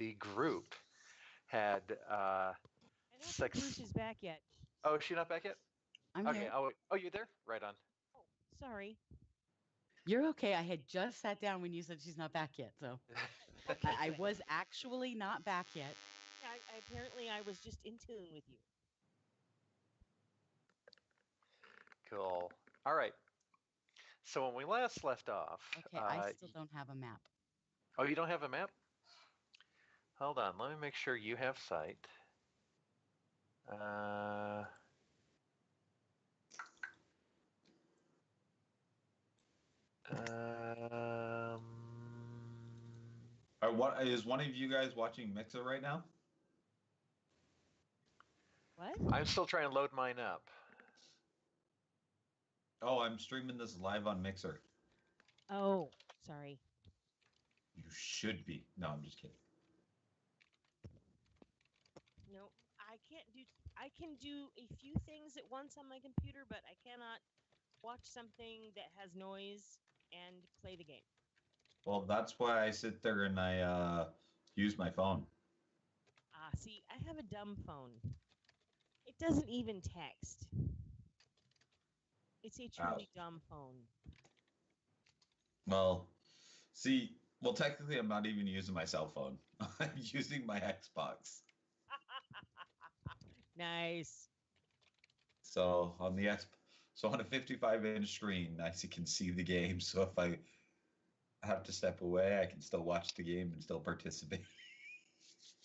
the group had I don't think Bruce is back yet. Oh, is she not back yet? I'm Okay. here. Oh, you're there? Right on. Oh, sorry. You're okay. I had just sat down when you said she's not back yet, so I was actually not back yet. Apparently I was just in tune with you. Cool. All right. So when we last left off, Okay, I still don't have a map. Oh, you don't have a map? Hold on. Let me make sure you have sight. What is one of you guys watching Mixer right now? What? I'm still trying to load mine up. Oh, I'm streaming this live on Mixer. Oh, sorry. You should be. No, I'm just kidding. No, I can't do. I can do a few things at once on my computer, but I cannot watch something that has noise and play the game. Well, that's why I sit there and I use my phone. See, I have a dumb phone. It doesn't even text. It's a truly dumb phone. Well, see, technically I'm not even using my cell phone. I'm using my Xbox. Nice. So on the on a 55-inch screen, I can see the game. So if I have to step away, I can still watch the game and still participate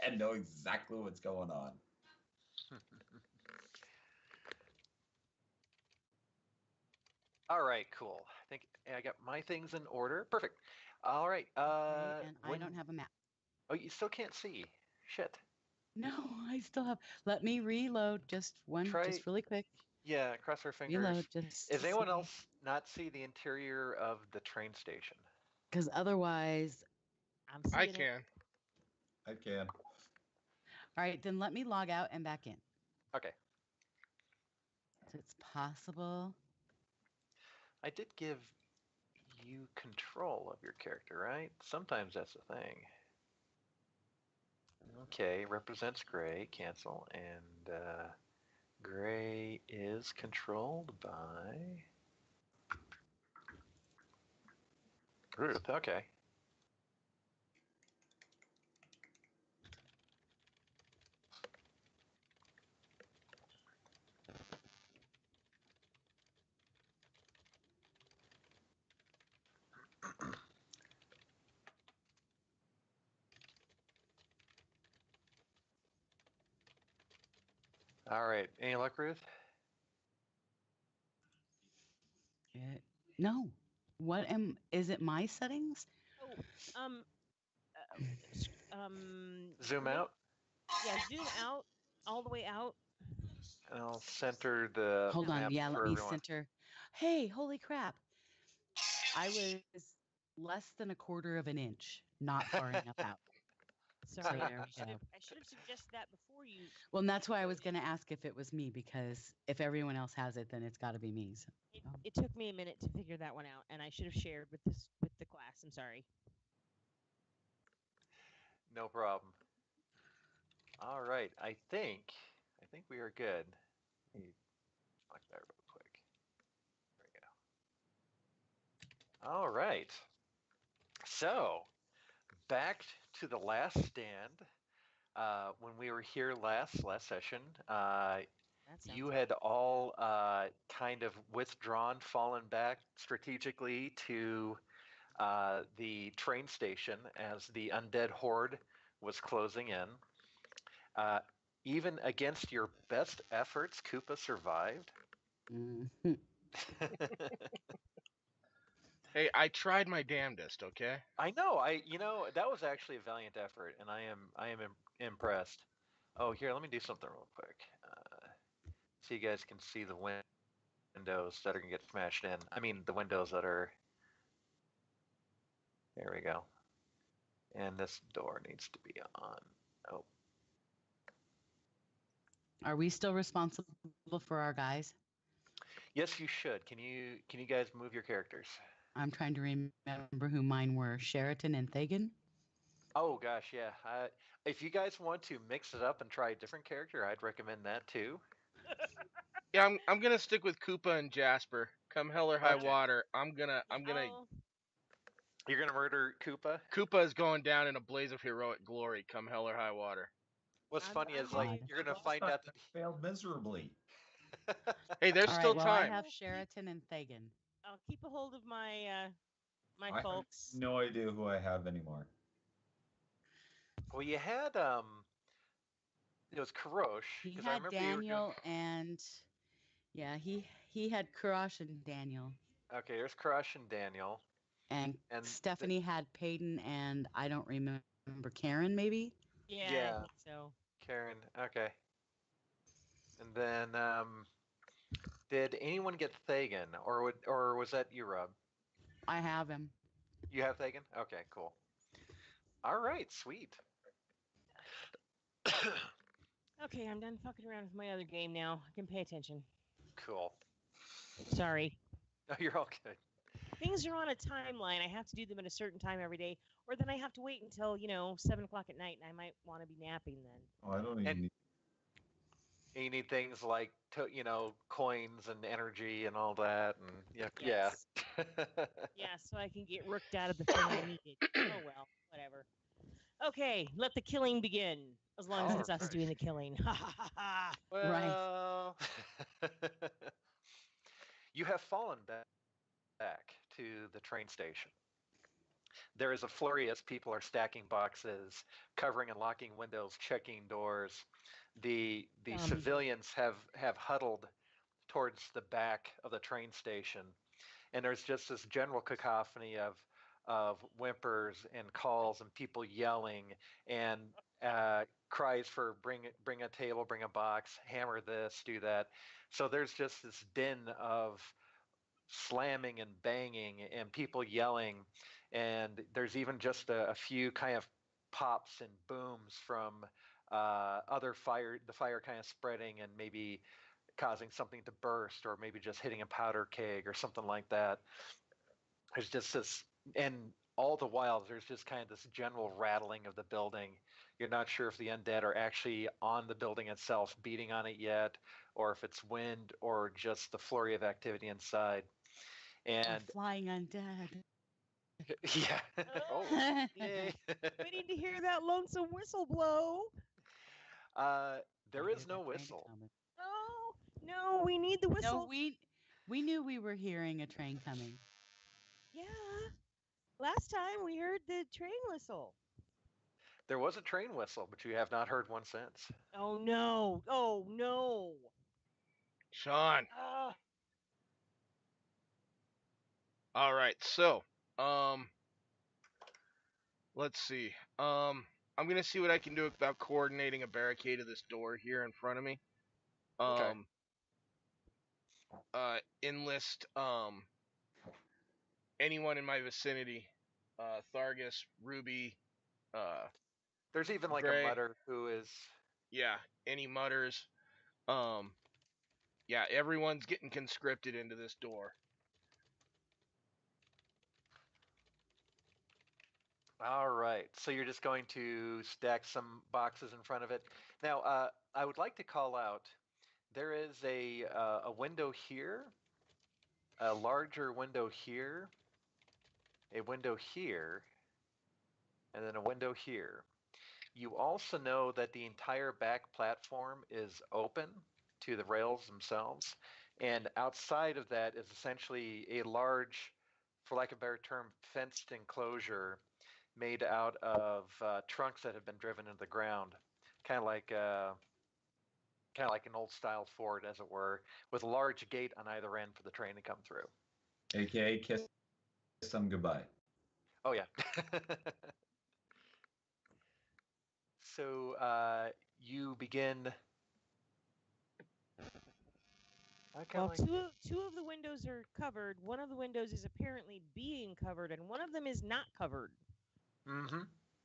and know exactly what's going on. All right, cool. I think I got my things in order. Perfect. All right. And I don't have a map. Oh, you still can't see. Shit. No, I still have. Let me reload just really quick. Yeah, cross our fingers. Reload just. Does anyone else not see the interior of the train station? Because otherwise, I can. I can. All right, then let me log out and back in. Okay. So it's possible. I did give you control of your character, right? Sometimes that's the thing. Okay, represents gray, cancel, and gray is controlled by Ruth. Okay. All right. Any luck, Ruth? No. Is it my settings? Oh, Zoom out? Yeah, zoom out, all the way out. And I'll center the Hold on. map Yeah, let for me everyone. center. Hey, holy crap. I was less than a quarter of an inch, not far enough out. Sorry, So there we I go. should have suggested that before you. Well, and that's why I was going to ask if it was me, because if everyone else has it, then it's got to be me. So. It took me a minute to figure that one out, and I should have shared with the class. I'm sorry. No problem. All right. I think we are good. Let me select that real quick. There we go. All right. So, back to the last stand. When we were here last session, you had all kind of withdrawn, fallen back strategically to the train station as the undead horde was closing in. Even against your best efforts, Koopa survived. Mm-hmm. Hey, I tried my damnedest, okay? I know. That was actually a valiant effort, and I am impressed. Oh, here, let me do something real quick. So you guys can see the windows that are going to get smashed in. I mean, the windows that are... There we go. And this door needs to be on. Oh. Are we still responsible for our guys? Yes, you should. Can you guys move your characters? I'm trying to remember who mine were. Sheraton and Thagan? Oh gosh, yeah. If you guys want to mix it up and try a different character, I'd recommend that too. Yeah, I'm gonna stick with Koopa and Jasper. Come hell or high Okay. water, I'm gonna Oh, You're gonna murder Koopa. Koopa is going down in a blaze of heroic glory. Come hell or high water. What's funny is I'm like gonna- you're gonna Last find time out that I failed miserably. Hey, there's All still right. Well, I time. have Sheraton and Thagan. I'll keep a hold of my my I have folks. no idea who I have anymore. well, you had it was Karosh. He 'Cause I had remember you were doing- Daniel and yeah, he had Karash and Daniel, Okay, there's Crush and Daniel. and And Stephanie had Peyton and I don't remember Karen maybe. Yeah, Yeah. I think so. Karen. Okay. And then did anyone get Thagan, or was that you, Rob? I have him. You have Thagan? Okay, cool. All right, sweet. Okay, I'm done fucking around with my other game now. I can pay attention. Cool. Sorry. No, you're all good. Things are on a timeline. I have to do them at a certain time every day, or then I have to wait until 7 o'clock at night, and I might want to be napping then. Oh, I don't even And- need. You need things like coins and energy and all that, and Yes. yeah. Yeah, so I can get rooked out of the thing I needed. Oh well, whatever. Okay, let the killing begin. As long as it's us Alright. doing the killing. Ha ha ha ha. Well, you have fallen back to the train station. There is a flurry as people are stacking boxes, covering and locking windows, checking doors. The civilians have huddled towards the back of the train station, and there's just this general cacophony of whimpers and calls and people yelling and cries for bring a table, bring a box, hammer this, do that. So there's just this din of slamming and banging and people yelling, and there's even just a few kind of pops and booms from the fire kind of spreading and maybe causing something to burst, or maybe just hitting a powder keg or something like that. There's just this, and all the while there's just kind of this general rattling of the building. You're not sure if the undead are actually on the building itself beating on it yet, or if it's wind or just the flurry of activity inside. And A flying undead. yeah. Oh, yay. Waiting to hear that lonesome whistle blow. There I is hear no that train whistle. coming. No, we need the whistle. No, we knew we were hearing a train coming. Yeah. Last time we heard the train whistle. There was a train whistle, but you have not heard one since. Oh no. Oh no. Sean. Ah. All right, so let's see. I'm gonna see what I can do about coordinating a barricade of this door here in front of me. Okay. Enlist anyone in my vicinity. Thargus, Ruby, There's even like Gray. a mutter who is. yeah, any mutters. Yeah, everyone's getting conscripted into this door. All right. So you're just going to stack some boxes in front of it. Now, I would like to call out. There is a window here, a larger window here, a window here, and then a window here. You also know that the entire back platform is open to the rails themselves, and outside of that is essentially a large, for lack of a better term, fenced enclosure made out of trunks that have been driven into the ground, kind of like an old style fort, as it were, with a large gate on either end for the train to come through. AKA kiss them goodbye. Oh yeah. So you begin. Well, two of the windows are covered. One of the windows is apparently being covered, and one of them is not covered. Mm-hmm.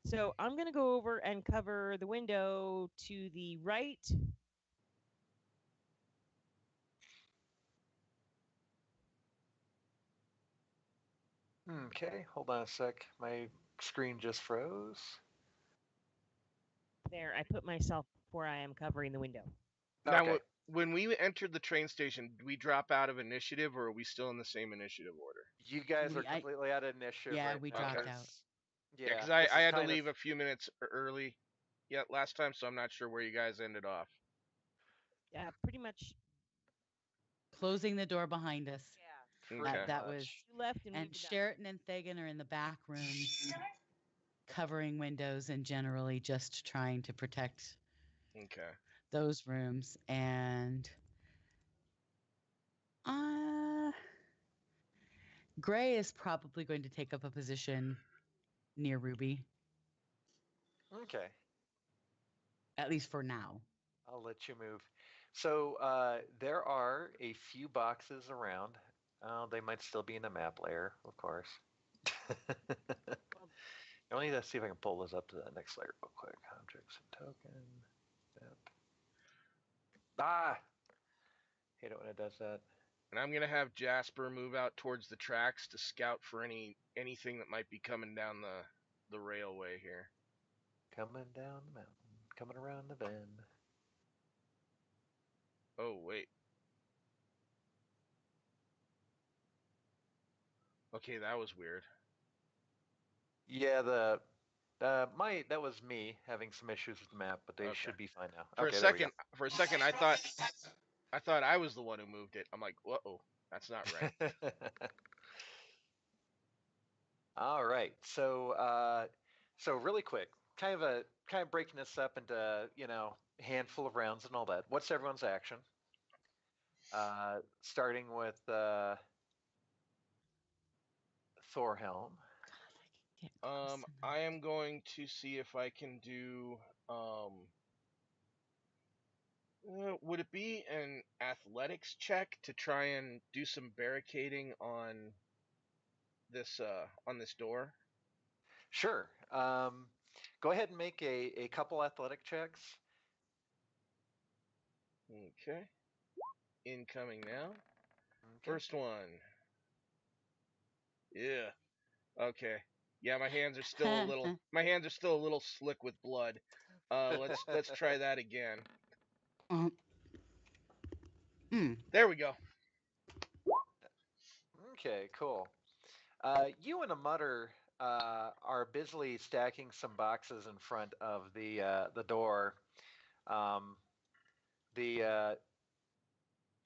So I'm gonna go over and cover the window to the right. Okay, hold on a sec. My screen just froze. there. I put myself where I am covering the window. Now, Okay. when we entered the train station, did we drop out of initiative, or are we still in the same initiative order? You guys are I- completely out of initiative. Yeah, right we now dropped 'cause- out. Yeah, because this I is had to kind of- leave a few minutes early. Yeah, last time, so I'm not sure where you guys ended off. Yeah, pretty much. Closing the door behind us. Yeah. Okay. That much. was. You left and, And we did that. Sheraton and Thagan are in the back rooms, covering windows and generally just trying to protect Okay. those rooms. And Gray is probably going to take up a position near Ruby, Okay. at least for now. I'll let you move. So there are a few boxes around. They might still be in the map layer, of course. I need to see if I can pull this up to the next layer real quick. Objects and token. Yep. Ah! Hate it when it does that. And I'm gonna have Jasper move out towards the tracks to scout for anything that might be coming down the railway here. Coming down the mountain, coming around the bend. Oh wait. Okay, that was weird. Yeah, that was me having some issues with the map, but they Okay. should be fine now. For Okay, a there we second, I thought I was the one who moved it. I'm like, whoa, that's not right. go. All right, so really quick, kind of breaking this up into a handful of rounds and all that. What's everyone's action? Starting with Thorhelm. Get close enough. I am going to see if I can do. Would it be an athletics check to try and do some barricading on this door? Sure. Go ahead and make a couple athletic checks. Okay. Incoming now. Okay. First one. Yeah. Okay. Yeah, my hands are still a little slick with blood. Let's try that again. There we go. Okay, cool. You and a mutter are busily stacking some boxes in front of the door.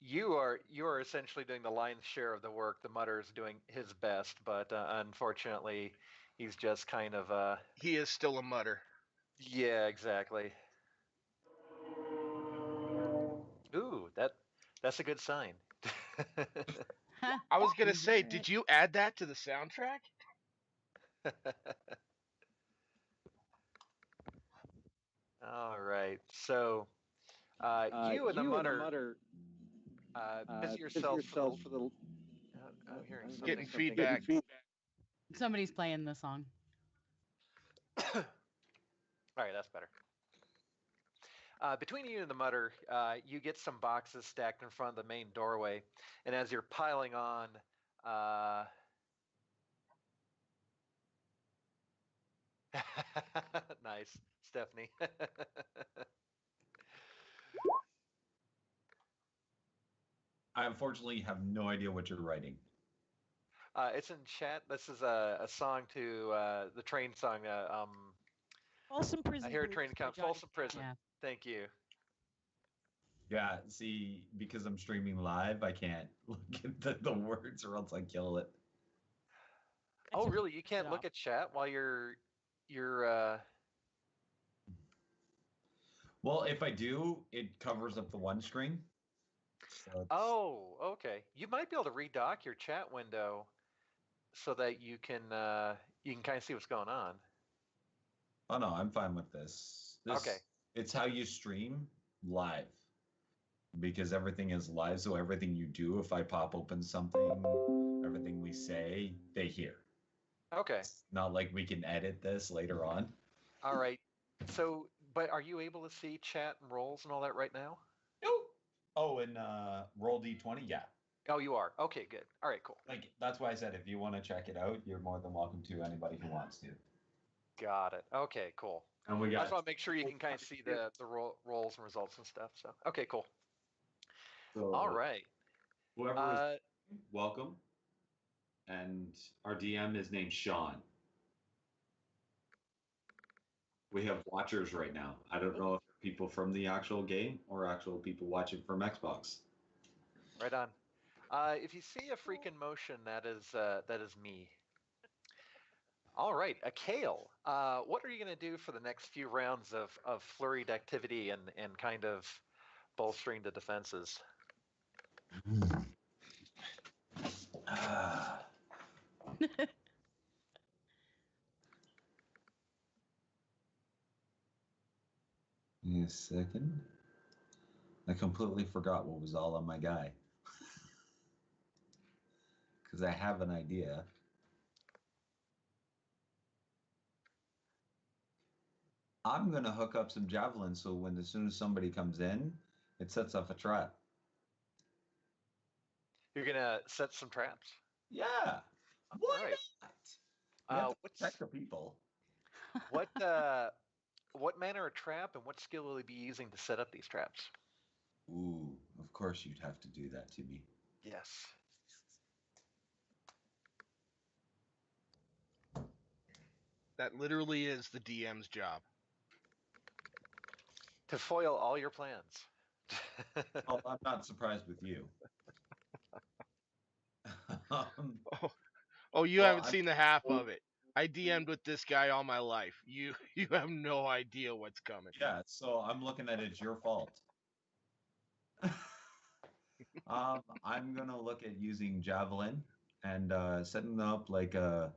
You are essentially doing the lion's share of the work. The mutter is doing his best, but unfortunately, he's just kind of He is still a mutter. yeah, exactly. Ooh, that's a good sign. I was gonna say, did you add that to the soundtrack? All right, so you and the mutter busy yourselves for the. I'm hearing something. Getting feedback. Somebody's playing the song. All right, that's better. Between you and the mutter, you get some boxes stacked in front of the main doorway, and as you're piling on, nice, Stephanie. I unfortunately have no idea what you're writing. It's in chat. This is a song to the train song. Folsom Prison. I hear a Blues train by come. Johnny Folsom Prison. Yeah. Thank you. Yeah, see, because I'm streaming live, I can't look at the words or else I kill it. I Oh, took really? You can't it look off. at chat while you're. Well, if I do, it covers up the one screen. So it's- Oh, okay. You might be able to redock your chat window so that you can kind of see what's going on. Oh no, I'm fine with this. Okay. It's how you stream live. Because everything is live, so everything you do, if I pop open something, everything we say, they hear. Okay. It's not like we can edit this later on. All right. So, but are you able to see chat and rolls and all that right now? Nope. Oh, and roll D20, yeah. Oh, you are. Okay, good. All right, cool. Like that's why I said if you want to check it out, you're more than welcome to. Anybody who wants to. Got it. Okay, cool. And we I got just want to make sure you can kind of see the rolls and results and stuff. So okay, cool. so All right. whoever is welcome. And our DM is named Sean. We have watchers right now. I don't know if they're people from the actual game or actual people watching from Xbox. Right on. If you see a freak in motion, that is me. All right, Akale, what are you going to do for the next few rounds of flurried activity and kind of bolstering the defenses? Give me a second. I completely forgot what was all on my guy. Because I have an idea. I'm going to hook up some javelins so when as soon as somebody comes in, it sets off a trap. You're going to set some traps. Yeah. Why right. not? We have to What's protect the people. what manner of trap and what skill will he be using to set up these traps? Ooh, of course you'd have to do that to me. Yes. That literally is the DM's job. To foil all your plans. Oh, I'm not surprised with you. You Well, haven't seen the half of it. I DM'd with this guy all my life. You have no idea what's coming. Yeah, so I'm looking at it's your fault. I'm gonna look at using javelin and setting up like a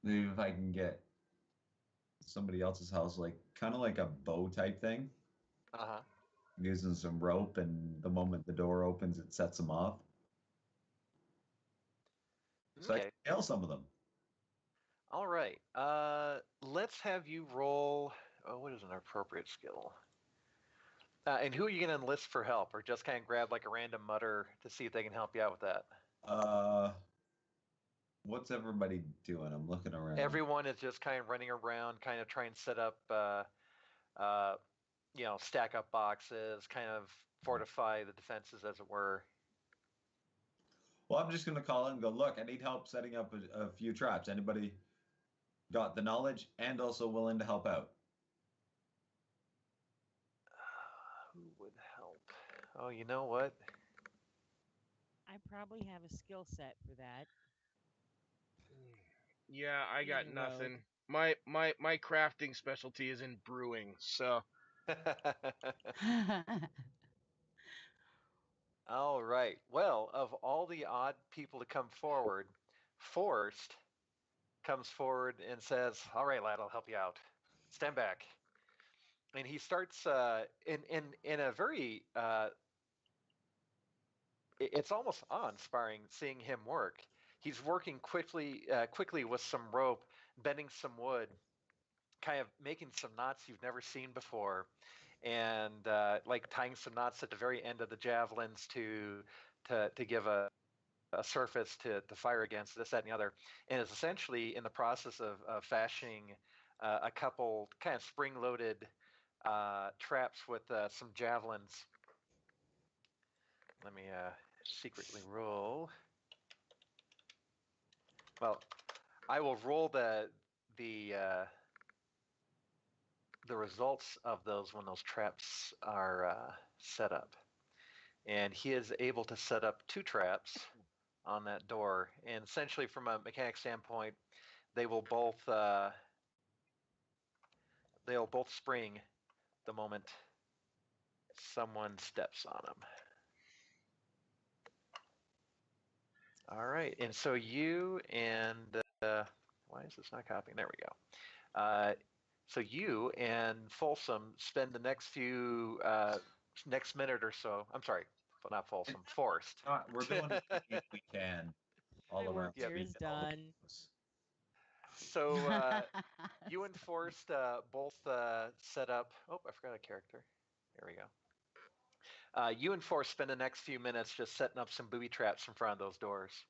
maybe if I can get somebody else's house, like kind of like a bow type thing. Uh-huh. Using some rope, and the moment the door opens, it sets them off. So I Okay. can kill some of them. All right. Let's have you roll. Oh, what is an appropriate skill? And who are you going to enlist for help, or just kind of grab like a random mutter to see if they can help you out with that? What's everybody doing? I'm looking around. Everyone is just kind of running around, kind of trying to set up, stack up boxes, kind of fortify the defenses, as it were. Well, I'm just going to call in and go, look, I need help setting up a few traps. Anybody got the knowledge and also willing to help out? Who would help? Oh, you know what? I probably have a skill set for that. Yeah, I got Being a rogue. nothing. My crafting specialty is in brewing, so All right. Well, of all the odd people to come forward, Forrest comes forward and says, "All right, lad, I'll help you out. Stand back." And he starts in a very it's almost awe-inspiring seeing him work. He's working quickly with some rope, bending some wood, kind of making some knots you've never seen before, and like tying some knots at the very end of the javelins to give a surface to fire against, this, that, and the other, and is essentially in the process of fashioning a couple kind of spring-loaded traps with some javelins. Let me secretly roll. Well, I will roll the results of those when those traps are set up. And he is able to set up 2 traps on that door. And essentially, from a mechanic standpoint, they will both spring the moment someone steps on them. All right, and so you and why is this not copying? There we go. So you and Folsom spend the next minute or so. I'm sorry, not Folsom, Forrest. We're doing what we can all My around. work here Yeah, is done. So you and Forrest both set up. Oh, I forgot a character. There we go. You and Forrest spend the next few minutes just setting up some booby traps in front of those doors.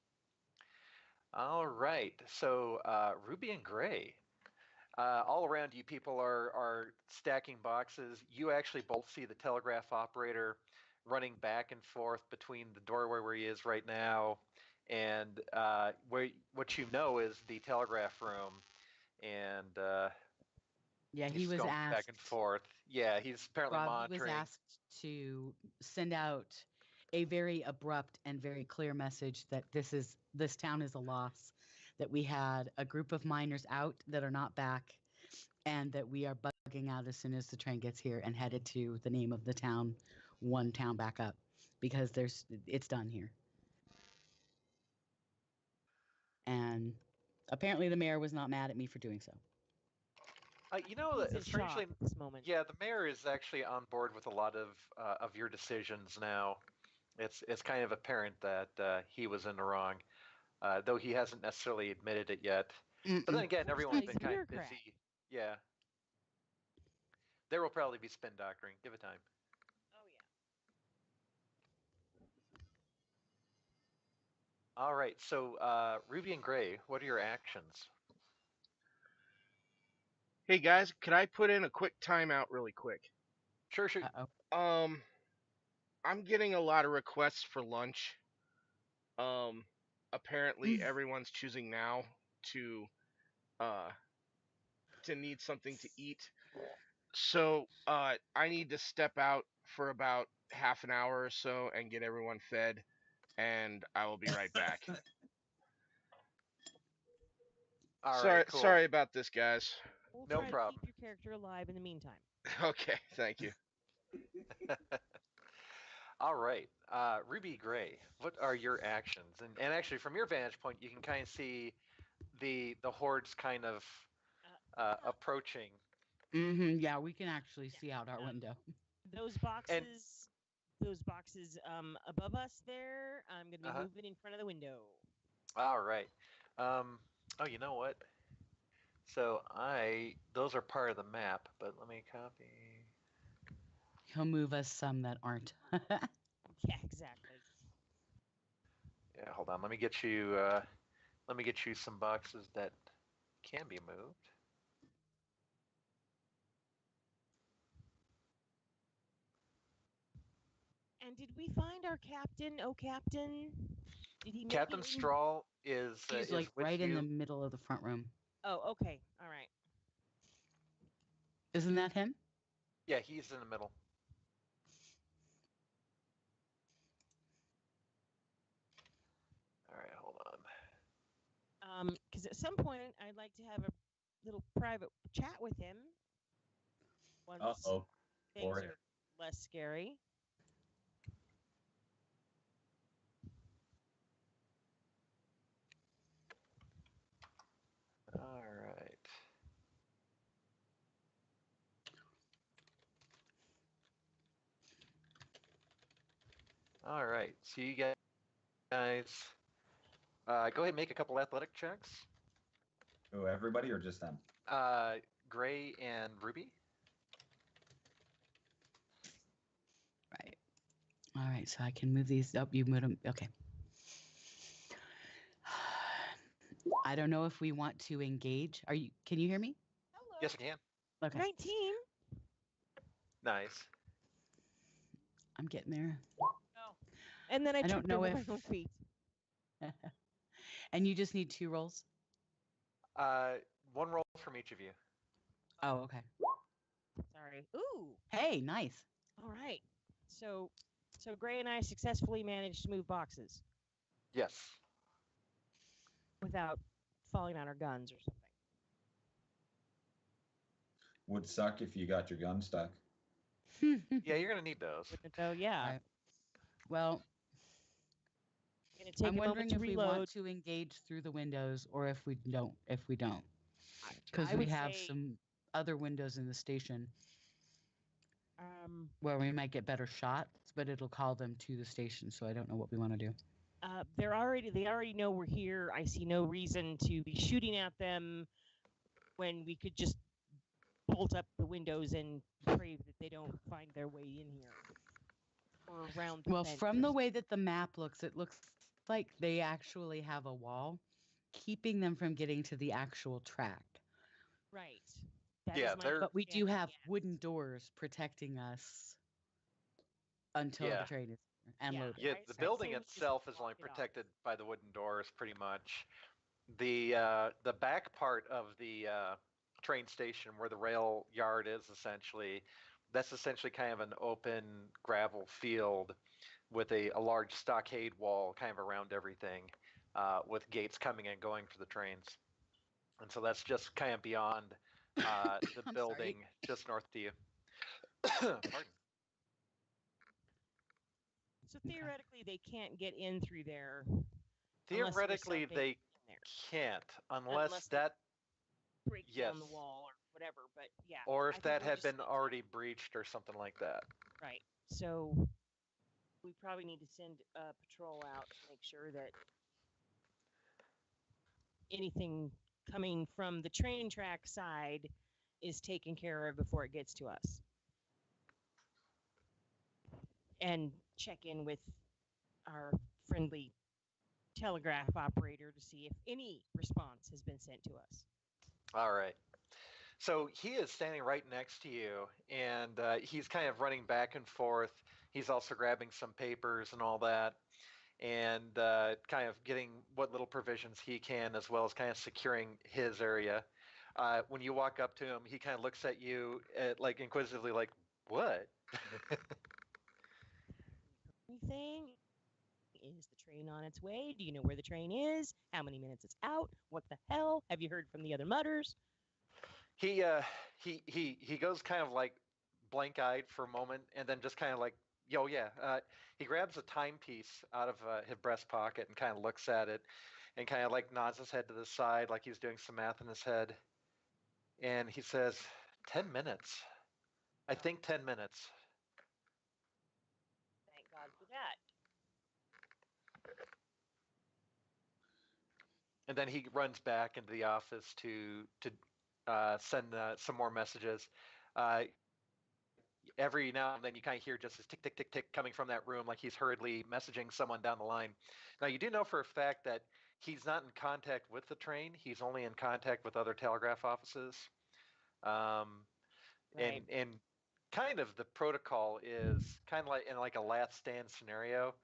All right. So Ruby and Gray, all around you, people are stacking boxes. You actually both see the telegraph operator running back and forth between the doorway where he is right now, and what you know is the telegraph room, and Yeah, he he's was going back asked. and forth. Yeah, he's apparently Rob, he was monitoring. asked to send out a very abrupt and very clear message that this town is a loss, that we had a group of miners out that are not back, and that we are bugging out as soon as the train gets here and headed to the name of the town, one town back up, because it's done here. And apparently the mayor was not mad at me for doing so. You know, He's in strangely, shock at this moment. yeah, the mayor is actually on board with a lot of your decisions now. It's kind of apparent that he was in the wrong, though he hasn't necessarily admitted it yet. But then again, everyone's He's been a kind of bureaucrat. busy. Yeah, there will probably be spin doctoring. Give it time. Oh yeah. All right, so Ruby and Gray, what are your actions? Hey guys, could I put in a quick timeout really quick? Sure, sure. Uh-oh. I'm getting a lot of requests for lunch. Apparently everyone's choosing now to need something to eat. So, I need to step out for about half an hour or so and get everyone fed, and I will be right back. All sorry, right, cool. sorry about this, guys. We'll No try problem. to keep your character alive in the meantime. Okay, thank you. All right, Ruby Gray, what are your actions? And actually, from your vantage point, you can kind of see the hordes kind of approaching. Yeah, we can actually see out our window. Those boxes, above us there. I'm gonna be moving in front of the window. All right. Oh, you know what? So those are part of the map, but let me copy. He'll move us some that aren't. Yeah, exactly. Yeah, hold on. Let me get you some boxes that can be moved. And did we find our captain? Oh, captain! Did he make Captain it in? Strahl is He's is like with right you. in the middle of the front room. Oh, okay. All right. Isn't that him? Yeah, he's in the middle. All right, hold on. Because at some point I'd like to have a little private chat with him. Once Uh-oh. things Or- are less scary. All right. All right. So you guys, go ahead and make a couple athletic checks. Oh, everybody or just them? Gray and Ruby. Right. All right, so I can move these up. You move them. Okay. I don't know if we want to engage. Can you hear me? Hello. Yes, I can. Okay. 19. Nice. I'm getting there. Oh. And then I I don't tripped know over if- my own feet. And you just need 2 rolls? One roll from each of you. Oh, okay. Sorry. Ooh. Hey, nice. All right. So Gray and I successfully managed to move boxes Yes. without falling on our guns or something. Would suck if you got your gun stuck. Yeah, you're gonna need those. Wouldn't it though? Yeah. Right. Well, Gonna take I'm a moment wondering to if we reload. want to engage through the windows or if we don't. Because I we would have say- some other windows in the station Um, where we might get better shots, but it'll call them to the station, so I don't know what we want to do. they already know we're here. I see no reason to be shooting at them when we could just bolt up the windows and pray that they don't find their way in here or around the Well, from the fences. way that the map looks, it looks like they actually have a wall keeping them from getting to the actual track. Right. That Yeah, is my they're- But we do understanding, have yes. wooden doors protecting us until Yeah. the train is here and Yeah. loaded. Yeah, I- the I'd building say we just itself is block only it off. protected by the wooden doors, pretty much. The back part of the train station, where the rail yard is, that's essentially kind of an open gravel field with a large stockade wall kind of around everything, with gates coming and going for the trains. And so that's just kind of beyond the I'm building, sorry. just north of you. Pardon. So theoretically, they can't get in through there. unless there's Theoretically, something they in there. can't, unless Unless they that, break down the yes. wall or whatever. But yeah. or I if think that we'll had just been need to- already breached or something like that. Right. So we probably need to send a patrol out to make sure that anything coming from the train track side is taken care of before it gets to us. And check in with our friendly telegraph operator to see if any response has been sent to us. All right. So he is standing right next to you, and he's kind of running back and forth. He's also grabbing some papers and all that, and kind of getting what little provisions he can, as well as kind of securing his area. When you walk up to him, he kind of looks at you, like inquisitively, like, "What?" Anything? Is the train on its way? Do you know where the train is? How many minutes it's out? What the hell? Have you heard from the other mutters? He goes kind of like blank-eyed for a moment, and then just kind of like, "Yo, yeah." He grabs a timepiece out of his breast pocket and kind of looks at it, and kind of like nods his head to the side, like he's doing some math in his head. And he says, 10 minutes. I think 10 minutes. Thank God for that. And then he runs back into the office to send some more messages. Every now and then you kind of hear just this tick, tick, tick, tick coming from that room, like he's hurriedly messaging someone down the line. Now, you do know for a fact that he's not in contact with the train. He's only in contact with other telegraph offices. Right. And kind of the protocol is kind of like in like a last stand scenario.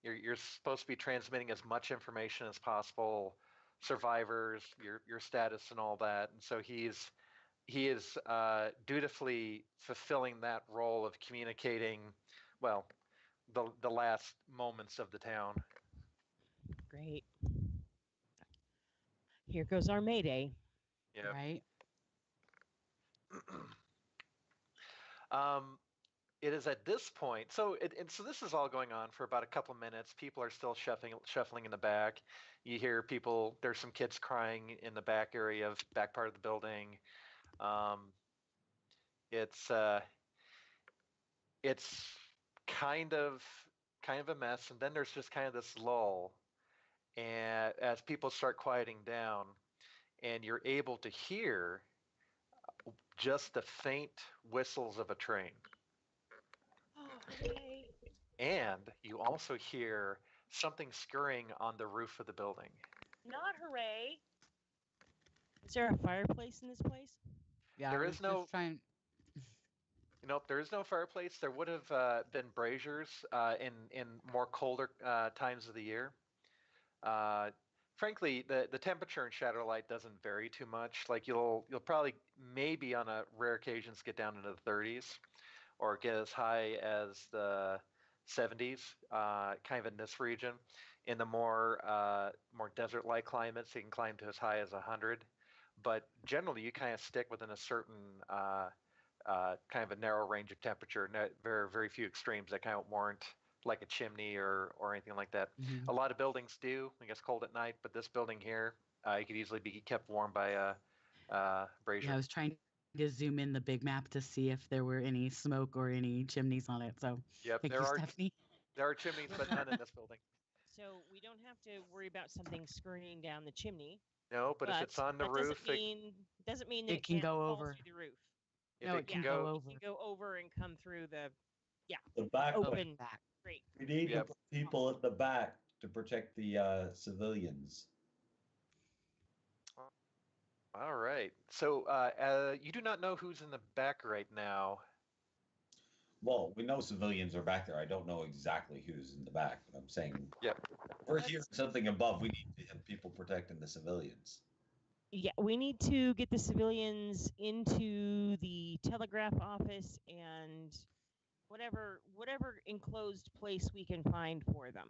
You're supposed to be transmitting as much information as possible, survivors, your status, and all that. And so he is dutifully fulfilling that role of communicating, well, the last moments of the town. Great. Here goes our Mayday. Yeah. Right? It is at this point. So so this is all going on for about a couple of minutes. People are still shuffling in the back. You hear people. There's some kids crying in the back area of back part of the building. It's kind of a mess, and then there's just kind of this lull, and as people start quieting down, and you're able to hear just the faint whistles of a train. Oh, hooray. And you also hear something scurrying on the roof of the building. Not hooray. Is there a fireplace in this place? Yeah. There I is was no- just trying. There is no fireplace. There would have been braziers in more colder times of the year. Frankly, the temperature in Shadowlight doesn't vary too much. Like you'll probably maybe on a rare occasions get down into the 30s, or get as high as the 70s, kind of in this region. In the more desert-like climates, you can climb to as high as 100. But generally, you kind of stick within a certain kind of a narrow range of temperature. Very, very few extremes that kind of warrant like a chimney or anything like that. Mhm. A lot of buildings do. I guess cold at night, but this building here, you could easily be kept warm by a brazier. Yeah, I was trying to zoom in the big map to see if there were any smoke or any chimneys on it. So Yep, thank there you, are Stephanie. chimneys, but none in this building. So we don't have to worry about something scurrying down the chimney. No, but if it's on the that roof, doesn't mean that It can can't go fall over. through the roof. No, it can Yeah, go it over. can go over and come through the The back way. open. Back. Great. We need Yep. people at the back to protect the civilians. All right. So you do not know who's in the back right now. Well, we know civilians are back there. I don't know exactly who's in the back, but I'm saying Yep. we're hearing something above. We need to have people protecting the civilians. Yeah, we need to get the civilians into the telegraph office and whatever enclosed place we can find for them.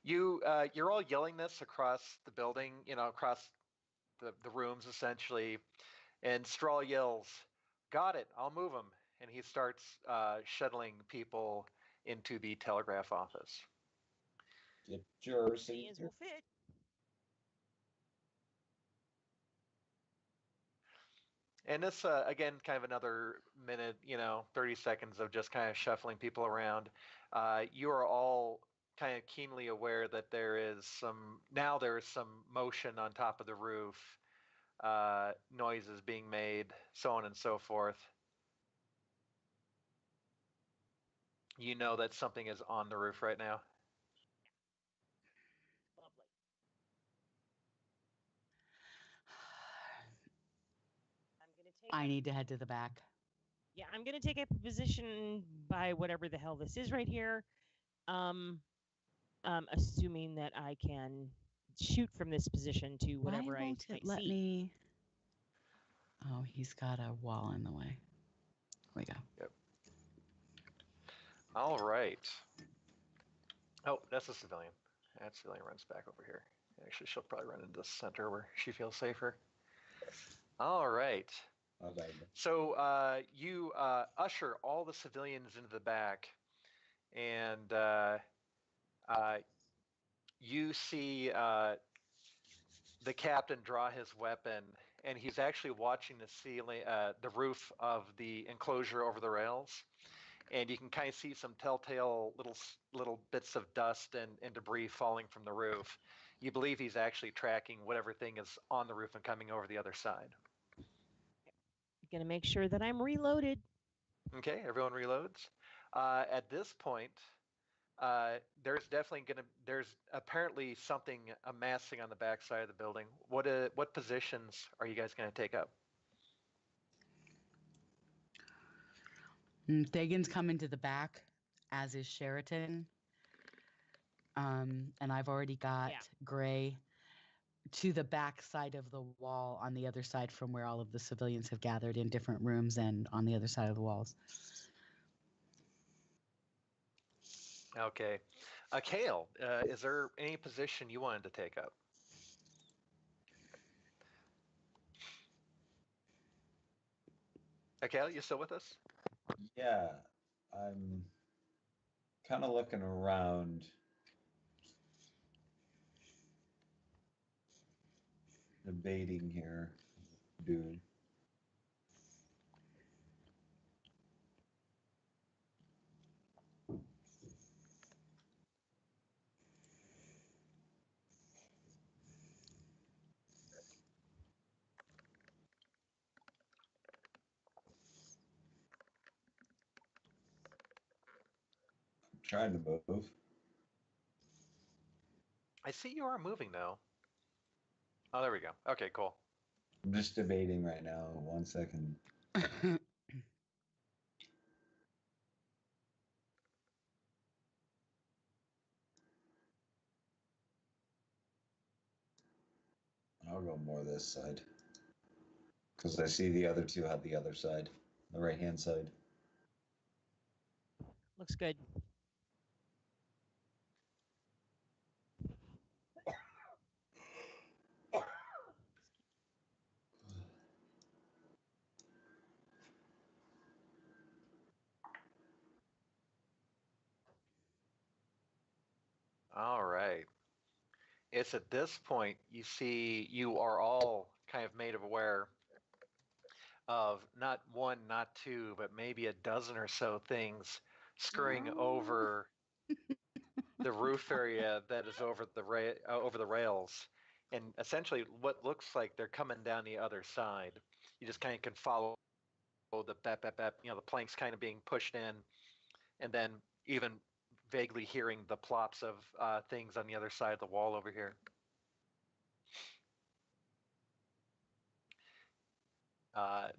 You're all yelling this across the building, across the rooms essentially, and Straw yells, "Got it! I'll move them," and he starts shuttling people into the telegraph office. Get your May seat. as well fit. And this, again, kind of another minute, 30 seconds of just kind of shuffling people around. You are all kind of keenly aware that there is some motion on top of the roof, noises being made, so on and so forth. You know that something is on the roof right now. Lovely. I need to head to the back. Yeah, I'm gonna take a position by whatever the hell this is right here. Assuming that I can shoot from this position to whatever Why won't I it let see. me? Oh, he's got a wall in the way. Here we go. Yep. All right. Oh, that's a civilian. That civilian runs back over here. Actually, she'll probably run into the center where she feels safer. All right. Okay. So you usher all the civilians into the back, and you see the captain draw his weapon, and he's actually watching the ceiling, the roof of the enclosure over the rails, and you can kind of see some telltale little bits of dust and debris falling from the roof. You believe he's actually tracking whatever thing is on the roof and coming over the other side. Gonna make sure that I'm reloaded. Okay, everyone reloads. At this point, there's apparently something amassing on the backside of the building. What positions are you guys gonna take up? Dagan's coming to the back, as is Sheraton. And I've already got Gray to the back side of the wall on the other side from where all of the civilians have gathered in different rooms and on the other side of the walls. Okay. Kale, is there any position you wanted to take up? Kale, you still with us? Yeah, I'm kind of looking around. Debating here, dude. Trying to move. I see you are moving though. Oh, there we go. Okay, cool. I'm just debating right now. 1 second. I'll go more this side. Because I see the other two have the other side, the right hand side. Looks good. All right. It's at this point you see you are all kind of made aware of not one, not two, but maybe a dozen or so things scurrying over the roof area that is over the rails, and essentially what looks like they're coming down the other side. You just kind of can follow the bap bap bap, the planks kind of being pushed in, and then even vaguely hearing the plops of things on the other side of the wall over here.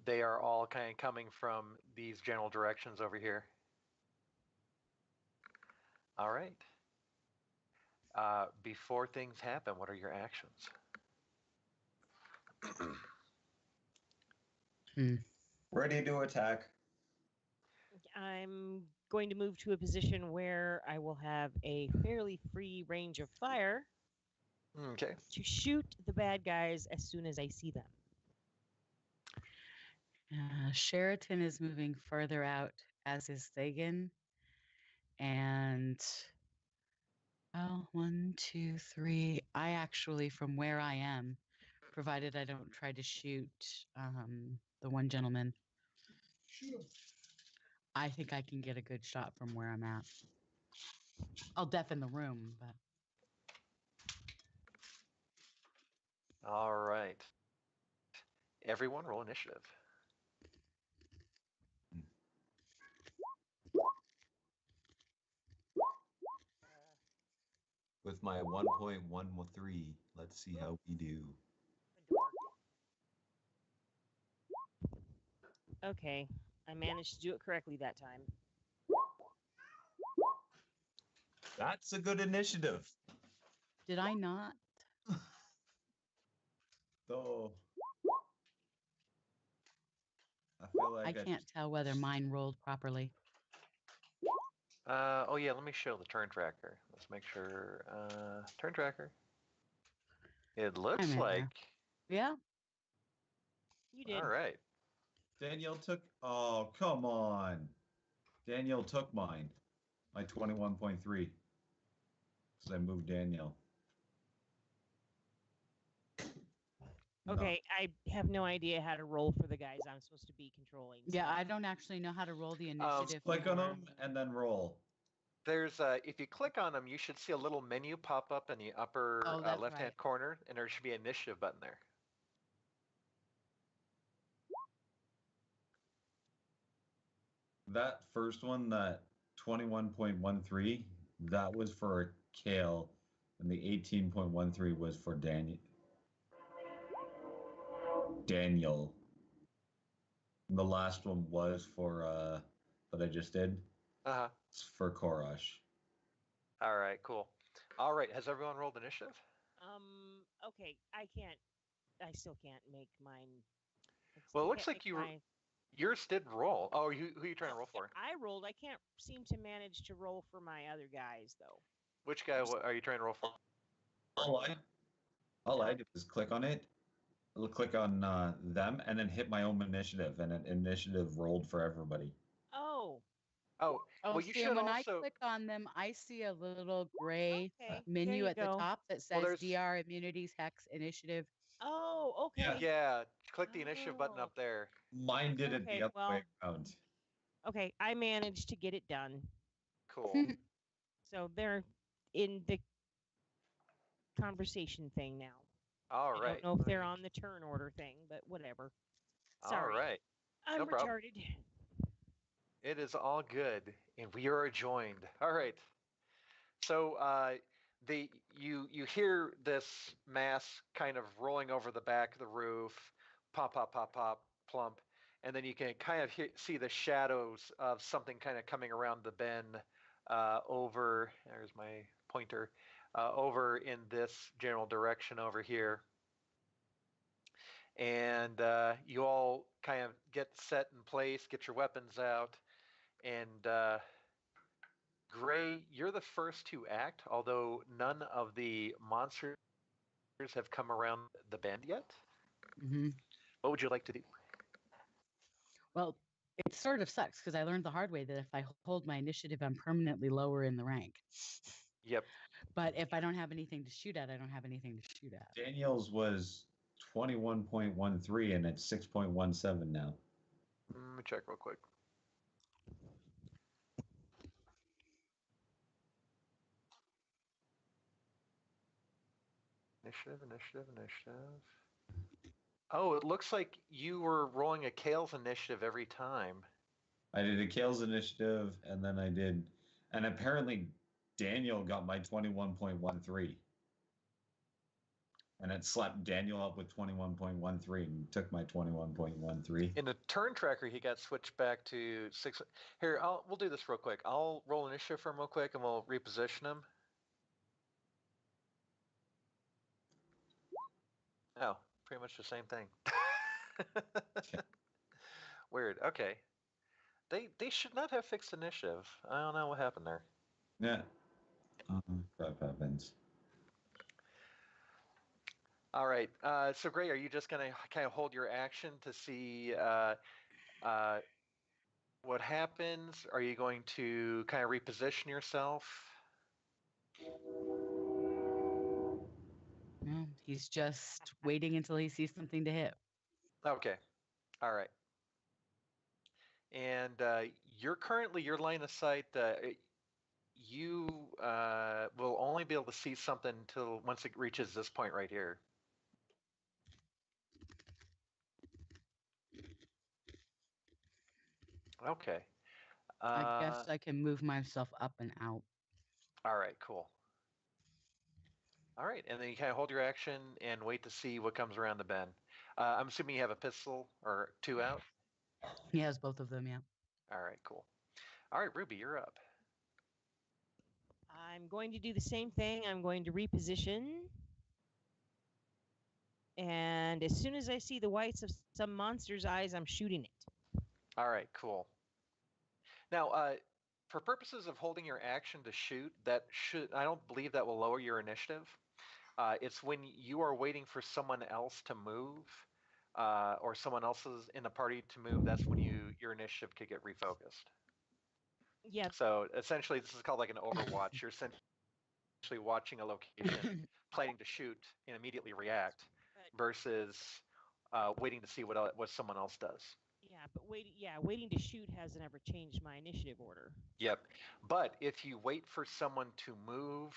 They are all kind of coming from these general directions over here. All right. Before things happen, what are your actions? Ready to attack. I'm going to move to a position where I will have a fairly free range of fire Okay. to shoot the bad guys as soon as I see them. Sheraton is moving further out, as is Sagan. And, well, 1, 2, 3. I actually, from where I am, provided I don't try to shoot the one gentleman, I think I can get a good shot from where I'm at. I'll deafen the room, but All right. Everyone roll initiative. With my 1.13, let's see how we do. Okay, I managed to do it correctly that time. That's a good initiative. did I not? So I feel I like can't tell whether mine rolled properly. Oh yeah, let me show the turn tracker. Let's make sure. Turn tracker. It looks in there. like. Yeah. You did. All right. Danielle took. Oh, come on. Danielle took mine. My 21.3. Because I moved Danielle. No. Okay, I have no idea how to roll for the guys I'm supposed to be controlling. Yeah, so- I don't actually know how to roll the initiative. Click on for- them and then roll. There's if you click on them, you should see a little menu pop up in the upper Oh, that's left-hand right. corner, and there should be an initiative button there. That first one, that 21.13, that was for Kale, and the 18.13 was for Daniel. And the last one was for that I just did. Uh-huh. It's for Korosh. All right, cool. All right, has everyone rolled initiative? Okay, I still can't make mine. Well, it I looks can't like make you yours did roll. Oh, who are you trying to roll for? I rolled. I can't seem to manage to roll for my other guys though. Which guy are you trying to roll for? All I did was click on it, click on them, and then hit my own initiative, and an initiative rolled for everybody. Oh, Oh, Oh, well, you see, should and when also. I click on them, I see a little gray okay. menu there you at the go. top that Well, says there's- DR Immunities Hex Initiative. Oh, okay. Yeah, click the initiative button Oh. up there. Mine did it Okay, the other way well- around. Okay, I managed to get it done. Cool. So they're in the conversation thing now. All I right. don't know if they're on the turn order thing, but whatever. Sorry. All right. I'm no problem. retarded. It is all good, and we are joined. All right. So you hear this mass kind of rolling over the back of the roof, pop, pop, pop, pop, plump, and then you can kind of see the shadows of something kind of coming around the bend over. There's my pointer. Over in this general direction over here. And you all kind of get set in place, get your weapons out, and Gray, you're the first to act, although none of the monsters have come around the bend yet. hmm What would you like to do? Well, it sort of sucks because I learned the hard way that if I hold my initiative, I'm permanently lower in the rank. Yep. But if I don't have anything to shoot at, I don't have anything to shoot at. Daniel's was 21.13 and it's 6.17 now. Let me check real quick. Initiative. Oh, it looks like you were rolling a Kale's initiative every time. I did a Kale's initiative and then I did, and apparently Daniel got my 21.13. And it slapped Daniel up with 21.13 and took my 21.13. In the turn tracker, he got switched back to 6. Here, we'll do this real quick. I'll roll initiative for him real quick, and we'll reposition him. Oh, pretty much the same thing. Weird. Okay. They should not have fixed initiative. I don't know what happened there. Yeah. Crap happens. All right. So Gray, are you just gonna kind of hold your action to see what happens? Are you going to kind of reposition yourself? No, he's just waiting until he sees something to hit. Okay. All right. And you're currently your line of sight. You will only be able to see something until once it reaches this point right here. Okay. I guess I can move myself up and out. All right, cool. All right, and then you kind of hold your action and wait to see what comes around the bend. I'm assuming you have a pistol or 2 out? He has both of them, yeah. All right, cool. All right, Ruby, you're up. I'm going to do the same thing. I'm going to reposition. And as soon as I see the whites of some monster's eyes, I'm shooting it. All right, cool. Now, for purposes of holding your action to shoot, I don't believe that will lower your initiative. It's when you are waiting for someone else to move, or someone else is in the party to move. That's when your initiative could get refocused. Yeah. So essentially, this is called like an overwatch. You're essentially watching a location, planning to shoot, and immediately react, versus waiting to see what someone else does. Yeah, but waiting to shoot hasn't ever changed my initiative order. Yep. But if you wait for someone to move,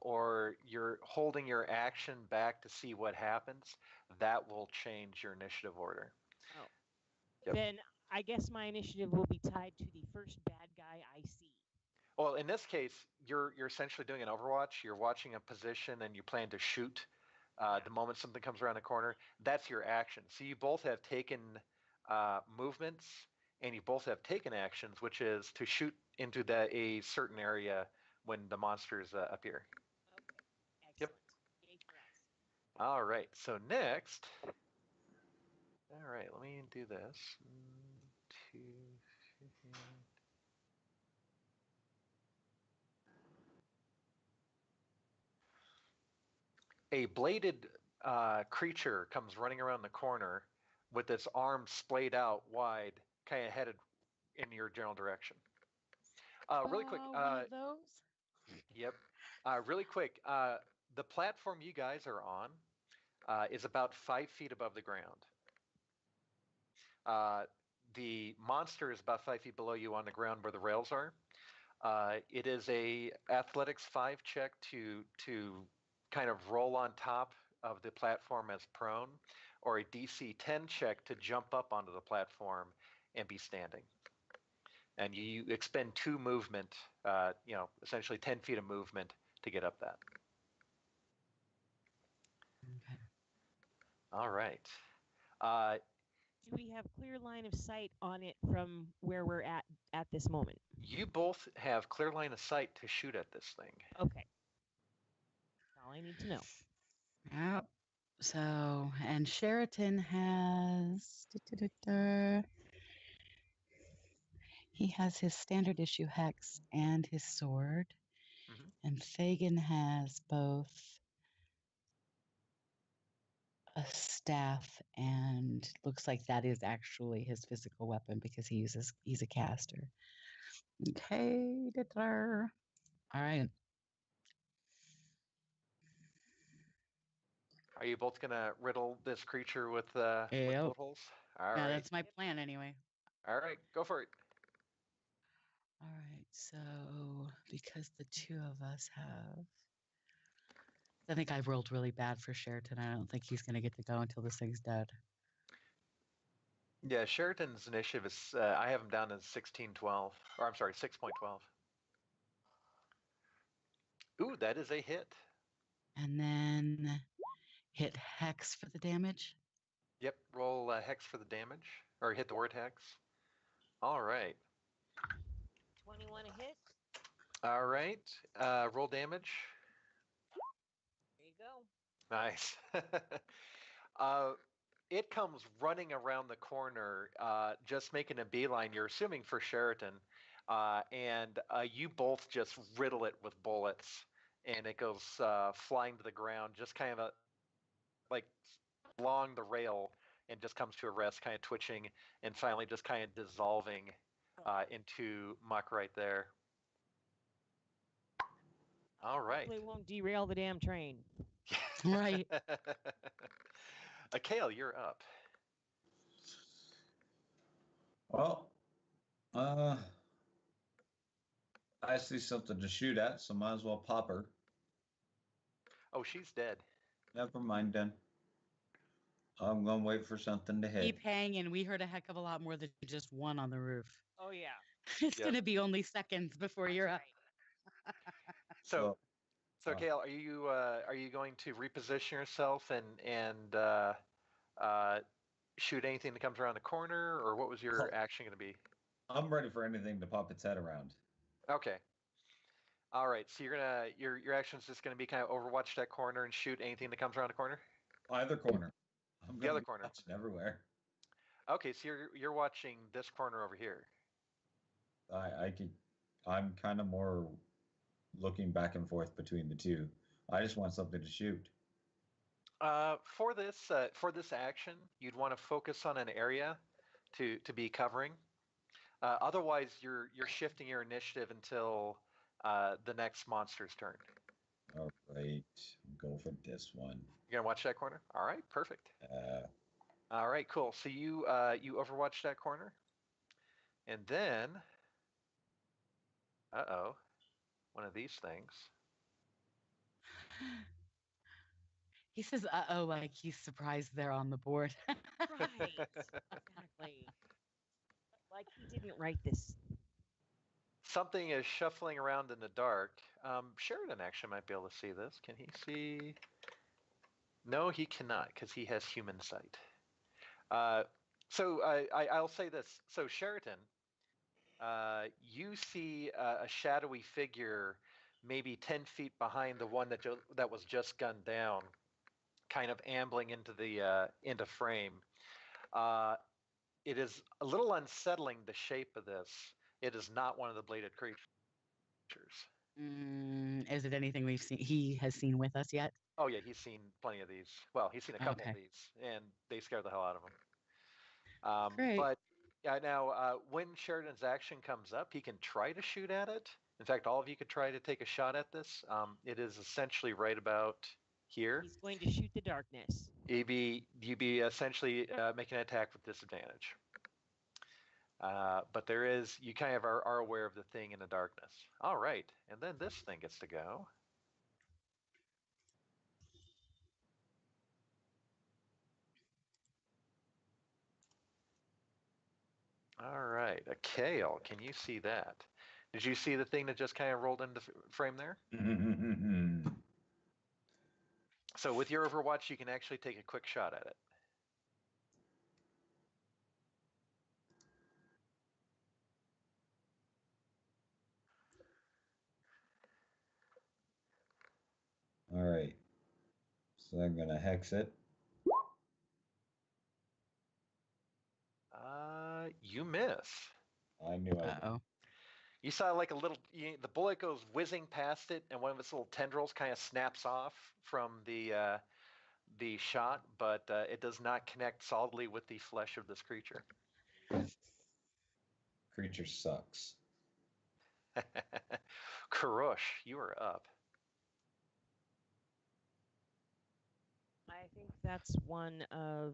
or you're holding your action back to see what happens, that will change your initiative order. Oh. Yep. Then I guess my initiative will be tied to the first bad guy I see. Well, in this case, you're essentially doing an overwatch. You're watching a position and you plan to shoot the moment something comes around the corner. That's your action. So you both have taken movements, and you both have taken actions, which is to shoot into a certain area when the monsters appear. Okay. Excellent. Yep. All right. So next. All right. Let me do this. 2, 15. A bladed creature comes running around the corner with its arms splayed out wide, kind of headed in your general direction. Really quick. One of those? Yep. Really quick. The platform you guys are on is about 5 feet above the ground. The monster is about 5 feet below you on the ground where the rails are. It is a athletics 5 check to kind of roll on top of the platform as prone, or a DC 10 check to jump up onto the platform and be standing. And you expend 2 movement, essentially 10 feet of movement to get up that. Okay. All right. Do we have clear line of sight on it from where we're at this moment? You both have clear line of sight to shoot at this thing. Okay. That's all I need to know. Yep. So, and Sheraton has. He has his standard issue hex and his sword. Mhm. And Fagin has both a staff and looks like that is actually his physical weapon because he's a caster. Okay. All right. Are you both gonna riddle this creature with bullet holes? All Yeah, right. that's my plan anyway. All right, go for it. All right. So, because the 2 of us have. I think I've rolled really bad for Sheraton. I don't think he's going to get to go until this thing's dead. Yeah, Sheraton's initiative is, I have him down as 1612, or I'm sorry, 6.12. Ooh, that is a hit. And then hit hex for the damage. Yep, roll hex for the damage, or hit the word hex. All right. 21 a hit. All right. Roll damage. There you go. Nice. It comes running around the corner, just making a beeline. You're assuming for Sheraton, and you both just riddle it with bullets, and it goes flying to the ground, just kind of like along the rail, and just comes to a rest, kind of twitching, and finally just kind of dissolving into muck right there. All right. Hopefully it won't derail the damn train. Right. Kale, you're up. Well, I see something to shoot at, so might as well pop her. Oh, she's dead. Never mind then. I'm gonna wait for something to hit. Keep hanging. We heard a heck of a lot more than just one on the roof. Oh, yeah. It's Yeah. going to be only seconds before That's you're up. right. So uh, Kale, are you going to reposition yourself and shoot anything that comes around the corner, or what was your action going to be? I'm ready for anything to pop its head around. Okay. All right. So your action's just going to be kind of overwatch that corner and shoot anything that comes around the corner. Either corner. I'm The gonna other be corner. watching everywhere. Okay. So you're watching this corner over here. I'm kind of more looking back and forth between the two. I just want something to shoot. For this action, you'd want to focus on an area to be covering. Otherwise, you're shifting your initiative until the next monster's turn. All right, go for this one. You're gonna watch that corner. All right, perfect. Uh, All right, cool. So you overwatch that corner, and then, one of these things. He says, uh-oh, like he's surprised they're on the board. Right. Exactly. Like he didn't write this. Something is shuffling around in the dark. Sheridan actually might be able to see this. Can he see? No, he cannot because he has human sight. So I'll say this. So Sheridan, you see a shadowy figure, maybe 10 feet behind the one that was just gunned down, kind of ambling into frame. It is a little unsettling, the shape of this. It is not one of the bladed creatures. Is it anything he has seen with us yet? Oh yeah, he's seen plenty of these. Well, he's seen a couple of Okay. these, and they scare the hell out of him. Great. But now, when Sheridan's action comes up, he can try to shoot at it. In fact, all of you could try to take a shot at this. It is essentially right about here. He's going to shoot the darkness. You'd be essentially making an attack with disadvantage. But you kind of are aware of the thing in the darkness. All right, and then this thing gets to go. All right, a Kale, can you see that? Did you see the thing that just kind of rolled into frame there? So with your Overwatch, you can actually take a quick shot at it. all right. So I'm gonna hex it. You miss. I knew I would. Uh-oh. You saw like the bullet goes whizzing past it, and one of its little tendrils kind of snaps off from the shot, but it does not connect solidly with the flesh of this creature. Creature sucks. Karush, you are up. I think that's one of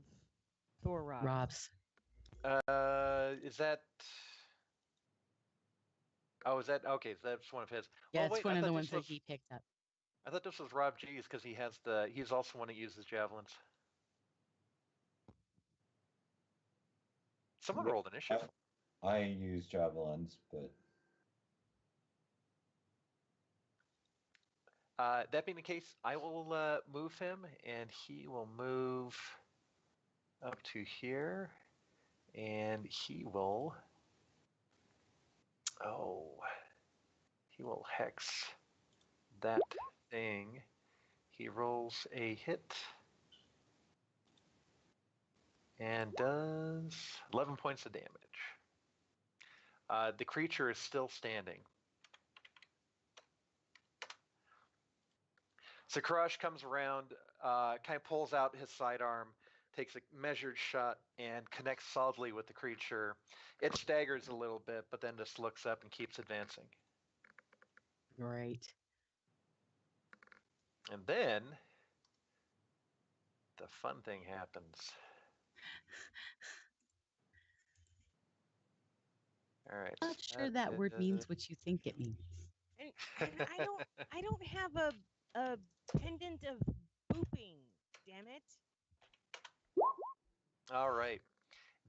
Thor Rob's. Rob's. Is that? Oh, is that okay? So that's one of his. Yeah, Oh, it's wait, one I of thought the this ones that was- he picked up. I thought this was Rob G's because he's also one that uses javelins. Someone Yeah. rolled initiative. I use javelins, but That being the case, I will move him, and he will move up to here, and he will. Oh, he will hex that thing. He rolls a hit and does 11 points of damage. The creature is still standing. Sakarash comes around, kind of pulls out his sidearm, takes a measured shot, and connects solidly with the creature. It staggers a little bit, but then just looks up and keeps advancing. Great. And then the fun thing happens. All right. Not sure that word means what you think it means. And I don't have a pendant of booping. Damn it. All right.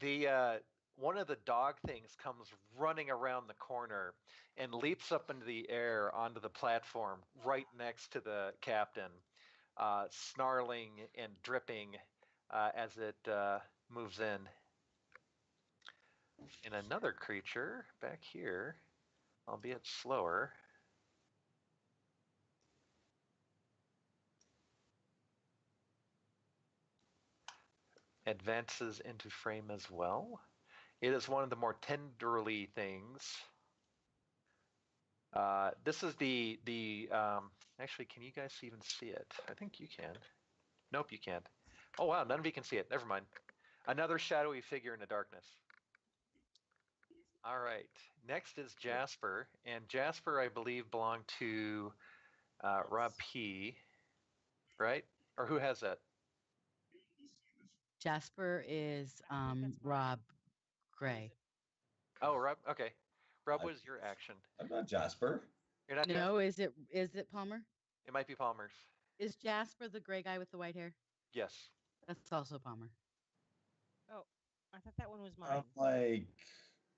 The one of the dog things comes running around the corner and leaps up into the air onto the platform right next to the captain, snarling and dripping as it moves in. And another creature back here, albeit slower. Advances into frame as well. It is one of the more tenderly things. This is the actually, can you guys even see it? I think you can. Nope, you can't. Oh wow, none of you can see it. Never mind. Another shadowy figure in the darkness. All right. Next is Jasper, and Jasper, I believe, belonged to Rob P. Right? Or who has that? Jasper is I think that's mine. Rob What is Gray. it? Oh, Rob. Okay. Rob, what is your action? I'm not Jasper. You're not Jasper? No, is it Palmer? It might be Palmer's. Is Jasper the gray guy with the white hair? Yes. That's also Palmer. I thought that one was mine.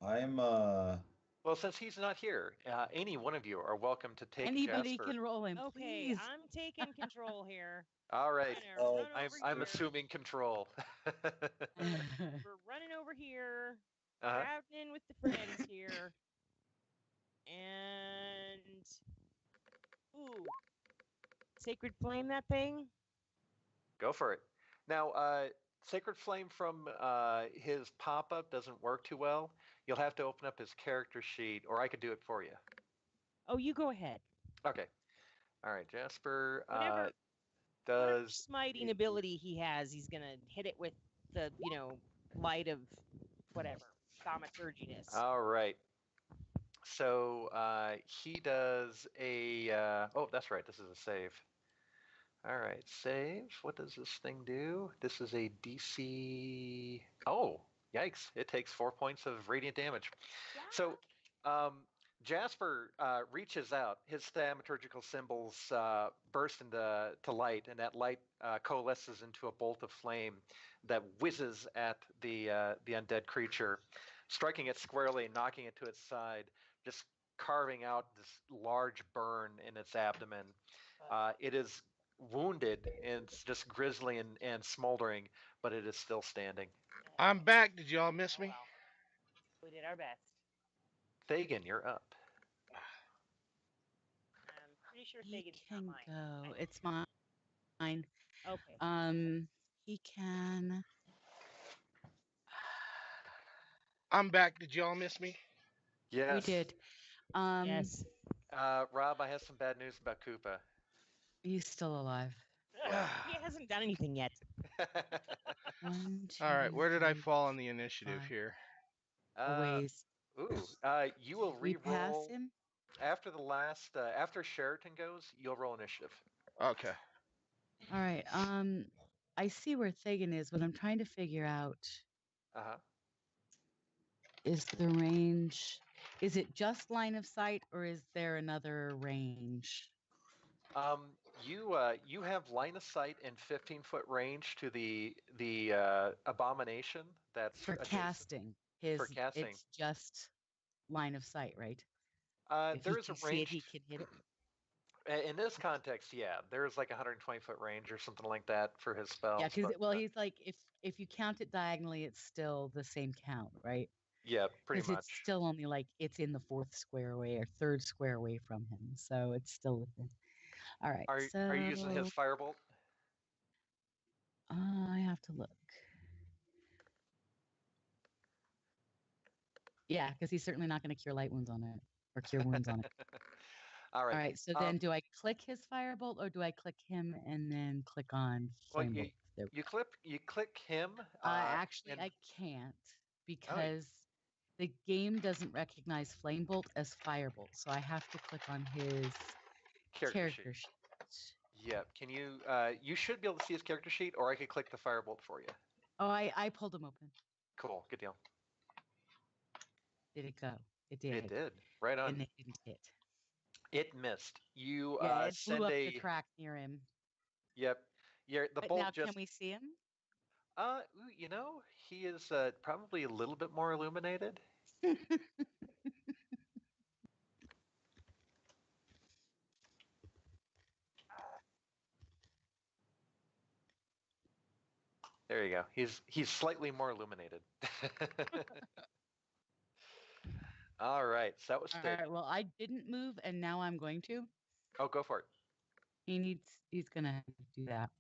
I'm Well, since he's not here, any one of you are welcome to take Anybody Jasper. can roll him. Okay, Please. I'm taking control here. All right. Run I'm over here. assuming control. We're running over here, Uh-huh. grabbing in with the friends here, and ooh, sacred flame that thing. Go for it. Now, Sacred Flame from his pop-up doesn't work too well. You'll have to open up his character sheet, or I could do it for you. Oh, you go ahead. Okay. All right, Jasper Whatever does... smiting ability he has, he's gonna hit it with the light of whatever thaumaturginess. All right. So he does a... oh, that's right. This is a save. All right, save. What does this thing do? This is a DC... Oh, yikes. It takes 4 points of radiant damage. Yeah. So Jasper reaches out. His thaumaturgical symbols burst into light, and that light coalesces into a bolt of flame that whizzes at the undead creature, striking it squarely and knocking it to its side, just carving out this large burn in its abdomen. It is wounded, and it's just grisly and smoldering, but it is still standing. I'm back. Did y'all miss me? Well, we did our best. Thagan, you're up. I'm pretty sure He Sagan's not can mine. go. It's mine. Okay. He can. I'm back. Did y'all miss me? Yes. We did. Yes. Rob, I have some bad news about Koopa. He's still alive. He hasn't done anything yet. One, two, All right, where did I three, fall on the initiative five. here? A ways. You will We pass re-roll him. after the last. After Sheraton goes, you'll roll initiative. Okay. All right. I see where Thagan is, but I'm trying to figure out is the range. Is it just line of sight, or is there another range? You have line of sight and 15-foot range to the abomination. That's For adjacent. casting. For casting. It's just line of sight, right? If There he is a can see it, range. he can hit it. In this context, yeah, there's like a 120-foot range or something like that for his spells. Yeah, because but, he's like, if you count it diagonally, it's still the same count, right? yeah, pretty Because it's much. still only like it's in the fourth square away or third square away from him, so it's still within. All right, Are you using his so firebolt? I have to look. Yeah, because he's certainly not going to cure light wounds on it or cure wounds on it. All right. All right, so then do I click his firebolt or do I click him and then click on Well, flamebolt? There we you click him. Actually, and- I can't because the game doesn't recognize Flamebolt as Firebolt, so I have to click on his character sheet. sheet. Yeah. Can you? You should be able to see his character sheet, or I could click the firebolt for you. Oh, I pulled him open. Cool. Good deal. Did it go? It did. It did. Right on. And it didn't hit. It missed. You Yeah, it send blew up a. the crack near him. Yep. Yeah. The But bolt now, just. can we see him? You know, he is probably a little bit more illuminated. There you go. He's slightly more illuminated. All right. So that was All thick. right. Well, I didn't move, and now I'm going to. Oh, go for it. He's gonna do that.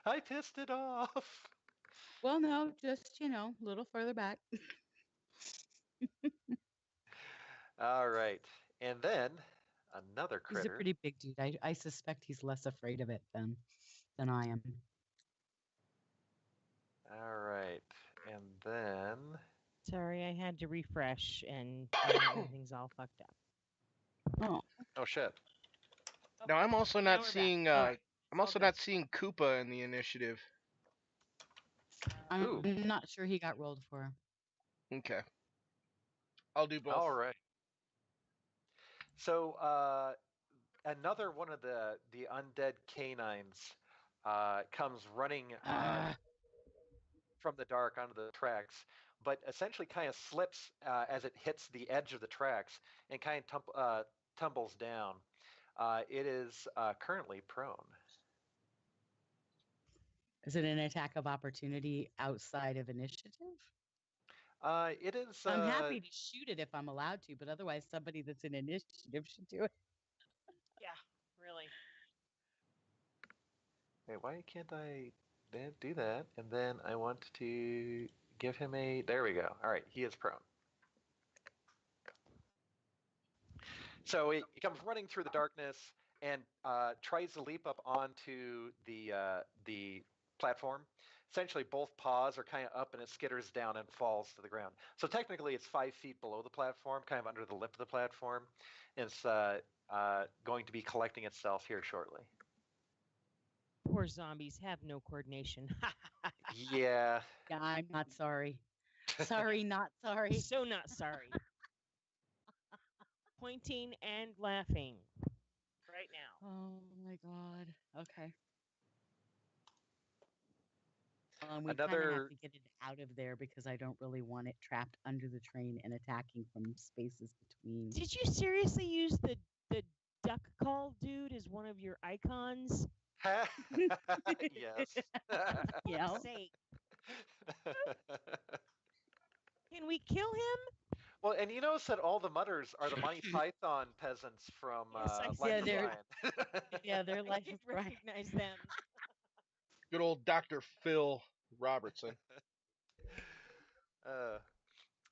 I pissed it off. Well, no, just a little further back. All right. And then another He's a critter. pretty big dude. I suspect he's less afraid of it than I am. All right. And then Sorry, I had to refresh and everything's all fucked up. Oh, oh shit. Now I'm also Now not we're back. seeing. All right, I'm it's all also good. not seeing Koopa in the initiative. I'm Ooh. not sure he got rolled for. Okay. I'll do both. All right. So another one of the undead canines comes running from the dark onto the tracks, but essentially kind of slips as it hits the edge of the tracks and kind of tumbles down. It is currently prone. Is it an attack of opportunity outside of initiative? It is. I'm happy to shoot it if I'm allowed to, but otherwise somebody that's in initiative should do it. Yeah, really. Wait, why can't I do that? And then I want to give him a. There we go. All right, he is prone. So he comes running through the darkness and tries to leap up onto the platform. Essentially, both paws are kind of up, and it skitters down and falls to the ground. So technically, it's 5 feet below the platform, kind of under the lip of the platform. And it's going to be collecting itself here shortly. Poor zombies have no coordination. Yeah. Yeah, I'm not sorry. Sorry, not sorry. So not sorry. Pointing and laughing right now. Oh my god. Okay. We kind of Another- have to get it out of there because I don't really want it trapped under the train and attacking from spaces between. Did you seriously use the duck call dude as one of your icons? Yes. Yeah. For sake. Can we kill him? Well, and you notice that all the mutters are the Monty Python peasants from Yes, I Life see. Yeah, of they're- Brian. Yeah, their I life did of Brian. recognize them. Good old Dr. Phil Robertson.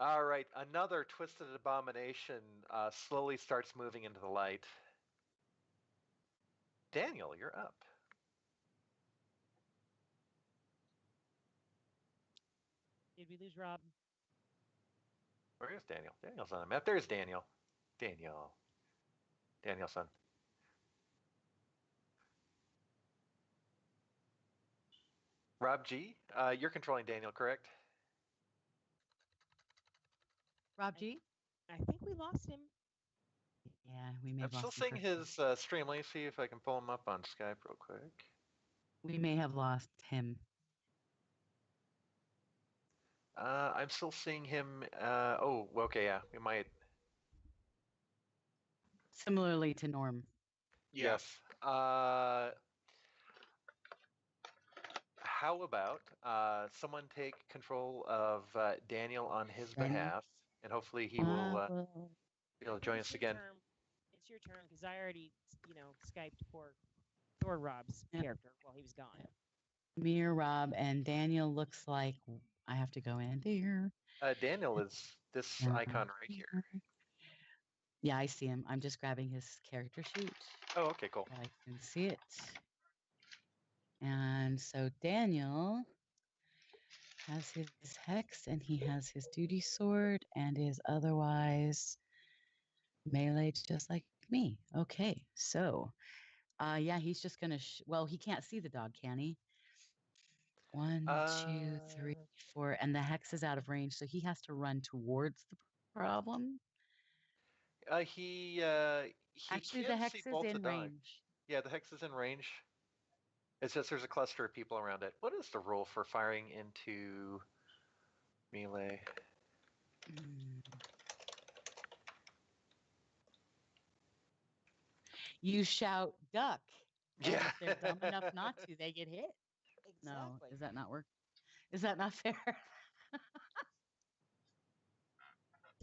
All right, another twisted abomination slowly starts moving into the light. Daniel, you're up. Did we lose Rob? Where is Daniel? Daniel's on the map. There's Daniel. Danielson. Rob G, you're controlling Daniel, correct? Rob G? I think we lost him. Yeah, we may I'm have still lost him seeing for- his stream. Let me see if I can pull him up on Skype real quick. We may have lost him. I'm still seeing him. Oh, okay, yeah, we might. Similarly to Norm. Yeah. Yes. How about someone take control of Daniel on his Daniel? behalf, and hopefully he will he'll join It's us your again. turn. It's your turn because I already, Skyped poor Thor Rob's Yeah. character while he was gone. Mir, Rob, and Daniel looks like I have to go in there. Daniel is this icon right here. Yeah, I see him. I'm just grabbing his character sheet. Oh, okay, cool. I can see it. And so Daniel has his hex and he has his duty sword and is otherwise melee just like me. Okay, so yeah, he's just gonna well, he can't see the dog, can he? 1, 2, 3, 4, and the hex is out of range, so he has to run towards the problem. He Actually, can the hex see is both the in dogs. range. Yeah, the hex is in range. It's just there's a cluster of people around it. What is the rule for firing into melee? You shout duck. And Yeah. if they're dumb enough not to, they get hit. No, Exactly. is that not work? Is that not fair?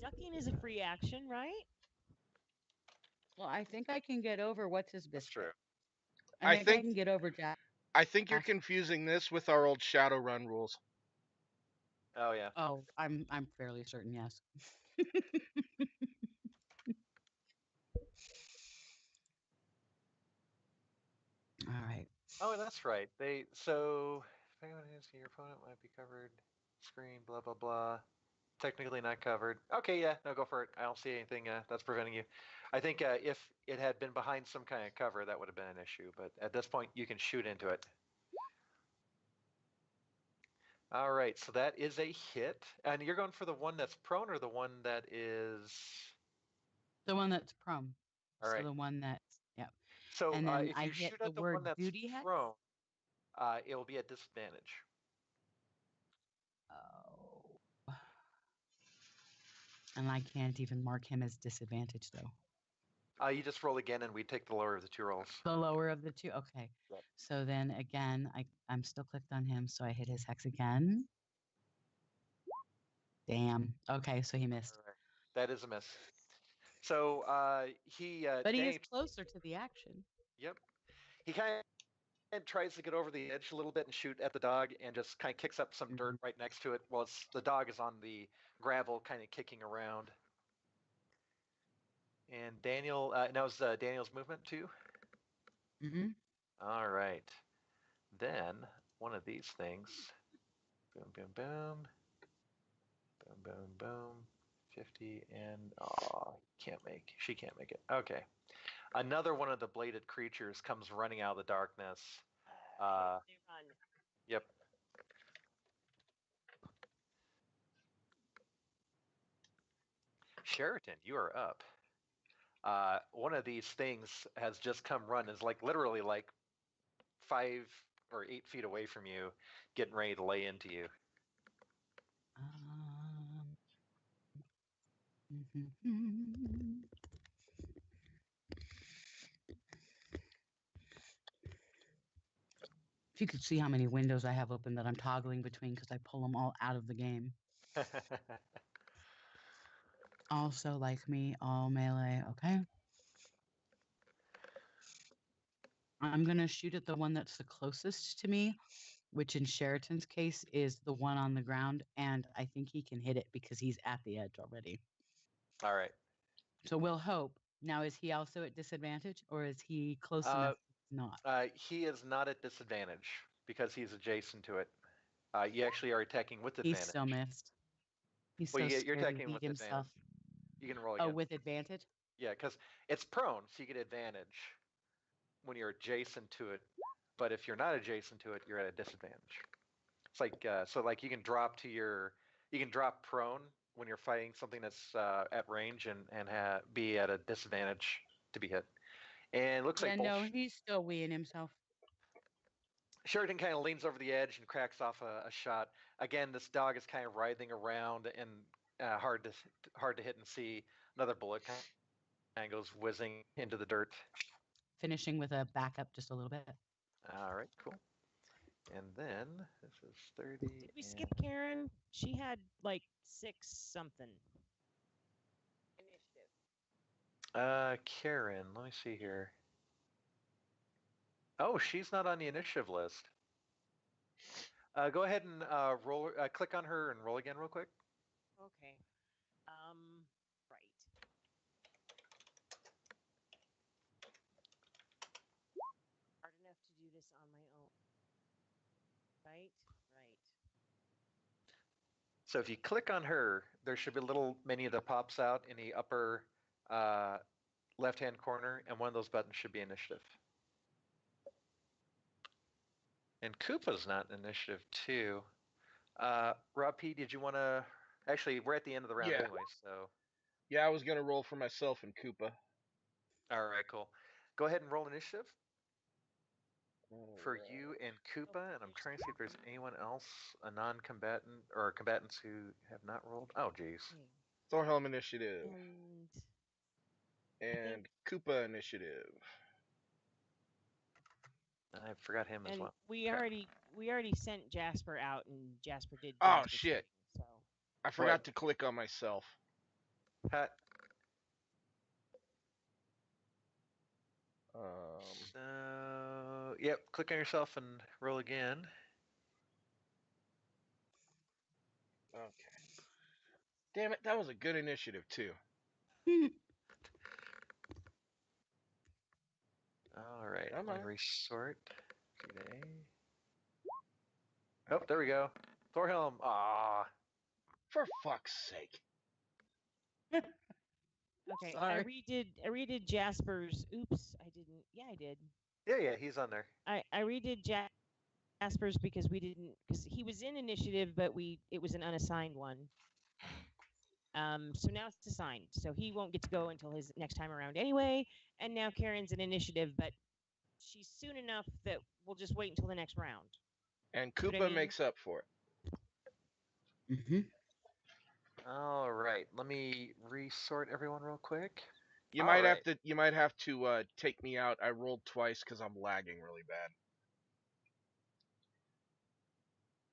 Ducking is a free action, right? Well, I think I can get over what's his That's biscuit. true. I I think I think- can get over Jack. I think you're Ash- confusing this with our old Shadowrun rules. Oh yeah. Oh, I'm fairly certain, yes. All right. Oh, that's right. So if anyone is your opponent might be covered. Screen, blah blah blah. Technically not covered. Okay, yeah, no, go for it. I don't see anything that's preventing you. I think if it had been behind some kind of cover, that would have been an issue. But at this point, you can shoot into it. All right, so that is a hit. And you're going for the one that's prone or the one that is... The one that's prone. All So right. the one that's, yeah. So And then if I you hit shoot the at the word one that's duty hex? prone, it will be at disadvantage. Oh. And I can't even mark him as disadvantaged, though. You just roll again, and we take the lower of the two rolls. The lower of the two? Okay. Yep. So then again, I'm still clicked on him, so I hit his hex again. Damn. Okay, so he missed. All right. That is a miss. So he... But he is Danny- closer to the action. Yep. He kind of tries to get over the edge a little bit and shoot at the dog and just kind of kicks up some dirt right next to it while the dog is on the gravel kind of kicking around. And Daniel, now is Daniel's movement too? Mm-hmm. All right. Then one of these things. Boom, boom, boom. Boom, boom, boom. 50 and she can't make it. Okay. Another one of the bladed creatures comes running out of the darkness. They run. Yep. Sheraton, you are up. One of these things has just come run, is like literally like 5 or 8 feet away from you, getting ready to lay into you. If you could see how many windows I have open that I'm toggling between because I pull them all out of the game. Also, like me, all melee. Okay. I'm going to shoot at the one that's the closest to me, which in Sheraton's case is the one on the ground. And I think he can hit it because he's at the edge already. All right. So we'll hope. Now, is he also at disadvantage or is he close enough? Not. He is not at disadvantage because he's adjacent to it. You actually are attacking with He advantage. still missed. He's Well, so you're scared to attacking lead with himself. advantage. You can roll again. Oh, with advantage? Yeah, because it's prone, so you get advantage when you're adjacent to it. But if you're not adjacent to it, you're at a disadvantage. It's like so, like you can drop prone when you're fighting something that's at range and be at a disadvantage to be hit. And it looks Yeah, like no, both he's still weeing himself. Sheridan kind of leans over the edge and cracks off a shot. Again, this dog is kind of writhing around and hard to hit and see. Another bullet kind and goes whizzing into the dirt. Finishing with a backup just a little bit. All right, cool. And then this is 30. Did we skip and- Karen? She had like 6 something. Karen, let me see here. Oh, she's not on the initiative list. Go ahead and roll. Click on her and roll again, real quick. Okay. Right. Hard enough to do this on my own. Right? Right. So if you click on her, there should be a little menu that pops out in the upper left-hand corner, and one of those buttons should be initiative. And Koopa's not in initiative too. Rob P, did you want to? Actually, we're at the end of the round Yeah. anyway, so. Yeah, I was gonna roll for myself and Koopa. All right, cool. Go ahead and roll initiative for you and Koopa, and I'm trying to see if there's anyone else, a non-combatant or combatants who have not rolled. Oh, geez. Thorhelm initiative And and Koopa initiative. I forgot him as and well. we Okay. already sent Jasper out, and Jasper did. Oh, Jasper's shit. thing, so I forgot to click on myself. Pat, Um, yep, click on yourself and roll again. okay. Damn it, that was a good initiative too. All right, Come let me on. resort today. Oh, there we go. Thorhelm. Ah, For fuck's sake. okay. Sorry. I redid Jasper's. Oops, I didn't. Yeah, I did. yeah, he's on there. I redid Jasper's because he was in initiative, but it was an unassigned one. So now it's assigned, so he won't get to go until his next time around anyway. And now Karen's an initiative, but she's soon enough that we'll just wait until the next round. And See what I Koopa mean? makes up for it. Mm-hmm. All right, let me resort everyone real quick. You All might right. have to take me out. I rolled twice because I'm lagging really bad.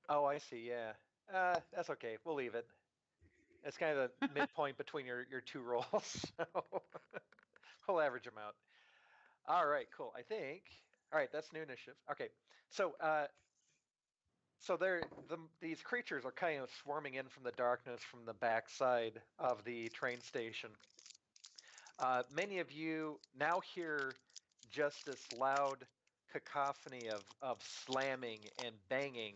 Oh, I see. Yeah, that's okay. We'll leave it. It's kind of the midpoint between your two rolls, so we'll average them out. All right, cool. I think. All right, that's new initiative. Okay, so these creatures are kind of swarming in from the darkness from the backside of the train station. Many of you now hear just this loud cacophony of slamming and banging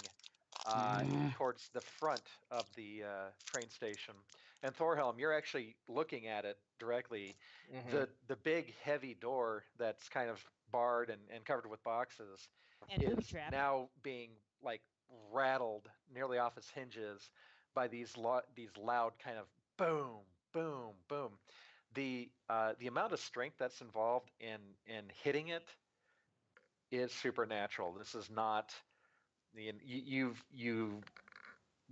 towards the front of the train station. And Thorhelm, you're actually looking at it directly. Mhm. The big heavy door that's kind of barred and covered with boxes And booby is trap. now being like rattled nearly off its hinges by these loud kind of boom, boom, boom. The amount of strength that's involved in hitting it is supernatural. This is not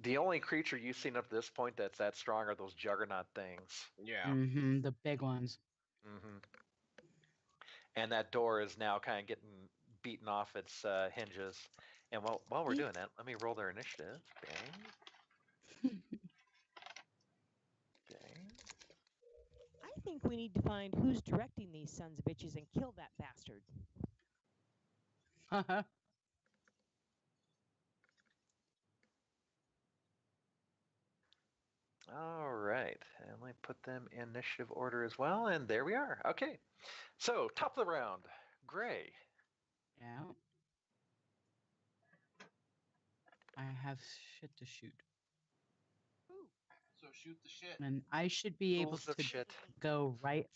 the only creature you've seen up to this point that's that strong are those juggernaut things. Yeah. Mm-hmm. The big ones. Hmm. And that door is now kind of getting beaten off its hinges. And while we're doing that, let me roll their initiative. Okay. Okay. I think we need to find who's directing these sons of bitches and kill that bastard. All right, and let me put them in initiative order as well, and there we are. Okay, so top of the round, Gray. Yeah. I have shit to shoot. So shoot the shit. And I should be able Fools of to shit. go right.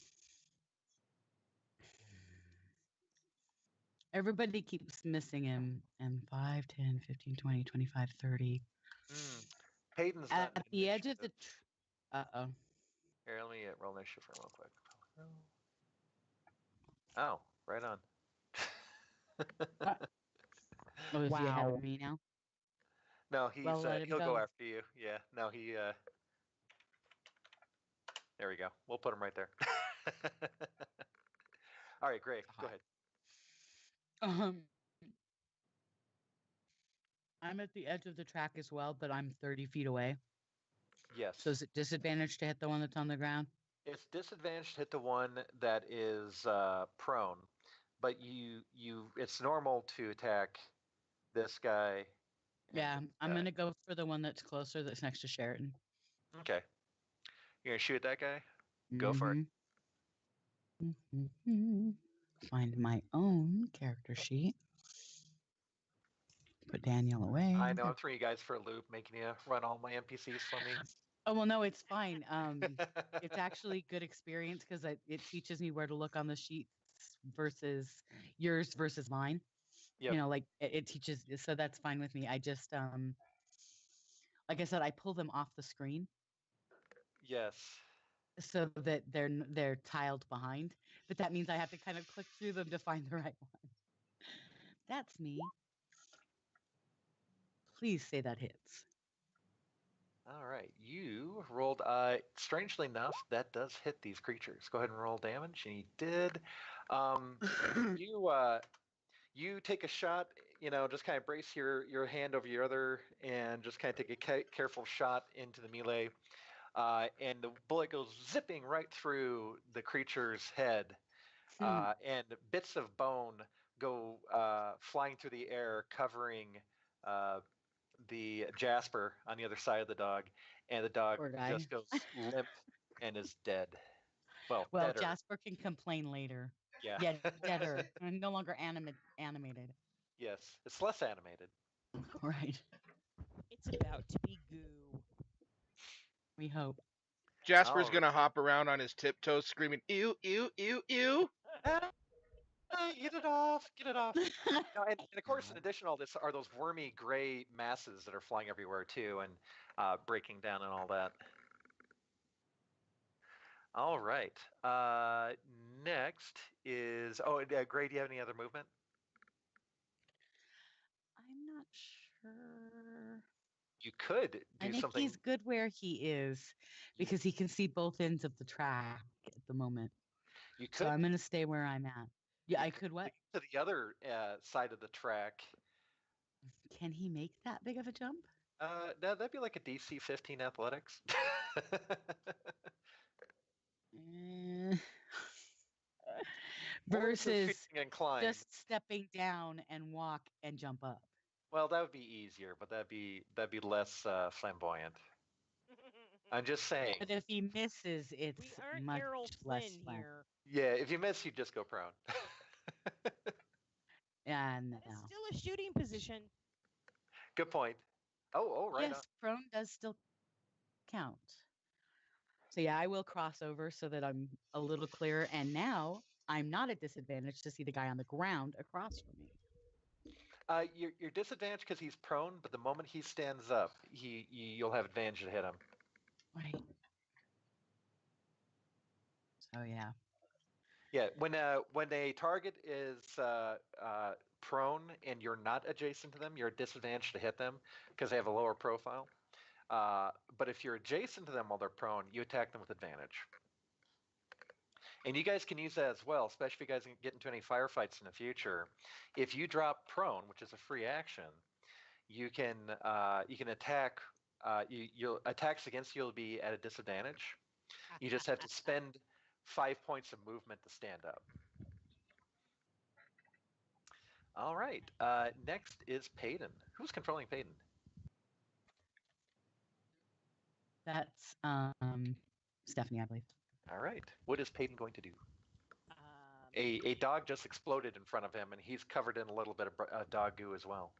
Everybody keeps missing him. And 5, 10, 15, 20, 25, 30. Hayden's not At in the edge of the. initiative. Uh-oh. Here, let me roll initiative for him real quick. Oh, right on. Oh, is he ahead Wow. of me now? No, he's Well, let him he'll go go. after you. Yeah, no, he. There we go. We'll put him right there. All right, Gray, go hot. ahead. Um, I'm at the edge of the track as well, but I'm 30 feet away. Yes. So is it disadvantage to hit the one that's on the ground? It's disadvantage to hit the one that is prone, but it's normal to attack this guy. and Yeah, this I'm guy. gonna go for the one that's closer, that's next to Sheraton. Okay. You're gonna shoot that guy? Go for it. Mhm. Find my own character sheet. Put Daniel away. I know I'm throwing you guys for a loop, making you run all my NPCs for me. Oh well, no, it's fine. It's actually good experience because it teaches me where to look on the sheets versus yours versus mine. Yep. You know, like it teaches, so that's fine with me. I just like I said, I pull them off the screen Yes. so that they're tiled behind. But that means I have to kind of click through them to find the right one. That's me. Please say that hits. All right. You rolled. Strangely enough, that does hit these creatures. Go ahead and roll damage, and you did. You take a shot. Just kind of brace your hand over your other, and just kind of take a careful shot into the melee. And the bullet goes zipping right through the creature's head, and bits of bone go flying through the air, covering the Jasper on the other side of the dog, and the dog Poor guy. just goes limp and is dead. Well, Well, deader. Jasper can complain later. Yeah. Yeah, deader. And no longer animated. Yes, it's less animated. Right. It's about to be goo. We hope. Jasper's All gonna hop around on his tiptoes, screaming "Ew, ew, ew, ew!" Get it off! Get it off! No, and of course, in addition to all this, are those wormy gray masses that are flying everywhere too, and breaking down and all that. All right. Next is Gray. Do you have any other movement? I'm not sure. You could I do think something. he's good where he is because he can see both ends of the track at the moment. You So could I'm going to stay where I'm at. Yeah, I could what? to the other side of the track. Can he make that big of a jump? That'd be like a DC 15 athletics. Eh. Or it's a Versus shooting and climb. just stepping down and walk and jump up. Well, that would be easier, but that'd be less flamboyant. I'm just saying. But if he misses, it's We aren't much Errol less Flynn fun. here. Yeah, if you miss, you just go prone. And It's still a shooting position. Good point. Oh, right. yes, prone does still count. So yeah, I will cross over so that I'm a little clearer. And now I'm not at disadvantage to see the guy on the ground across from me. You're disadvantaged because he's prone, but the moment he stands up, you'll have advantage to hit him. Right. So yeah. Yeah, when a target is prone and you're not adjacent to them, you're at disadvantage to hit them because they have a lower profile. But if you're adjacent to them while they're prone, you attack them with advantage. And you guys can use that as well, especially if you guys get into any firefights in the future. If you drop prone, which is a free action, you can attack. Your attacks against you will be at a disadvantage. You just have to spend 5 points of movement to stand up. All right. Next is Payton. Who's controlling Payton? That's Stephanie, I believe. All right. What is Payton going to do? Um, A dog just exploded in front of him, and he's covered in a little bit of dog goo as well.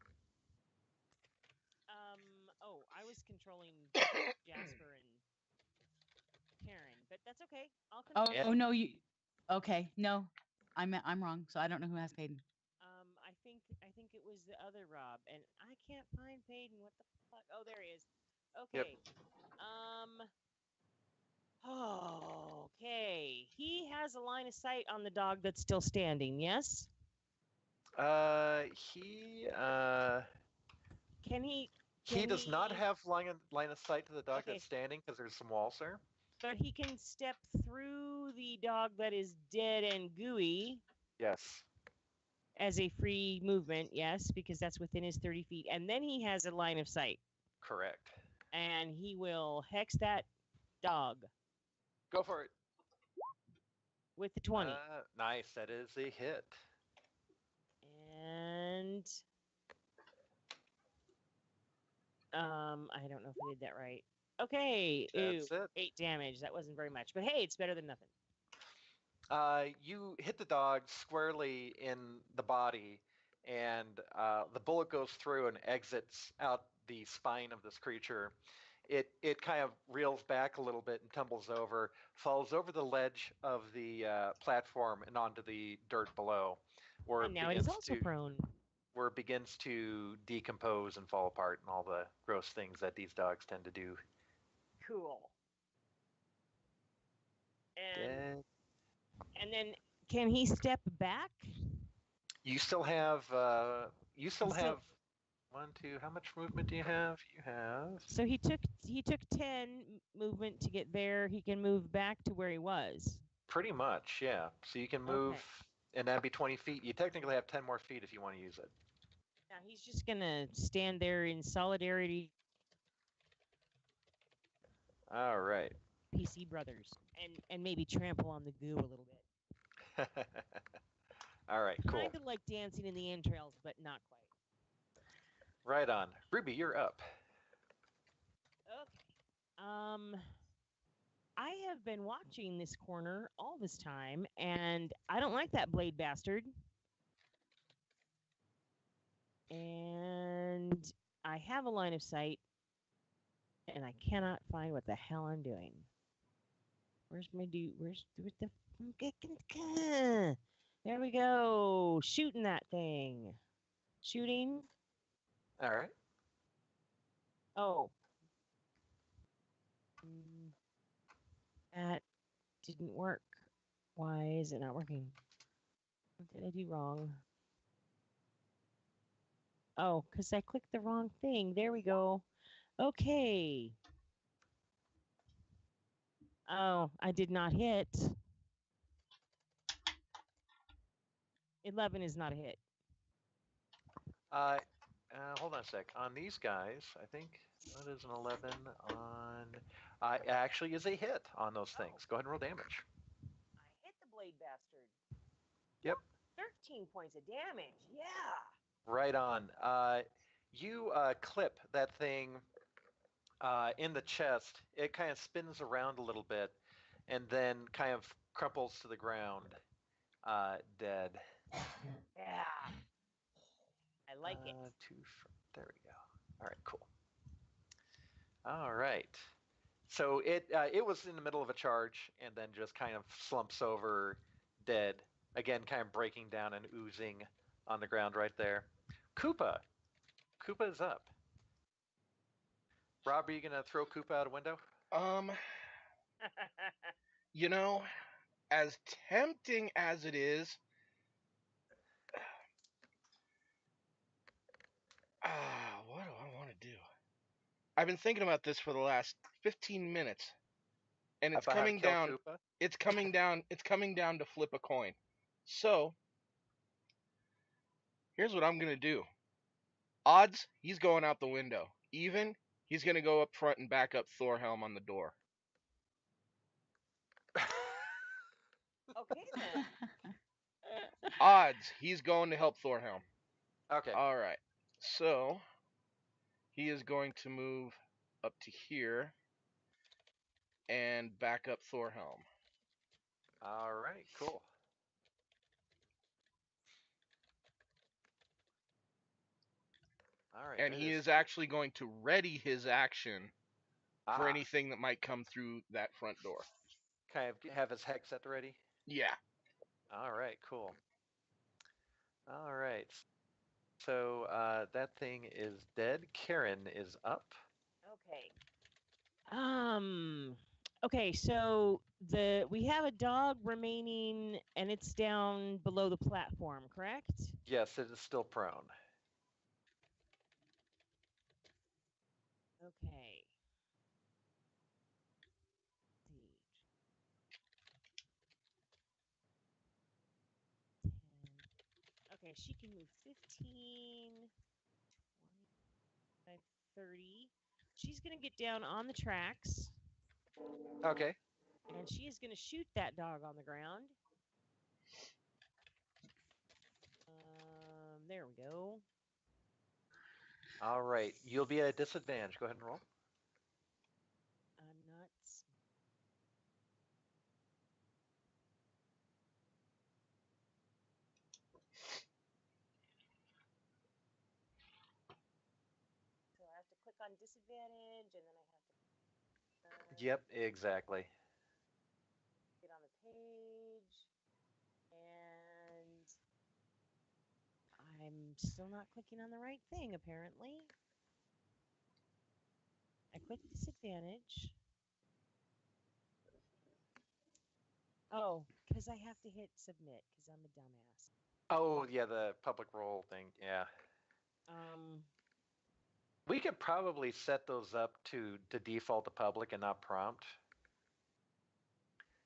I was controlling Jasper and Karen, but that's okay. I'll Oh, control. oh no, you. Okay, no, I'm wrong. So I don't know who has Payton. I think it was the other Rob, and I can't find Payton. What the fuck? Oh, there he is. Yep. Okay. Okay. He has a line of sight on the dog that's still standing. Yes. He Can he? He does not he- have line of sight to the dog Okay. that's standing because there's some walls there. But he can step through the dog that is dead and gooey Yes. as a free movement, yes, because that's within his 30 feet. And then he has a line of sight. Correct. And he will hex that dog Go for it. with the 20. Nice. That is a hit. And I don't know if I did that right. Okay, That's it. 8 damage. That wasn't very much, but hey, it's better than nothing. You hit the dog squarely in the body, and the bullet goes through and exits out the spine of this creature. It kind of reels back a little bit and tumbles over, falls over the ledge of the platform and onto the dirt below, where And now it is also prone. where it begins to decompose and fall apart and all the gross things that these dogs tend to do. Cool. And Dead. and then can he step back? You still have So- one, two. How much movement do you have? You have So he took 10 movement to get there. He can move back to where he was. pretty much, yeah. So you can move, Okay. and that'd be 20 feet. You technically have 10 more feet if you want to use it. Now he's just gonna stand there in solidarity, All right. PC brothers, and maybe trample on the goo a little bit. All right, cool. Kind of like dancing in the entrails, but not quite. Right on. Ruby, you're up. Okay. I have been watching this corner all this time, and I don't like that blade bastard. And I have a line of sight, and I cannot find what the hell I'm doing. Where's my dude? Where's the? There we go. Shooting that thing. Shooting. All right. Oh. That didn't work. Why is it not working? What did I do wrong? Oh, because I clicked the wrong thing. There we go. Okay. Oh, I did not hit. 11 is not a hit. Hold on a sec. On these guys, I think that is an 11 on. It actually is a hit on those things. Go ahead and roll damage. I hit the blade bastard. Yep. 13 points of damage. Yeah. Right on. You clip that thing in the chest. It kind of spins around a little bit, and then kind of crumples to the ground, dead. Yeah. I like it. There we go. All right, cool. All right. So it was in the middle of a charge and then just kind of slumps over, dead. Again, kind of breaking down and oozing on the ground right there. Koopa is up. Rob, are you gonna throw Koopa out a window? You know, as tempting as it is, what do I want to do? I've been thinking about this for the last 15 minutes, and it's About how to coming kill down. Koopa? It's coming down. It's coming down to flip a coin. So here's what I'm gonna do. Odds, he's going out the window. Even, he's gonna go up front and back up Thorhelm on the door. Okay then. Odds, he's going to help Thorhelm. Okay. All right. So he is going to move up to here and back up Thorhelm. All right. Cool. All right. And that he is actually going to ready his action for anything that might come through that front door. kind of have his hex at the ready. Yeah. All right. Cool. All right. So that thing is dead. Karen is up. Okay. Okay, so we have a dog remaining and it's down below the platform, correct? Yes, it is still prone. Okay. Let's see. Okay, she can move 15, 25, 30. She's going to get down on the tracks, Okay. and she is going to shoot that dog on the ground. There we go. All right. You'll be at a disadvantage. Go ahead and roll. I'm not. So I have to click on disadvantage, and then I have to Yep, exactly. get on the page, and I'm still not clicking on the right thing, apparently. I click disadvantage. Oh, because I have to hit submit because I'm a dumbass. Oh, yeah, the public roll thing. Yeah. We could probably set those up to default to public and not prompt.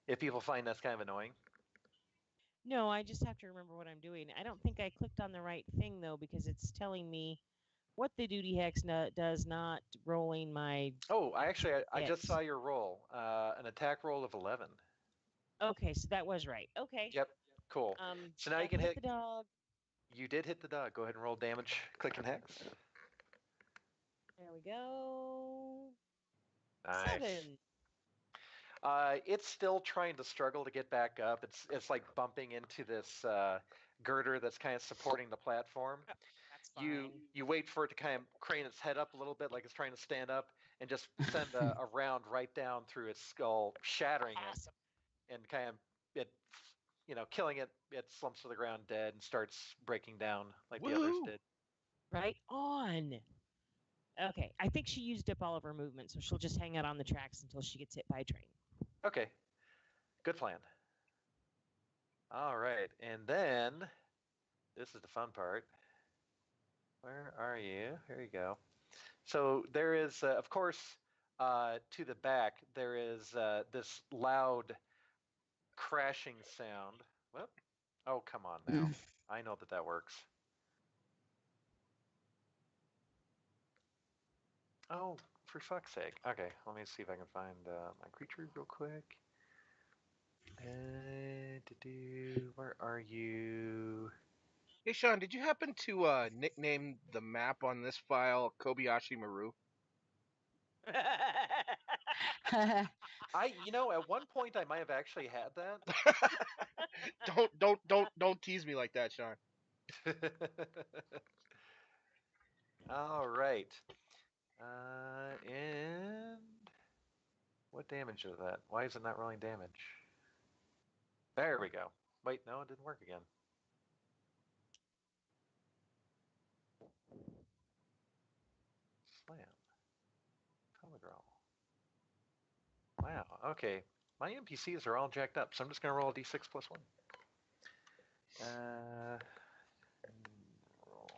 If people find that's kind of annoying. No, I just have to remember what I'm doing. I don't think I clicked on the right thing, though, because it's telling me what the duty hex does, not rolling my... Oh, I just hits. saw your roll. An attack roll of 11. Okay, so that was right. Okay. Yep, cool. So now you can hit the dog. You did hit the dog. Go ahead and roll damage. Click and hex. There we go. Nice. 7. It's still trying to struggle to get back up. It's like bumping into this girder that's kind of supporting the platform. That's fine. You wait for it to kind of crane its head up a little bit, like it's trying to stand up, and just send a round right down through its skull, shattering Awesome. it, and kind of it, killing it. It slumps to the ground dead and starts breaking down like the others Woo! did. Right on. Okay, I think she used up all of her movement, so she'll just hang out on the tracks until she gets hit by a train. Okay, good plan. All right, and then this is the fun part. Where are you? Here you go. So there is, of course, to the back, there is this loud crashing sound. Whoop. Oh, come on now. I know that works. Oh, for fuck's sake. Okay, let me see if I can find my creature real quick. Where are you? Hey, Sean, did you happen to nickname the map on this file Kobayashi Maru? At one point I might have actually had that. Don't tease me like that, Sean. All right. And what damage is that? Why is it not rolling damage? There we go. Wait, no, it didn't work again. Slam. Teledraw. Wow, okay. My NPCs are all jacked up, so I'm just going to roll a d6 plus 1. Roll.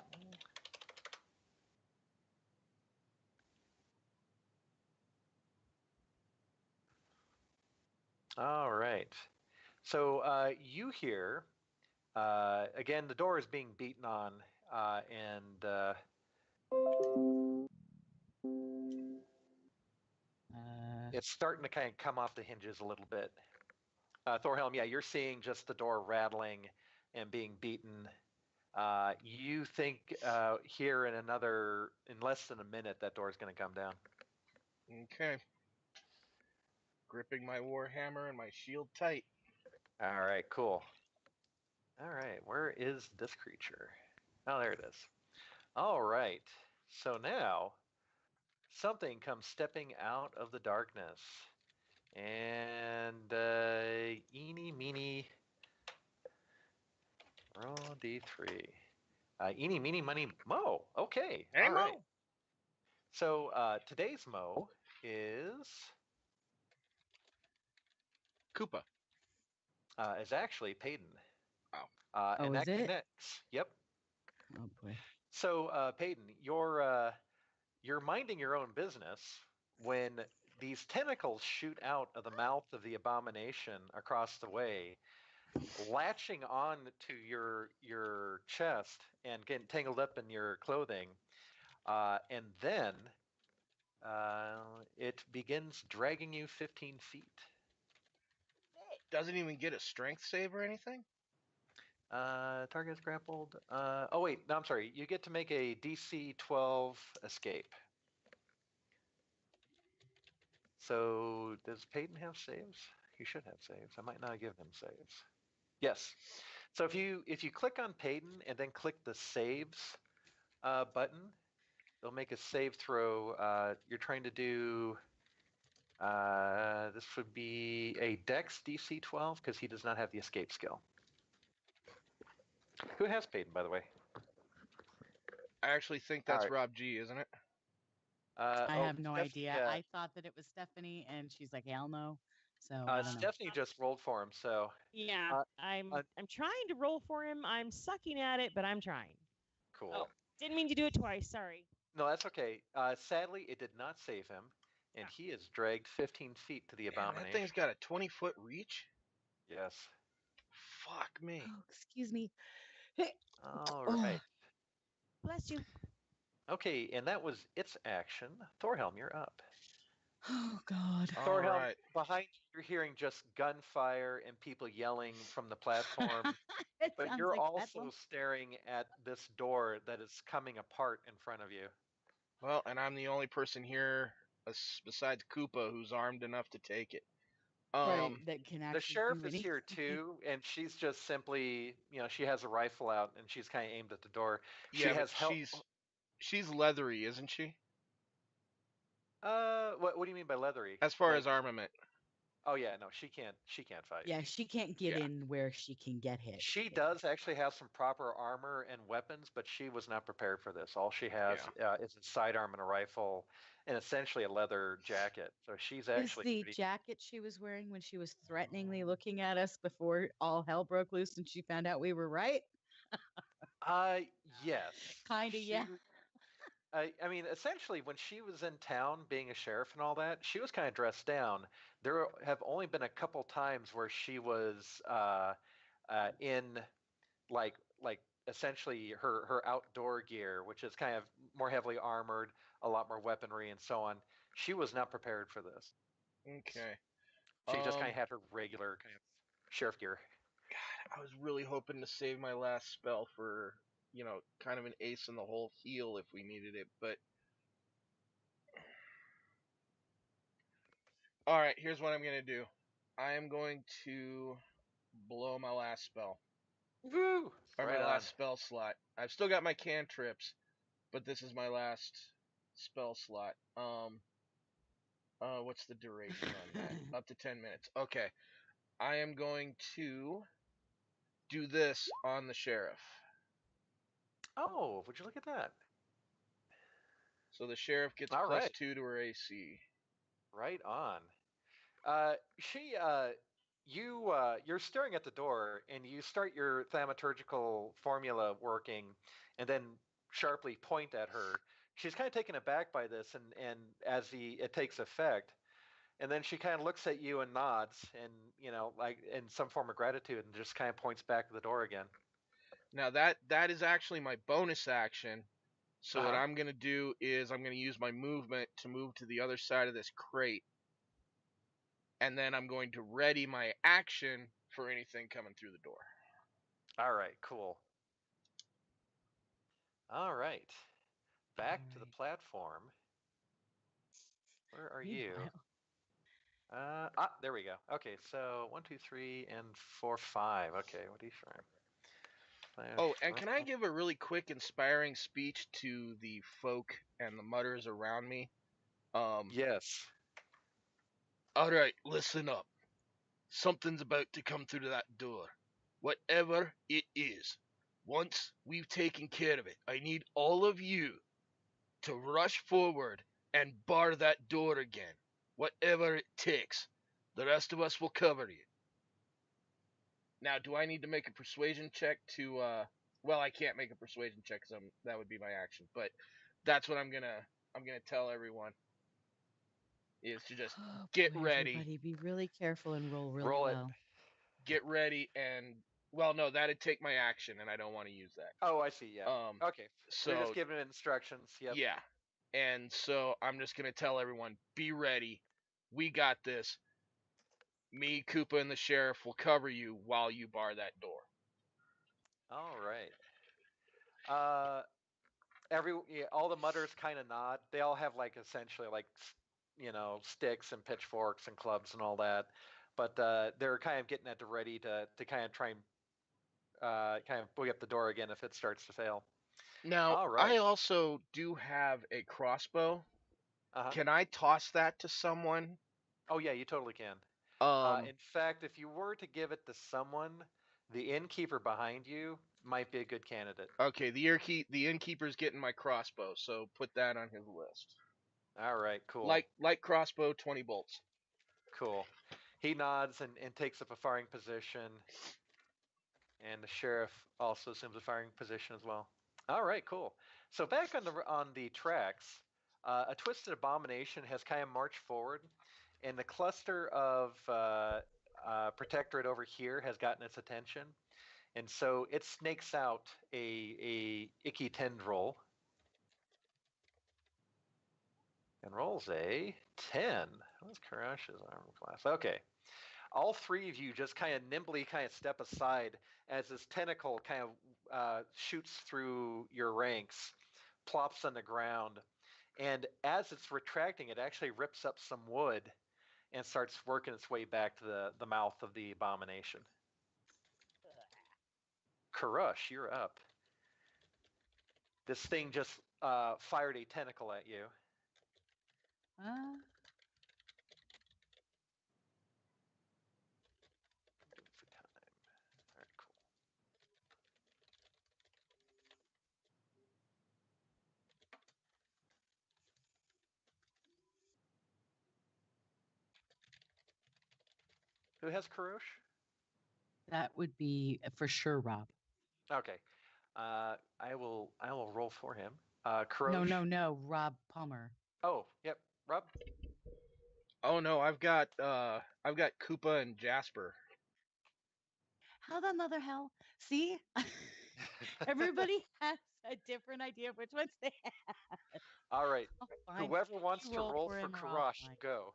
All right. So you hear, again, the door is being beaten on, and it's starting to kind of come off the hinges a little bit. Thorhelm, yeah, you're seeing just the door rattling and being beaten. You think here in less than a minute, that door is going to come down. Okay. Gripping my warhammer and my shield tight. All right, cool. All right, where is this creature? Oh, there it is. All right, so now something comes stepping out of the darkness. And eeny, meeny, roll D3. Eeny, meeny, money, mo. Okay, Hey, all right. Mo. So today's mo is Koopa. is actually Payton. Oh. And is that it? connects. Yep. Oh boy. So Payton, you're minding your own business when these tentacles shoot out of the mouth of the abomination across the way. latching on to your chest and getting tangled up in your clothing, and then it begins dragging you 15 feet. Doesn't even get a strength save or anything? Target is grappled. Oh wait, no, I'm sorry. You get to make a DC 12 escape. So does Peyton have saves? He should have saves. I might not give him saves. Yes. So if you click on Peyton and then click the saves button, it'll make a save throw. You're trying to do. This would be a Dex DC 12 because he does not have the escape skill. Who has Peyton, by the way? I actually think that's Alright. Rob G, isn't it? I Oh, have no idea. Stephanie, I thought that it was Stephanie, and she's like, hell no. So I don't know. Stephanie just rolled for him, so Yeah, I'm trying to roll for him. I'm sucking at it, but I'm trying. cool. Oh, didn't mean to do it twice. Sorry. No, that's okay. Sadly, it did not save him, and he is dragged 15 feet to the Damn, abomination. that thing's got a 20-foot reach? Yes. Fuck me. Oh, excuse me. All Oh. right. Bless you. Okay, and that was its action. Thorhelm, you're up. Oh God. All Thorhelm, right. behind you, you're hearing just gunfire and people yelling from the platform, It but sounds you're like also Bedlam. staring at this door that is coming apart in front of you. Well, and I'm the only person here besides Koopa who's armed enough to take it. Right, that can actually The sheriff do is here anything. too, and she's just simply, she has a rifle out and she's kind of aimed at the door. She Yeah, has but help. she's leathery, isn't she? What do you mean by leathery? As far Like- as armament. Oh yeah, no, she can't fight. Yeah, she can't get Yeah. in where she can get hit. She does actually have some proper armor and weapons, but she was not prepared for this. All she has is a sidearm and a rifle, and essentially a leather jacket. So she's Is actually the pretty- jacket she was wearing when she was threateningly looking at us before all hell broke loose and she found out we were right? Yes. Kinda, yeah. I mean, essentially, when she was in town being a sheriff and all that, she was kind of dressed down. There have only been a couple times where she was in like essentially her outdoor gear, which is kind of more heavily armored, a lot more weaponry, and so on. She was not prepared for this. Okay. She just kind of had her regular kind of sheriff gear. God, I was really hoping to save my last spell for, kind of an ace in the hole heal if we needed it, but all right, here's what I'm going to do. I am going to blow my last spell. Woo! Or Right my on. last spell slot. I've still got my cantrips, but this is my last spell slot. What's the duration on that? Up to 10 minutes. Okay. I am going to do this on the sheriff. Oh, would you look at that? So the sheriff gets All plus right. 2 to her AC. Right on. You're staring at the door, and you start your thaumaturgical formula working, and then sharply point at her. She's kind of taken aback by this, and as it takes effect, and then she kind of looks at you and nods, and like in some form of gratitude, and just kind of points back to the door again. Now that is actually my bonus action. So what Uh-huh. I'm going to do is I'm going to use my movement to move to the other side of this crate. And then I'm going to ready my action for anything coming through the door. All right, cool. All right, back to the Alright. platform. Where are you? Meanwhile, There we go. Okay, so 1, 2, 3, and 4, 5. Okay, what do you try? Oh, and can I give a really quick inspiring speech to the folk and the mutters around me? Yes. All right, listen up. Something's about to come through that door. Whatever it is. Once we've taken care of it, I need all of you to rush forward and bar that door again. Whatever it takes. The rest of us will cover you. Now, do I need to make a persuasion check to, well, I can't make a persuasion check because that would be my action, but that's what I'm gonna tell everyone. Is to just oh get boy, ready. Everybody be really careful and roll really Roll it. well. get ready and well, no, that'd take my action, and I don't want to use that. Oh, I see. Yeah. Okay. So you're So just giving instructions. Yep. yeah, and so I'm just gonna tell everyone, be ready. We got this. Me, Koopa, and the sheriff will cover you while you bar that door. All right. All the mutters kind of nod. They all have like essentially like sticks and pitchforks and clubs and all that, but they're kind of getting at the ready to kind of try and kind of boogie up the door again if it starts to fail. Now, All I right. also do have a crossbow. Uh-huh. Can I toss that to someone? Oh yeah, you totally can. In fact, if you were to give it to someone, the innkeeper behind you might be a good candidate. Okay, the innkeeper's getting my crossbow, so put that on his list. All right, cool. Like crossbow, 20 bolts. Cool. He nods and takes up a firing position, and the sheriff also assumes a firing position as well. All right, cool. So back on the tracks, a twisted abomination has kind of marched forward, and the cluster of protectorate over here has gotten its attention, and so it snakes out a icky tendril and rolls a 10. What's Karash's armor class? Okay. All three of you just kind of nimbly kind of step aside as this tentacle kind of shoots through your ranks, plops on the ground, and as it's retracting, it actually rips up some wood and starts working its way back to the mouth of the abomination. Karush, you're up. This thing just fired a tentacle at you. All right, cool. Who has Karush? That would be for sure, Rob. Okay. I will roll for him. No, Karosh. no, Rob Palmer. Oh, yep. Rob. Oh no, I've got Koopa and Jasper. How the mother hell? See, everybody has a different idea of which ones they have. All right. Oh, fine. Whoever wants You to roll for him or I'll Karash, fine. go.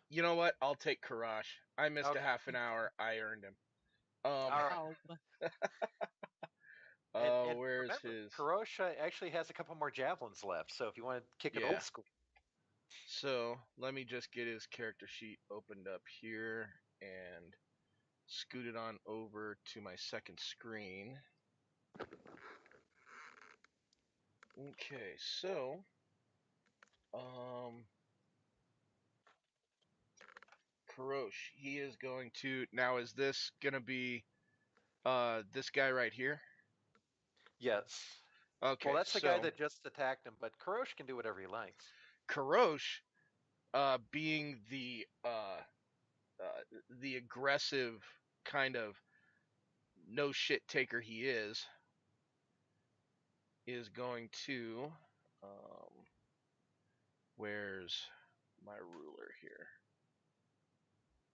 You know what? I'll take Karash. I missed Okay. a half an hour. I earned him. All right. And Where's remember, his? Karosh actually has a couple more javelins left, so if you want to kick it Yeah. old school. So let me just get his character sheet opened up here and scoot it on over to my second screen. Okay, so Karosh, he is going to now. Is this gonna be this guy right here? Yes. Okay. Well, that's the guy that just attacked him, but Karosh can do whatever he likes. Karosh, being the aggressive kind of no shit taker he is going to where's my ruler here?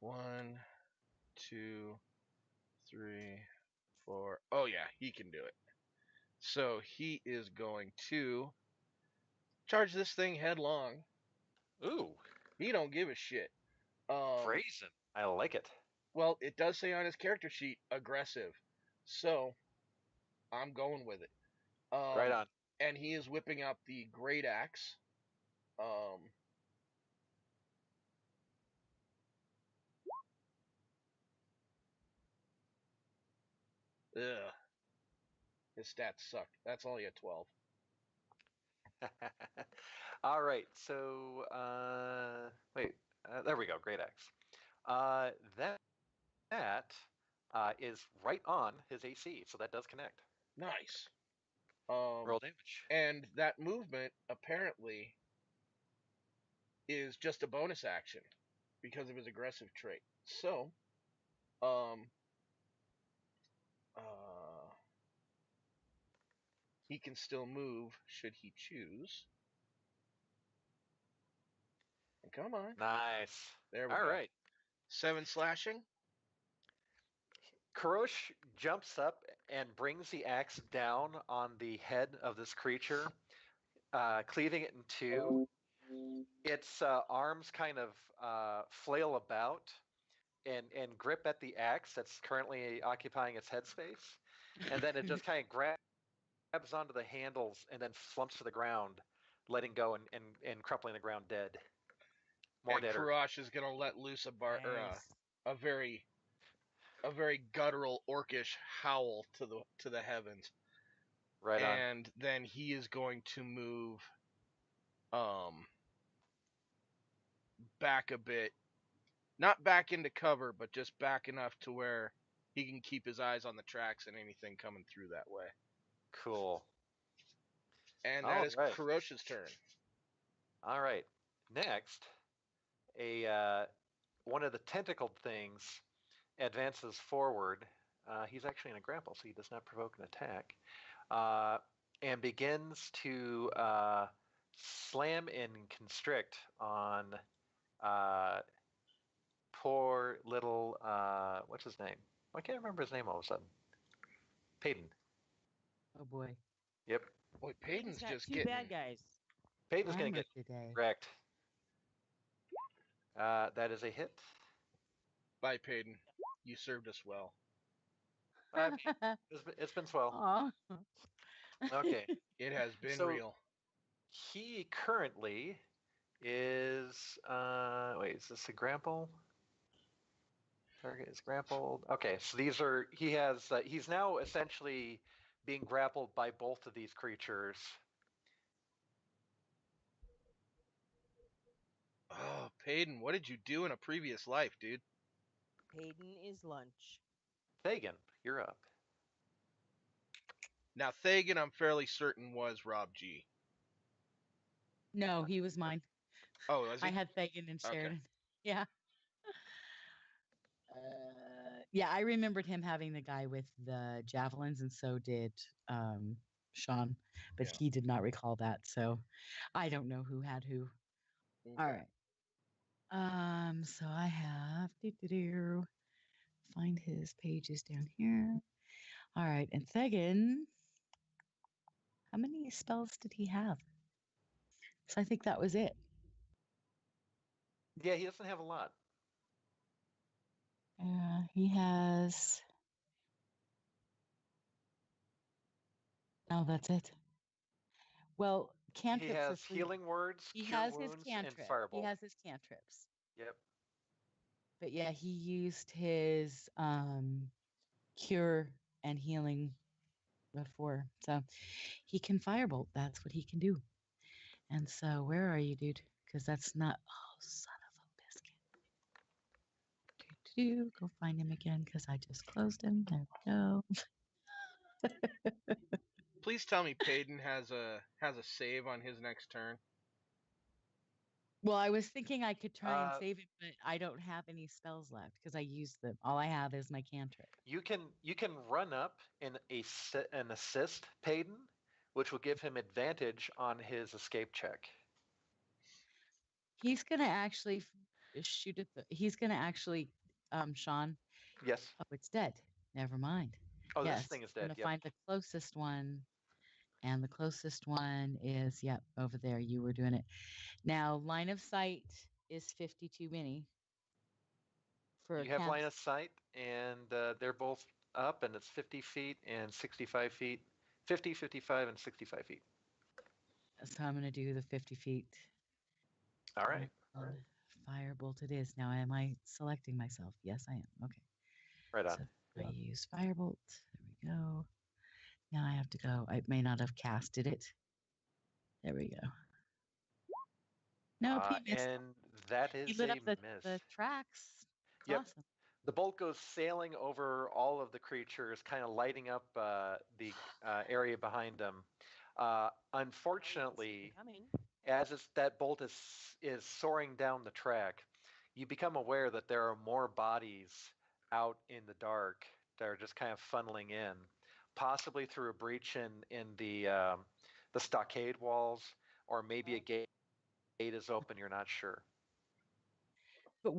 1, 2, 3, 4. Oh yeah, he can do it. So he is going to charge this thing headlong. Ooh. He don't give a shit. Brazen. I like it. Well, it does say on his character sheet aggressive, so I'm going with it. Right on. And he is whipping out the great axe. Ugh. His stats suck. That's only a 12. All right. So, wait. There we go. Great axe. That is right on his AC, so that does connect. Nice. Roll damage. And that movement apparently is just a bonus action because of his aggressive trait. So, he can still move should he choose. And come on. Nice. There we All go. right. 7 slashing. Karosh jumps up and brings the axe down on the head of this creature, cleaving it in two. Its arms kind of flail about and grip at the axe that's currently occupying its headspace, and then it just kind of grabs onto the handles and then flumps to the ground, letting go and crumpling the ground dead. More And deader. Karash is gonna let loose Nice. a very guttural orcish howl to the heavens. Right on. And then he is going to move back a bit. Not back into cover, but just back enough to where he can keep his eyes on the tracks and anything coming through that way. Cool. And that is Alright. Karosh's turn. All right. Next, one of the tentacled things advances forward. He's actually in a grapple, so he does not provoke an attack, and begins to slam and constrict on poor little what's his name? I can't remember his name all of a sudden. Peyton. Oh boy. Yep. Boy, Peyton's Peyton's got just two getting bad guys. Peyton's going to Glamour get today. wrecked. That is a hit. Bye, Peyton. You served us well. It's been swell. Aw. Okay. It has been So- real. He currently is wait, is this a grapple? Target is grappled. Okay, so these are he's now essentially being grappled by both of these creatures. Oh, Peyton, what did you do in a previous life, dude? Peyton is lunch. Thagan, you're up. Now, Thagan, I'm fairly certain was Rob G. No, he was mine. Oh, was he? I had Thagan and Okay. Sheridan. Yeah. Yeah, I remembered him having the guy with the javelins, and so did Sean, but Yeah. he did not recall that. So I don't know who had who. All Okay. right. So I have find his pages down here. All right, and Thagan, how many spells did he have? So I think that was it. Yeah, he doesn't have a lot. He has. No, that's it. Well, cantrip He for has free. healing words, He cure has his wounds, and cantrip. He firebolt. has his cantrips. Yep. But yeah, he used his cure and healing before. So he can firebolt. That's what he can do. And so where are you, dude? Because that's not oh son of a biscuit. Go find him again because I just closed him. There we go. Please tell me Peyton has a save on his next turn. Well, I was thinking I could try and Uh, save it, but I don't have any spells left because I used them. All I have is my cantrip. You can run up in an assist, Peyton, which will give him advantage on his escape check. He's gonna actually shoot at the. He's gonna actually, Sean. Yes. Oh, it's dead. Never mind. Oh, Yes, this thing is I'm dead. gonna Yep. find the closest one, and the closest one is over there. You were doing it. Now, line of sight is 52 mini. For You have line of sight, and they're both up, and it's 50 feet and 65 feet. 50, 55, and 65 feet. So I'm gonna do the 50 feet. All right. And firebolt it is. Now, am I selecting myself? Yes, I am. Okay. Right on. So I use firebolt. There we go. Now I have to go. I may not have casted it. There we go. No, he missed. And that He is lit a up miss. the tracks. Yep. Awesome. The bolt goes sailing over all of the creatures, kind of lighting up the area behind them. Unfortunately, Coming. as that bolt is soaring down the track, you become aware that there are more bodies out in the dark that are just kind of funneling in, possibly through a breach in the stockade walls, or maybe a gate is open. You're not sure. But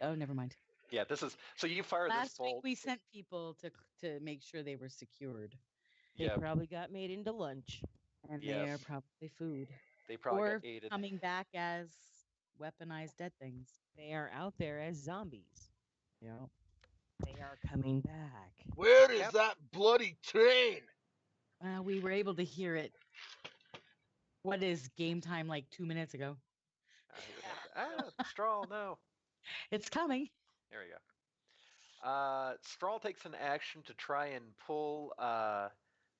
oh, never mind. Yeah, this is so you fire this Last week bolt. we sent people to make sure they were secured, They Yeah, probably got made into lunch. and they are Yes. probably food they probably or got aided. coming back as weaponized dead things. They are out there as zombies. You know, they are coming back. Where is Yep. that bloody train? We were able to hear it. What is game time like 2 minutes ago? He would have to, Strahl, no. It's coming. There we go. Strahl takes an action to try and pull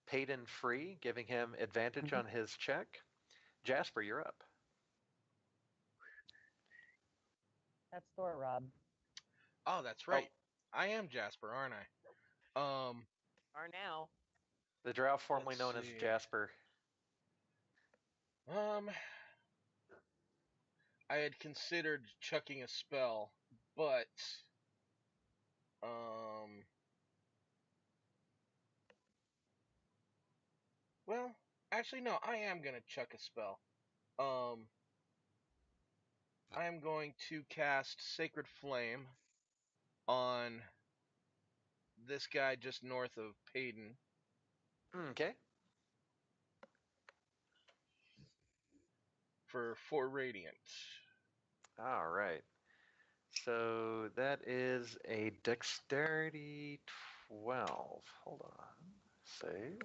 Payton free, giving him advantage on his check. Jasper, you're up. That's Thor, Rob. Oh, that's right. I am Jasper, aren't I? Are now. The drow formerly Let's known as see. Jasper. I had considered chucking a spell, but well, actually no, I am gonna chuck a spell. I am going to cast Sacred Flame on this guy just north of Payton. Okay. For 4 radiant. All right. So that is a dexterity 12. Hold on. Save.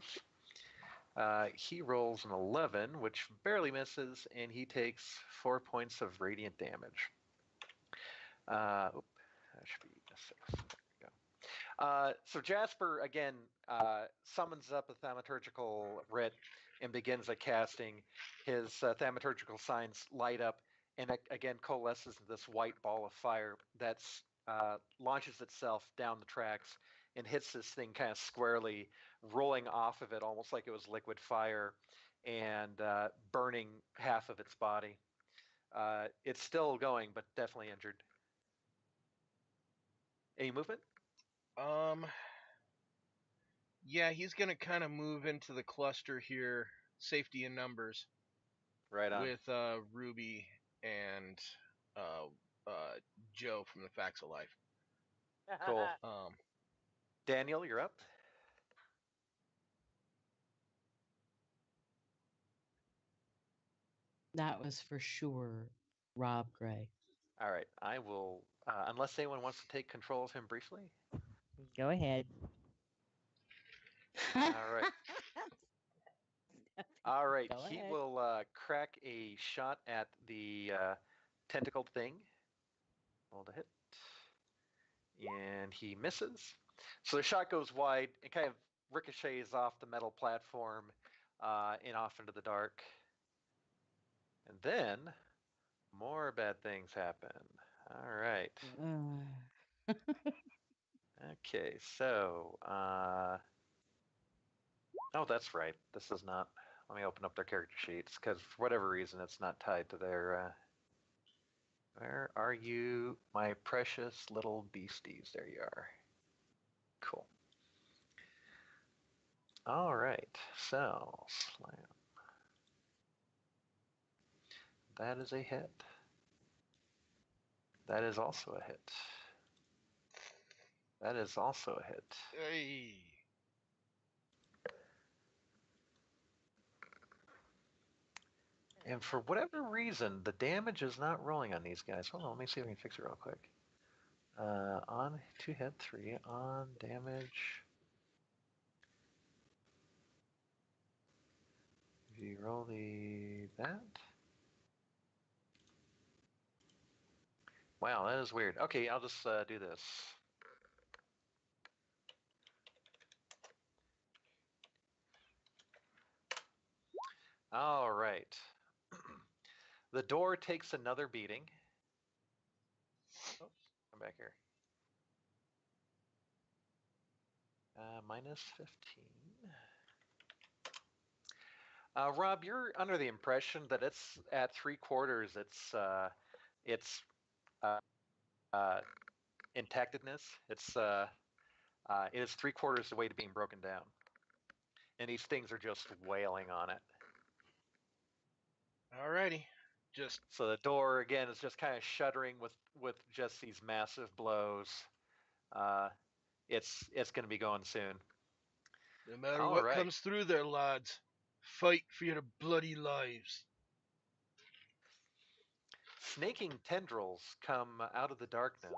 He rolls an 11, which barely misses, and he takes 4 points of radiant damage. That should be a 6. There we go. So Jasper, again, summons up a thaumaturgical writ and begins a casting. His thaumaturgical signs light up and again coalesces into this white ball of fire that launches itself down the tracks and hits this thing kind of squarely, rolling off of it almost like it was liquid fire and burning half of its body. It's still going, but definitely injured. Any movement? Yeah, he's gonna kind of move into the cluster here, safety in numbers, Right on. with Ruby and Joe from the Facts of Life. Cool. Um, Daniel, you're up. That was for sure Rob Gray. All right. I will, unless anyone wants to take control of him briefly. Go ahead. All right. All right. Go He ahead. will crack a shot at the tentacled thing. Roll to hit. And he misses. So the shot goes wide. It kind of ricochets off the metal platform and off into the dark. And then more bad things happen. All right. Okay, so oh, that's right. This is not. Let me open up their character sheets because for whatever reason it's not tied to their. Where are you, my precious little beasties? There you are. Cool. All right, so slam. That is a hit. That is also a hit. That is also a hit. hey. And for whatever reason, the damage is not rolling on these guys. Hold on, let me see if I can fix it real quick. On 2 hit, 3 on damage. If you roll that. Wow, that is weird. Okay, I'll just do this. All right. The door takes another beating. Oops, come back here. Minus 15. Rob, you're under the impression that it's at 3/4. It's intactedness. It is 3/4 the way to being broken down, and these things are just wailing on it. Alrighty. Just So the door again is just kind of shuddering with just these massive blows. It's going to be going soon. no matter All what right. comes through there, lads, fight for your bloody lives. Snaking tendrils come out of the darkness,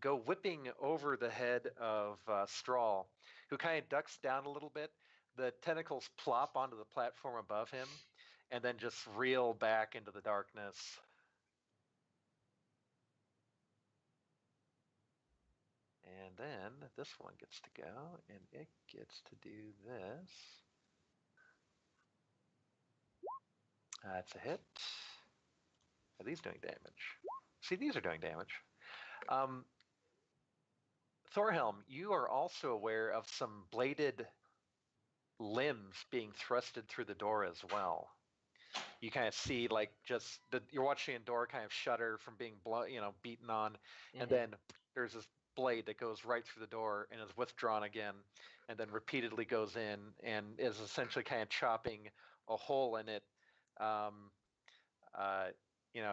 go whipping over the head of Strahl, who kind of ducks down a little bit. The tentacles plop onto the platform above him, and then just reel back into the darkness. And then this one gets to go, and it gets to do this. That's a hit. Are these doing damage? See, these are doing damage. Thorhelm, you are also aware of some bladed limbs being thrusted through the door as well. You kind of see, like, just you're watching a door kind of shudder from being beaten on, and Mhm. then there's this blade that goes right through the door and is withdrawn again, and then repeatedly goes in and is essentially kind of chopping a hole in it.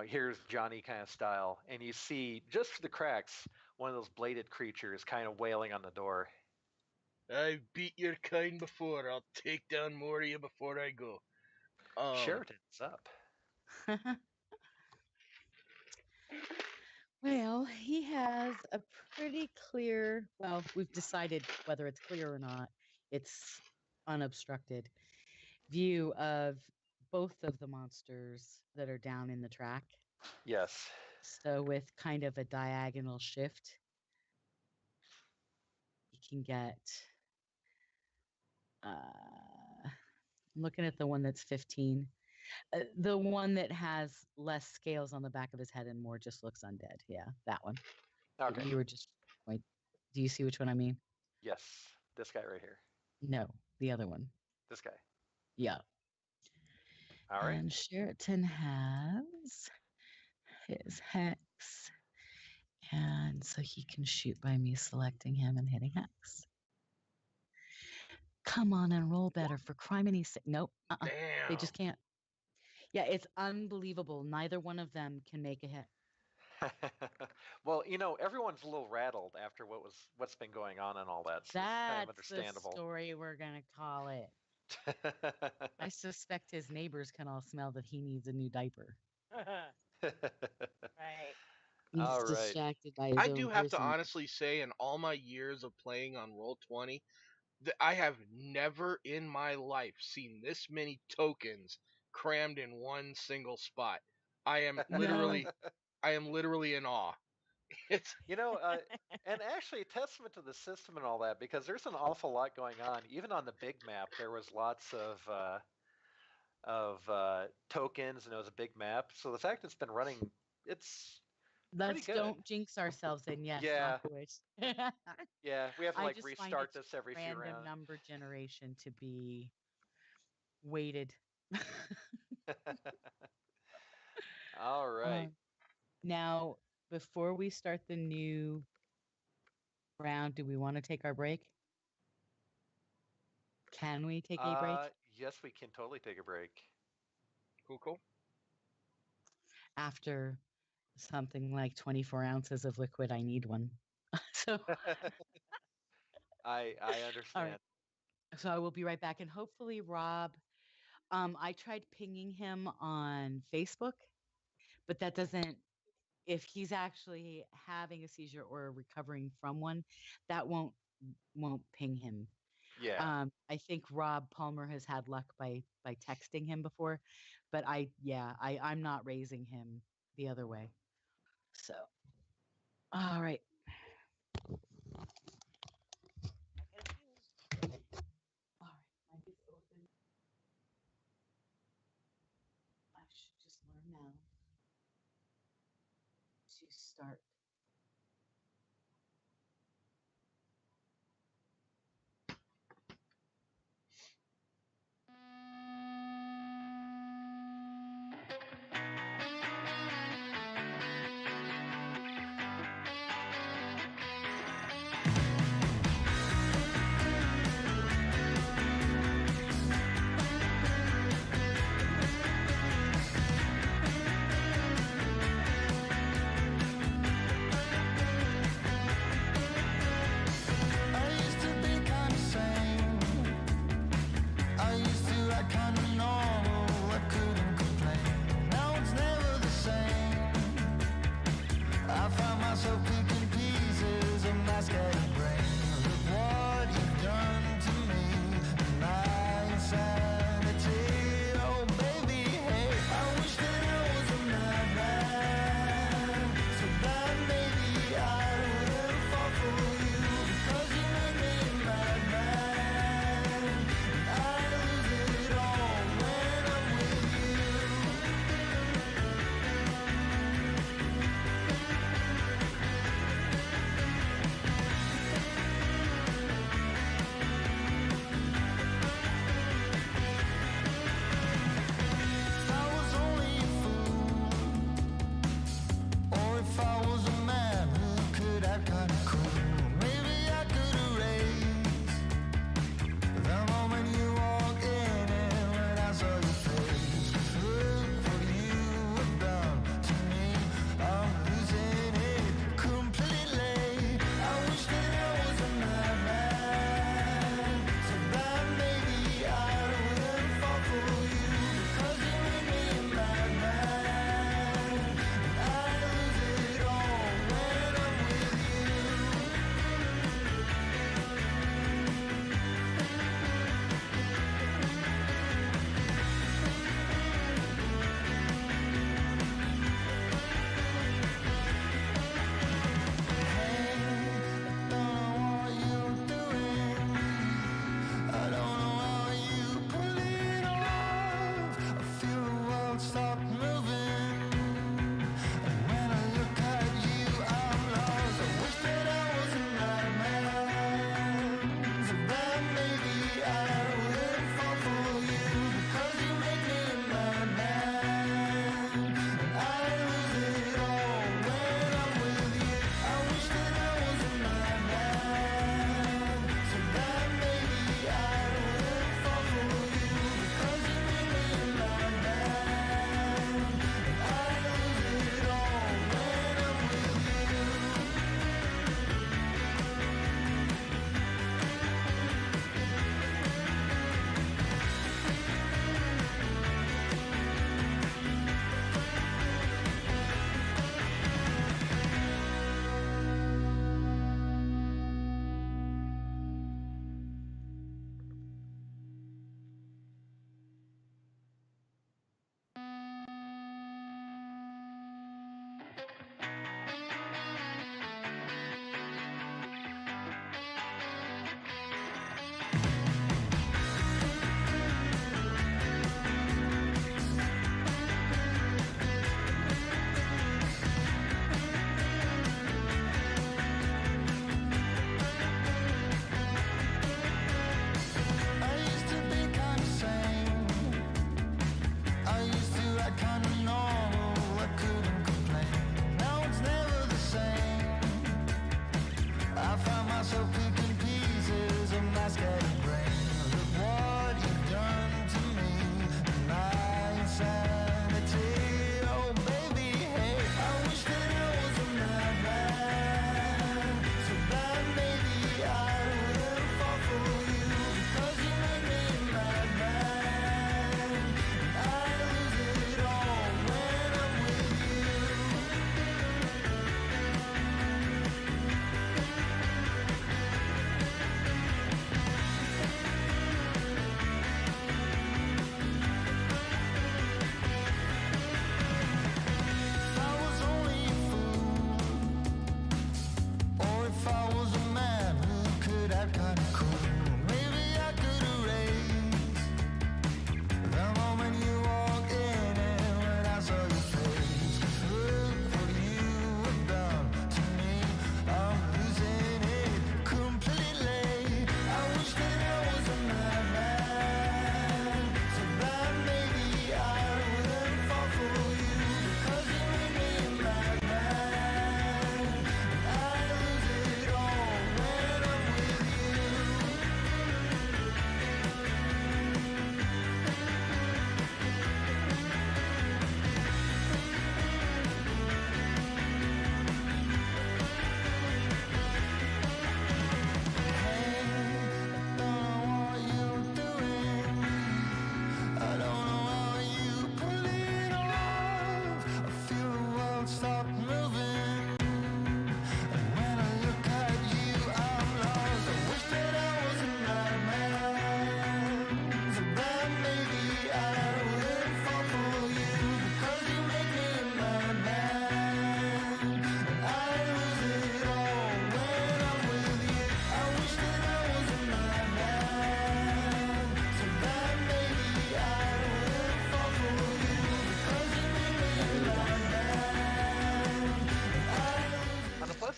Here's Johnny kind of style, and you see just through the cracks one of those bladed creatures kind of wailing on the door. I've beat your kind before. I'll take down more of you before I go. Sheridan's up. Well, he has a pretty clear, well, we've decided whether it's clear or not, it's unobstructed view of both of the monsters that are down in the track. Yes. So with kind of a diagonal shift, you can get, I'm looking at the one that's 15. The one that has less scales on the back of his head and more just looks undead. Yeah, that one. Okay. You were just, wait, do you see which one I mean? Yes. This guy right here. No, the other one. This guy. Yeah. All right. And Sheraton has his hex. And so he can shoot by me selecting him and hitting hex. Come on and roll better for crime and he's nope. Damn. They just can't. Yeah, it's unbelievable. Neither one of them can make a hit. Well, everyone's a little rattled after what's been going on and all that. So it's kind of That's the understandable. story we're gonna call it. I suspect his neighbors can all smell that he needs a new diaper. Right. He's All right. distracted by his I own do have to personal- honestly say, in all my years of playing on Roll20, that I have never in my life seen this many tokens crammed in one single spot. I am literally in awe. It's And actually a testament to the system and all that, because there's an awful lot going on. Even on the big map, there was lots of tokens, and it was a big map. So the fact it's been running, it's Let's good. don't jinx ourselves and yes, Yeah. knock wood. yeah. We have to I like just find restart its this every few random rounds. number generation to be weighted. All right. Now, before we start the new round, do we want to take our break? Can we take a break? Yes, we can totally take a break. cool. After something like 24 ounces of liquid, I need one. So, I understand. so I will be right back. And hopefully, Rob, I tried pinging him on Facebook, but that doesn't, if he's actually having a seizure or recovering from one, that won't ping him. Yeah. I think Rob Palmer has had luck by texting him before, but I'm not raising him the other way. So, all right. All right, mic is open. I should just learn now to start.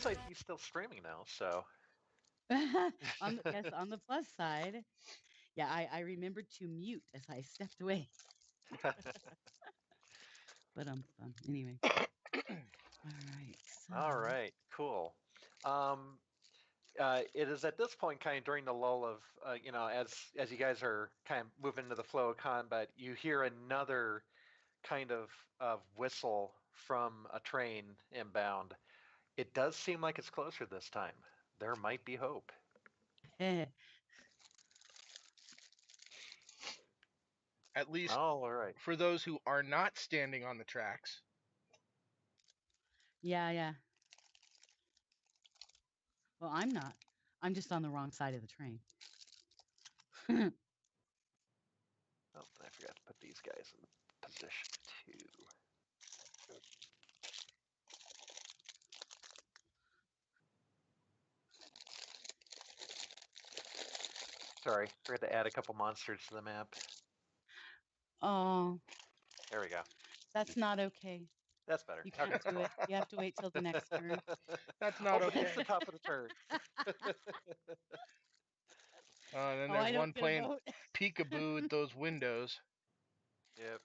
plus side, he's still streaming now, so Yes, on the plus side, yeah, I remembered to mute as I stepped away. But anyway. All right. So, all right, cool. It is at this point, kind of during the lull of, as you guys are kind of moving into the flow of combat, you hear another kind of whistle from a train inbound. It does seem like it's closer this time. There might be hope. At least Oh, all right. for those who are not standing on the tracks. yeah. Well, I'm not. I'm just on the wrong side of the train. Oh, I forgot to put these guys in position too. Sorry, forgot to add a couple monsters to the map. Oh, There we go. that's not okay. That's better. You can't do it. You have to wait till the next turn. That's not But it's okay. the top of the turn. And then Oh, I there's don't one get a playing vote. peekaboo at those windows. Yep.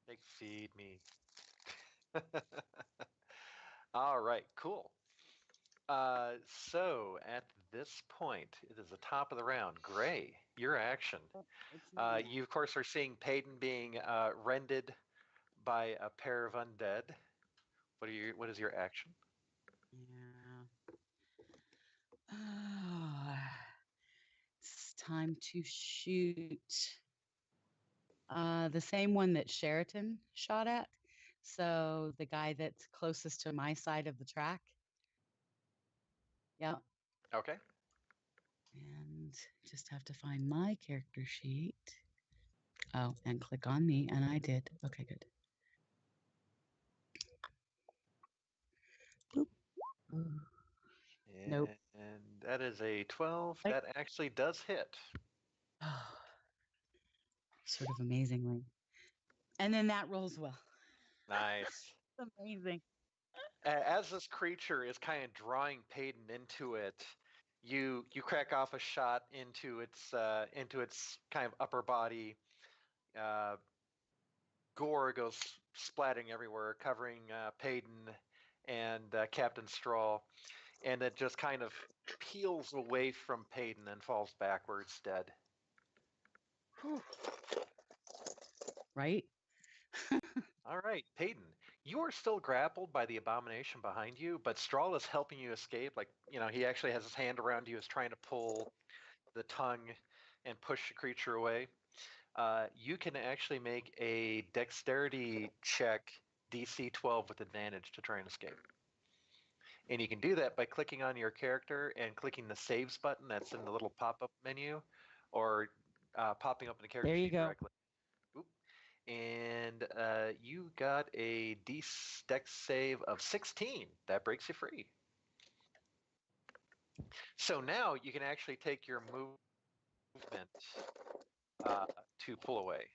They feed me. All right, cool. So at this point, it is the top of the round. Gray, your action. It's not You, of course, are seeing Peyton being rended by a pair of undead. What is your action? Yeah. Oh, it's time to shoot. The same one that Sheraton shot at. So the guy that's closest to my side of the track. Yep. Okay. And just have to find my character sheet. Oh, and click on me, and I did. Okay, good. Boop. Ooh. Nope. And that is a 12. Right. That actually does hit. Oh, sort of amazingly. And then that rolls well. Nice. It's amazing. As this creature is kind of drawing Peyton into it, you crack off a shot into its kind of upper body. Gore goes splatting everywhere, covering Peyton and Captain Straw, and it just kind of peels away from Peyton and falls backwards dead. Right? All right, Peyton, you are still grappled by the abomination behind you, but Strahl is helping you escape. Like, he actually has his hand around you, is trying to pull the tongue and push the creature away. You can actually make a dexterity check, DC 12 with advantage, to try and escape. And you can do that by clicking on your character and clicking the saves button that's in the little pop-up menu, or popping up in the character There you sheet go. directly. Oop. And you got a dex save of 16. That breaks you free. So now you can actually take your movement to pull away.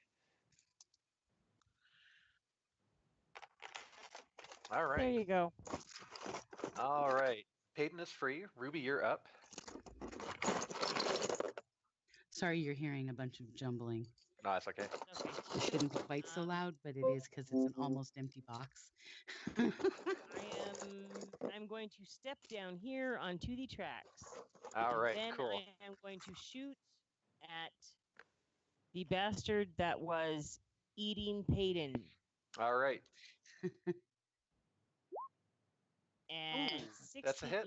All right. There you go. All right. Peyton is free. Ruby, you're up. Sorry, you're hearing a bunch of jumbling. No, that's okay. Okay. It shouldn't be quite so loud, but it is because it's an almost empty box. I'm going to step down here onto the tracks. All right, Then cool. I am going to shoot at the bastard that was eating Peyton. All right. And Ooh, 16. that's a hit.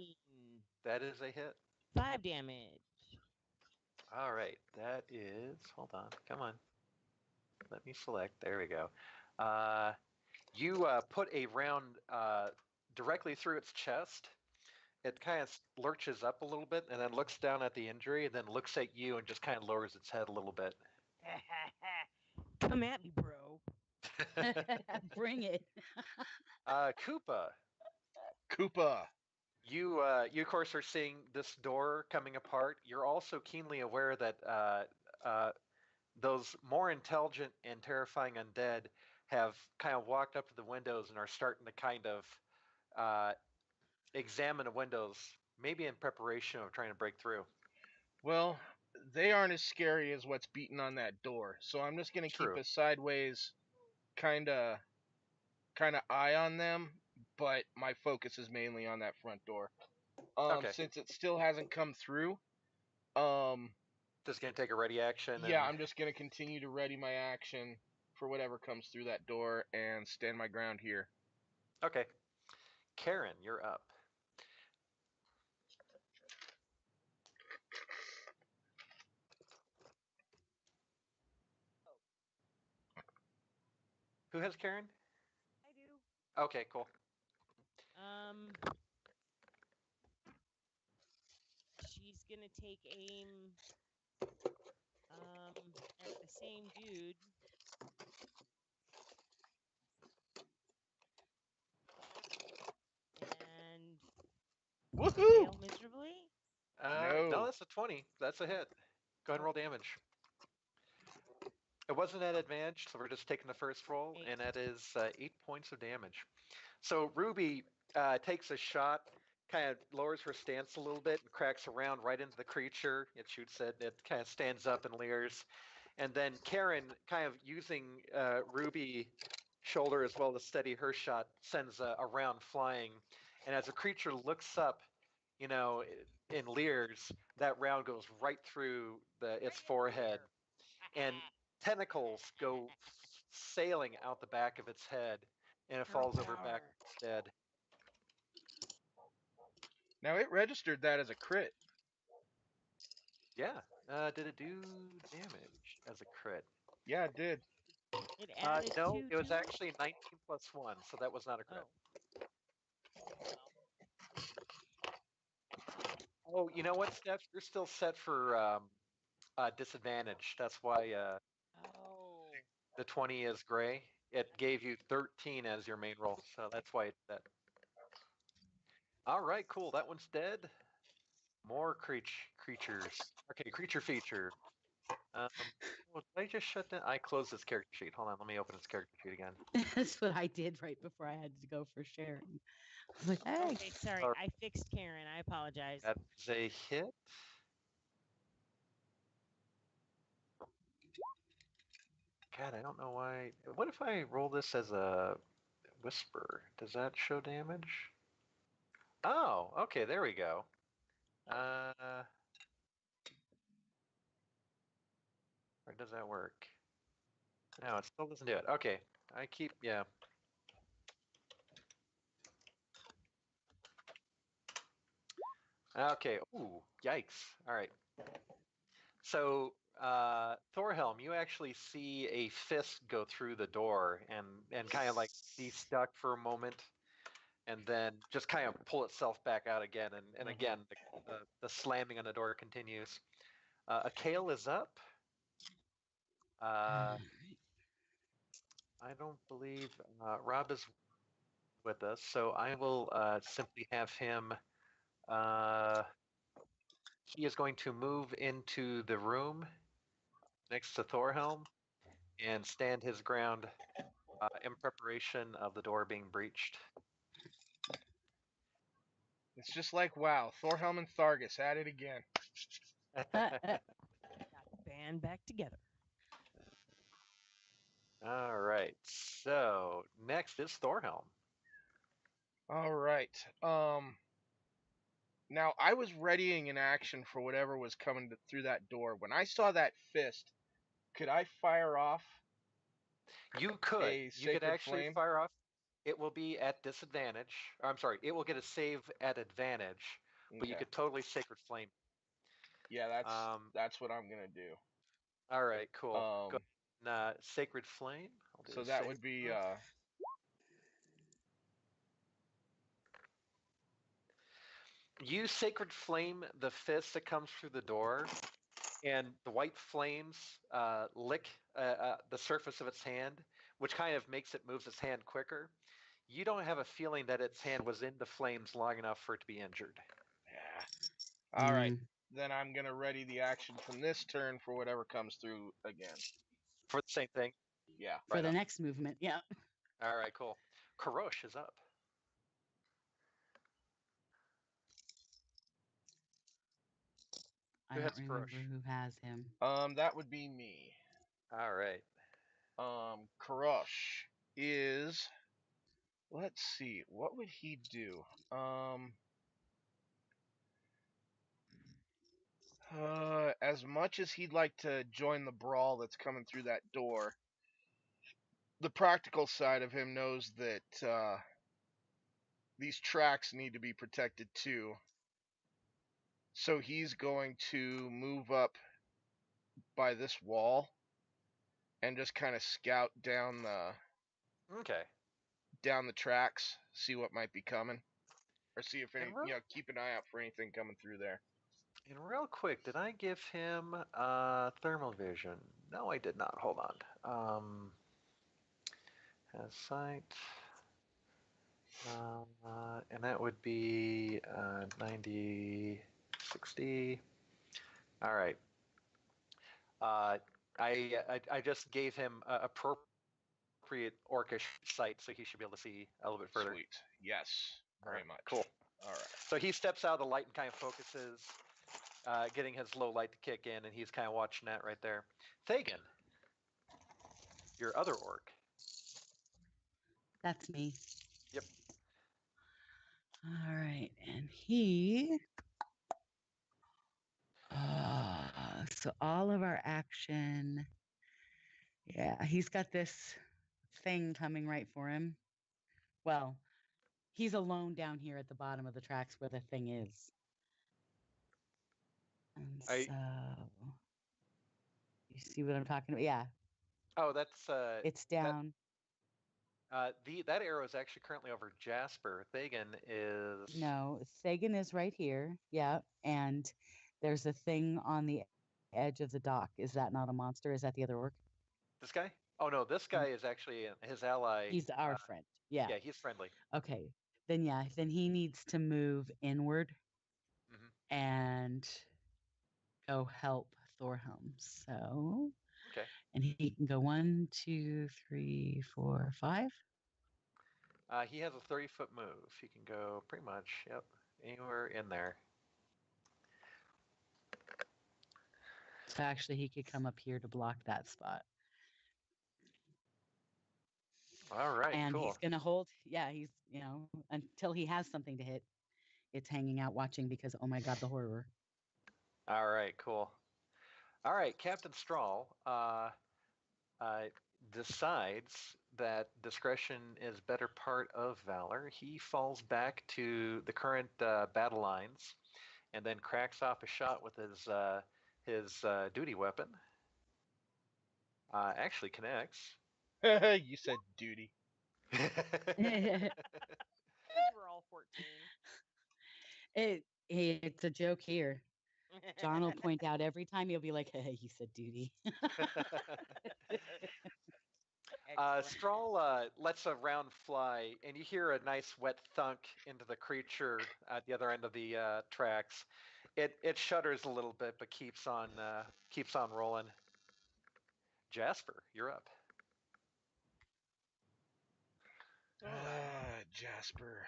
That is a hit. 5 damage. All right. That is, hold on. Come on. Let me select. There we go. You put a round directly through its chest. It kind of lurches up a little bit and then looks down at the injury and then looks at you and just kind of lowers its head a little bit. Come at me, bro. Bring it. Koopa, Koopa. you of course are seeing this door coming apart. You're also keenly aware that those more intelligent and terrifying undead have kind of walked up to the windows and are starting to kind of examine the windows, maybe in preparation of trying to break through. Well, they aren't as scary as what's beating on that door, so I'm just gonna keep True. a sideways kind of eye on them, but my focus is mainly on that front door. Okay. Since it still hasn't come through, um, Just gonna take a ready action. yeah, and... I'm just gonna continue to ready my action for whatever comes through that door and stand my ground here. Okay. Karen, you're up. Who has Karen? I do. Okay, cool. She's gonna take aim at the same dude. And Woohoo! fail miserably. No. That's a 20. That's a hit. Go ahead and roll damage. It wasn't at advantage, so we're just taking the first roll, 8. and that is 8 points of damage. So Ruby takes a shot, kind of lowers her stance a little bit, and cracks around right into the creature. It shoots it. It kind of stands up and leers. And then Karen, kind of using Ruby shoulder as well to steady her shot, sends a round flying. And as the creature looks up, in leers, that round goes right through its forehead, and tentacles go sailing out the back of its head, and it falls over back dead. Now it registered that as a crit. Yeah. Did it do damage as a crit? Yeah, it did. It added No, 2 it was to actually 19 plus 1, so that was not a crit. Oh, you know what, Steph? You're still set for disadvantage. That's why the 20 is gray. It gave you 13 as your main roll, so that's why it's that. All right, cool. That one's dead. More creatures. Okay, creature feature. Did I just shut down? I closed this character sheet. Hold on, let me open this character sheet again. That's what I did right before I had to go for sharing. I was like, hey. Okay, sorry. I fixed Karen. I apologize. That's a hit. God, I don't know why. What if I roll this as a whisper? Does that show damage? Oh, okay, there we go. Or does that work? No, it still doesn't do it. Okay, yeah. Okay, ooh, yikes. All right. So, Thorhelm, you actually see a fist go through the door and kind of like be stuck for a moment, and then just kind of pull itself back out again, and again the slamming on the door continues. Akale is up. I don't believe Rob is with us, so I will simply have him. He is going to move into the room next to Thorhelm and stand his ground in preparation of the door being breached. It's just like WoW. Thorhelm and Thargus at it again. Got the band back together. All right. So next is Thorhelm. All right. Now I was readying an action for whatever was coming through that door. When I saw that fist, could I fire off? You could. A You could sacred actually flame? fire off. It will be at disadvantage. Or, I'm sorry. It will get a save at advantage, but you Okay. could totally sacred flame. Yeah, that's what I'm gonna do. All right. Cool. Go sacred flame. I'll do So a that save would be first. You sacred flame the fist that comes through the door, and the white flames lick the surface of its hand, which kind of makes it moves its hand quicker. You don't have a feeling that its hand was in the flames long enough for it to be injured. Yeah. All right. Then I'm gonna ready the action from this turn for whatever comes through again. For the same thing? Yeah. For the next movement, yeah. All right, cool. Karosh is up. I Who don't has remember Crush? who has him. That would be me. All right. Karush is. Let's see. What would he do? As much as he'd like to join the brawl that's coming through that door, the practical side of him knows that these tracks need to be protected too. So he's going to move up by this wall and just kind of scout down Okay. the tracks, see what might be coming, or see if any, And real, keep an eye out for anything coming through there. and real quick, did I give him thermal vision? No, I did not. Hold on. Has sight. And that would be 90, 60. All right. I just gave him appropriate orcish sight, so he should be able to see a little bit further. Sweet. Yes. Very Alright, much. cool. All right. So he steps out of the light and kind of focuses, getting his low light to kick in, and he's kind of watching that right there. Thagan, your other orc. That's me. Yep. All right, and he. So all of our action. Yeah, he's got this thing coming right for him. Well, he's alone down here at the bottom of the tracks where the thing is. And I- so you see what I'm talking about? Yeah, Oh, that's it's down. that arrow is actually currently over Jasper. Thagan is No, Sagan is right here. Yeah, and there's a thing on the edge of the dock. Is that not a monster? Is that the other orc? this guy. Oh no, this guy is actually his ally. He's our friend. Yeah. Yeah, he's friendly. Okay. Then yeah, then he needs to move inward Mhm. and go help Thorhelm. So Okay. and he can go 1, 2, 3, 4, 5. He has a 30-foot move. He can go pretty much, yep, anywhere in there. So actually he could come up here to block that spot. All right, And cool. he's gonna hold, yeah, he's until he has something to hit. It's hanging out watching because oh my god, the horror. All right, cool. All right, Captain Strahl decides that discretion is better part of valor. He falls back to the current battle lines, and then cracks off a shot with his duty weapon. Actually connects. You said duty. We're all 14. It's a joke here. John will point out every time. He'll be like, "Hey, he said duty." Excellent. Strahl lets a round fly, and you hear a nice wet thunk into the creature at the other end of the tracks. It shudders a little bit, but keeps on rolling. Jasper, you're up. Jasper.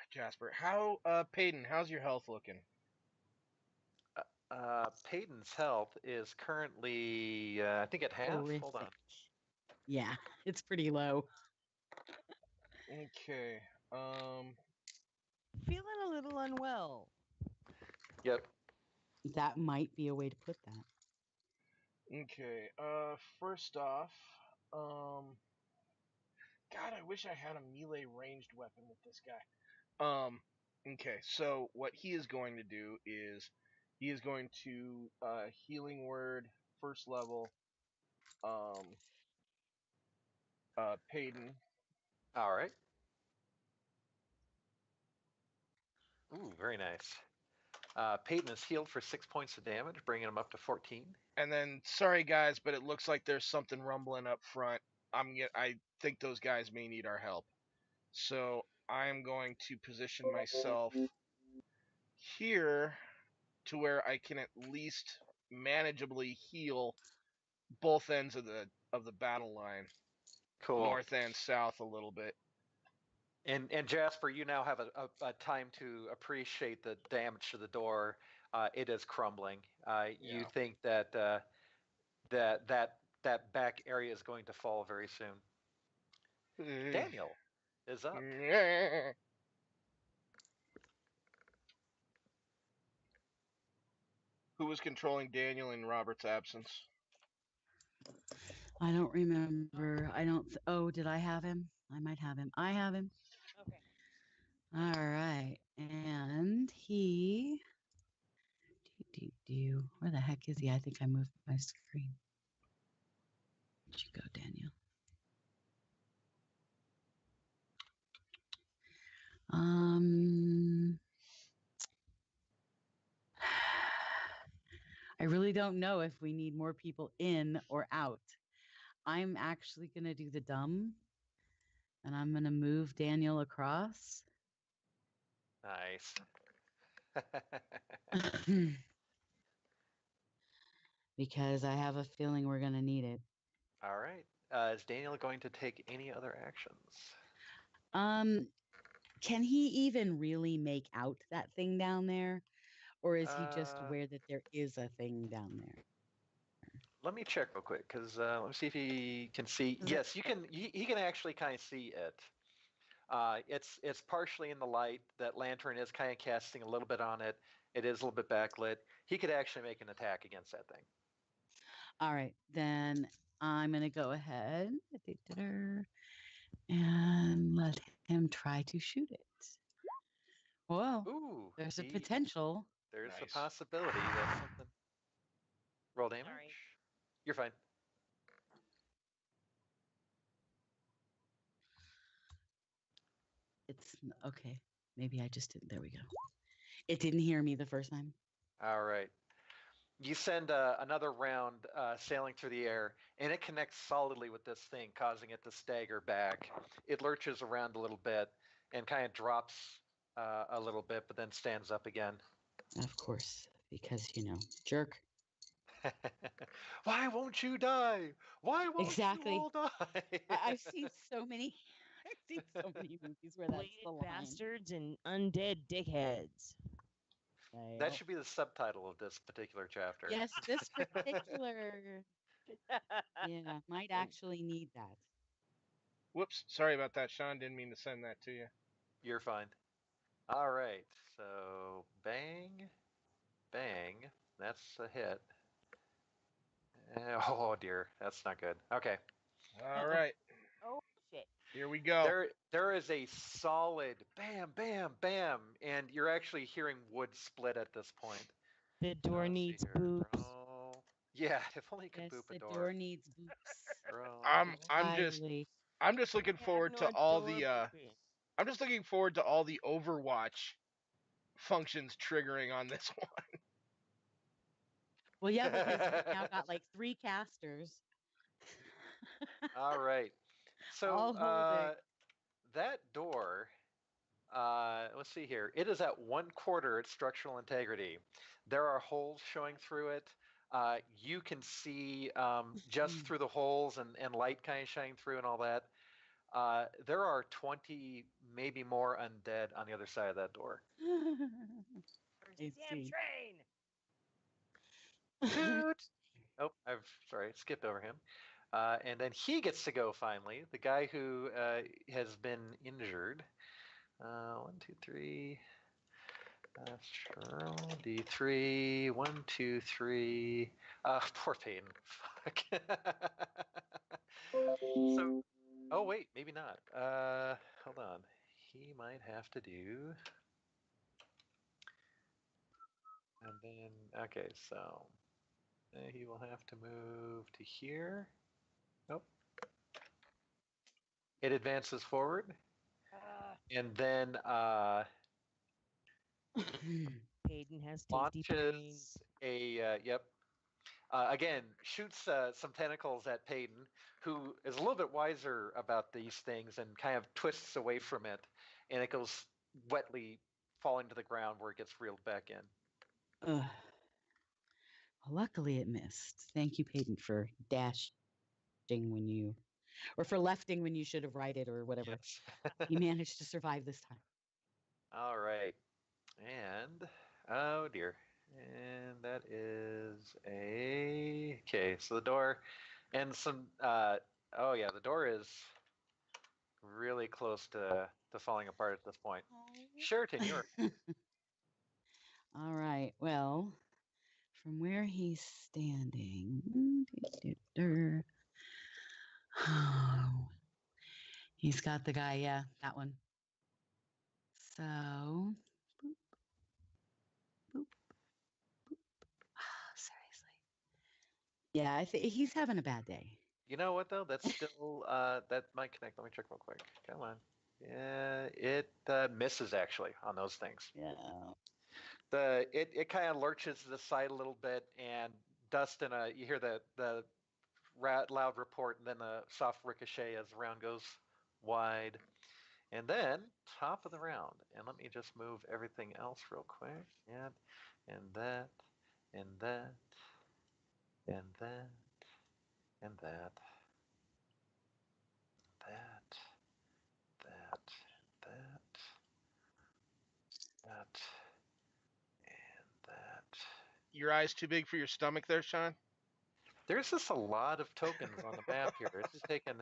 How, Peyton, how's your health looking? Peyton's health is currently, I think, at half. Hold on. Horrific. Yeah, it's pretty low. Okay. Feeling a little unwell. Yep. That might be a way to put that. Okay. First off, God, I wish I had a melee ranged weapon with this guy. Okay, so what he is going to do is he is going to healing word first level Peyton. All right. Ooh, very nice. Peyton is healed for 6 points of damage, bringing him up to 14. And then, sorry guys, but it looks like there's something rumbling up front. I think those guys may need our help. So I am going to position myself here to where I can at least manageably heal both ends of the battle line, Cool. north and south, a little bit. And Jasper, you now have a time to appreciate the damage to the door. it is crumbling. You Yeah. think that that back area is going to fall very soon. Daniel is up. Who was controlling Daniel in Robert's absence? I don't remember. I don't. Oh, did I have him? I might have him. I have him. Okay. All right. And he. Where the heck is he? I think I moved my screen. Where'd you go, Daniel? I really don't know if we need more people in or out. I'm actually going to do the dumb, and I'm going to move Daniel across. Nice. Because I have a feeling we're going to need it. All right. Is Daniel going to take any other actions? Can he even really make out that thing down there? Or is he just Uh, aware that there is a thing down there? Let me check real quick, because let me see if he can see. Is it- Yes, you can. He can actually kind of see it. It's partially in the light. That lantern is kind of casting a little bit on it. It is a little bit backlit. He could actually make an attack against that thing. All right, then I'm going to go ahead and let him try to shoot it. Whoa, Ooh, there's a potential. There's a Nice. possibility that something. Roll damage. Sorry. You're fine. It's okay. Maybe I just didn't. There we go. It didn't hear me the first time. All right. You send another round sailing through the air, and it connects solidly with this thing, causing it to stagger back. It lurches around a little bit and kind of drops a little bit, but then stands up again. Of course, because jerk. Why won't you die? Why won't Exactly. you all die? I've seen so many. I've seen so many movies where that's the Bladed line. bastards and undead dickheads. That should be the subtitle of this particular chapter. Yes, this particular might actually need that. Whoops, sorry about that, Sean. Didn't mean to send that to you. You're fine. All right. So bang, bang. That's a hit. Oh dear, that's not good. Okay. All right, Oh shit. here we go. There is a solid bam, bam, bam, and you're actually hearing wood split at this point. The door Let's see needs here. boobs. Roll. Yeah, if only you could Yes, boop the a door needs boots. Roll. I'm just looking forward to all the I'm just looking forward to all the Overwatch functions triggering on this one. Well, yeah, because we've now got like 3 casters. All right. So All holding. that door. Let's see here. It is at 1/4 its structural integrity. There are holes showing through it. You can see just through the holes and light kind of shining through and all that. There are 20, maybe more undead on the other side of that door. Damn see. train. Shoot! Oh, sorry, skipped over him. And then he gets to go finally. The guy who has been injured. 1, 2, 3. D3. 1, 2, 3. Poor Peyton. Fuck. So, oh wait, maybe not. Hold on. He might have to do. And then, okay, so he will have to move to here. Nope. It advances forward, and then Peyton has tasty brains. launches a yep. Again, shoots some tentacles at Peyton, who is a little bit wiser about these things and kind of twists away from it, and it goes wetly falling to the ground where it gets reeled back in. Well, luckily it missed. Thank you, Peyton, for dashing or for lefting when you should have righted or whatever. Yes. You managed to survive this time. All right. And oh dear. And that is a okay. So the door, and some. Oh yeah, the door is really close to falling apart at this point. Sheraton, you're All right. Well, from where he's standing, oh, he's got the guy. Yeah, that one. So, boop, boop, boop. Seriously. Yeah, I think he's having a bad day. You know what though? That's still that might connect. Let me check real quick. Come on. Yeah, it misses actually on those things. Yeah. It kind of lurches to the side a little bit, and dust and you hear the loud report, and then the soft ricochet as the round goes wide, and then top of the round. And let me just move everything else real quick. And that, and that, and that, and that, that, that, that, and that. Your eyes too big for your stomach there, Sean? There's just a lot of tokens on the map here. It's just taken.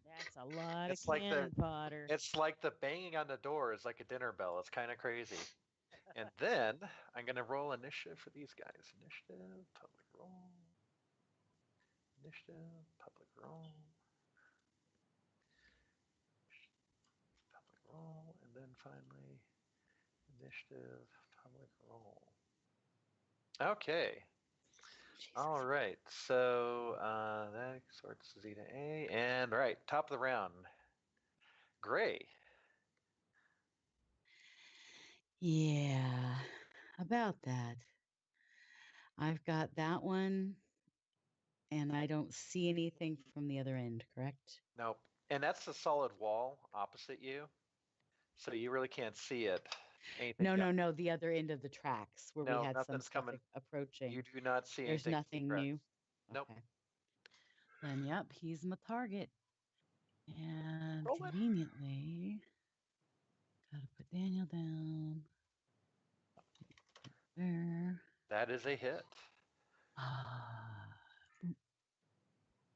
That's a lot It's of like cannon fodder. It's like the banging on the door is like a dinner bell. It's kind of crazy. And then I'm gonna roll initiative for these guys. Initiative, public roll. Initiative, public roll. Public roll, and then finally initiative, public roll. Okay. All right. So that sorts Z to A, and right top of the round. Gray. Yeah, about that. I've got that one, and I don't see anything from the other end, correct? Nope. And that's the solid wall opposite you, so you really can't see it. Anything No, down. no, no, the other end of the tracks where we No, had some nothing's stuff coming. approaching. You do not see There's anything. nothing Correct. new. Nope. Okay. Then, yep, he's my target. And Roll it. conveniently, gotta put Daniel down. There. That is a hit. Ah,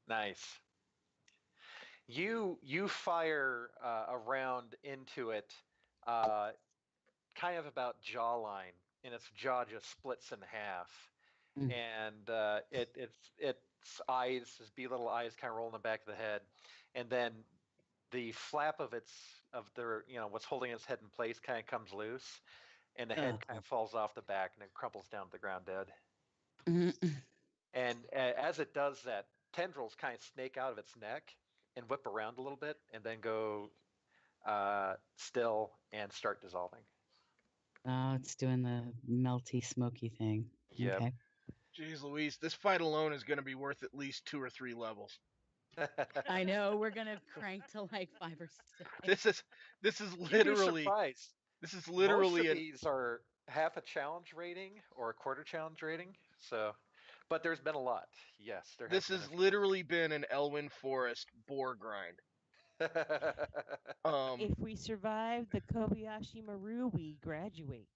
Nice. You fire a round into it, kind of about jawline, and its jaw just splits in half, Mm. and its eyes, its bee little eyes, kind of roll in the back of the head, and then the flap of what's holding its head in place kind of comes loose, and the head kind of falls off the back and it crumples down to the ground dead. Mm-mm. And as it does that, tendrils kind of snake out of its neck and whip around a little bit, and then go still and start dissolving. Oh, it's doing the melty, smoky thing. Yep. Okay. Jeez Louise, this fight alone is going to be worth at least 2 or 3 levels. I know we're gonna crank to like 5 or 6. This is You'd be literally surprised. this is Most literally of these are half a challenge rating or a quarter challenge rating. So, but there's been a lot. Yes, there this has has literally been an Elwyn Forest boar grind. been. If we survive the Kobayashi Maru, we graduate.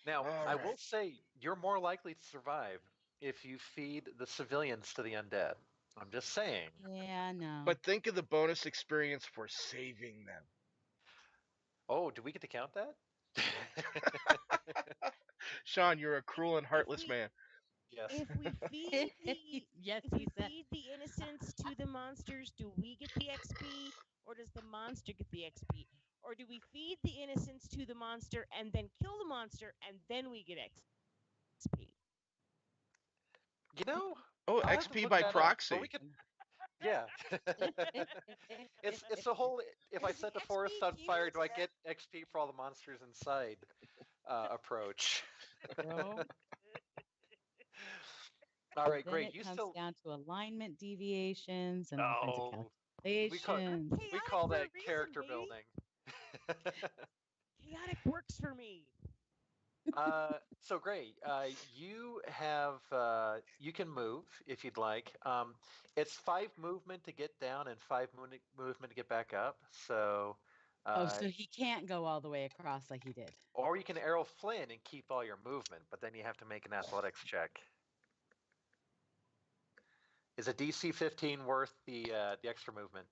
Now, All I right. will say you're more likely to survive if you feed the civilians to the undead. I'm just saying. Yeah, no. But think of the bonus experience for saving them. Oh, do we get to count that? Sean, you're a cruel and heartless we- man. Yes. If we feed the yes, if we he said. feed the innocents to the monsters, do we get the XP, or does the monster get the XP? Or do we feed the innocents to the monster and then kill the monster and then we get XP? You know, Oh, I'll have to XP look by that up, proxy. but we could, yeah. It's the whole. If I set the forest on fire, do I get XP for all the monsters inside? Approach. No. All right, Then great. it You comes still. down to alignment deviations and all kinds of Oh, calculations. we call for a that reason, character baby. building. Chaotic works for me. So great. You have you can move if you'd like. It's 5 movement to get down and 5 movement to get back up. So So he can't go all the way across like he did. Or you can arrow Flynn and keep all your movement, but then you have to make an athletics check. Is a DC 15 worth the extra movement?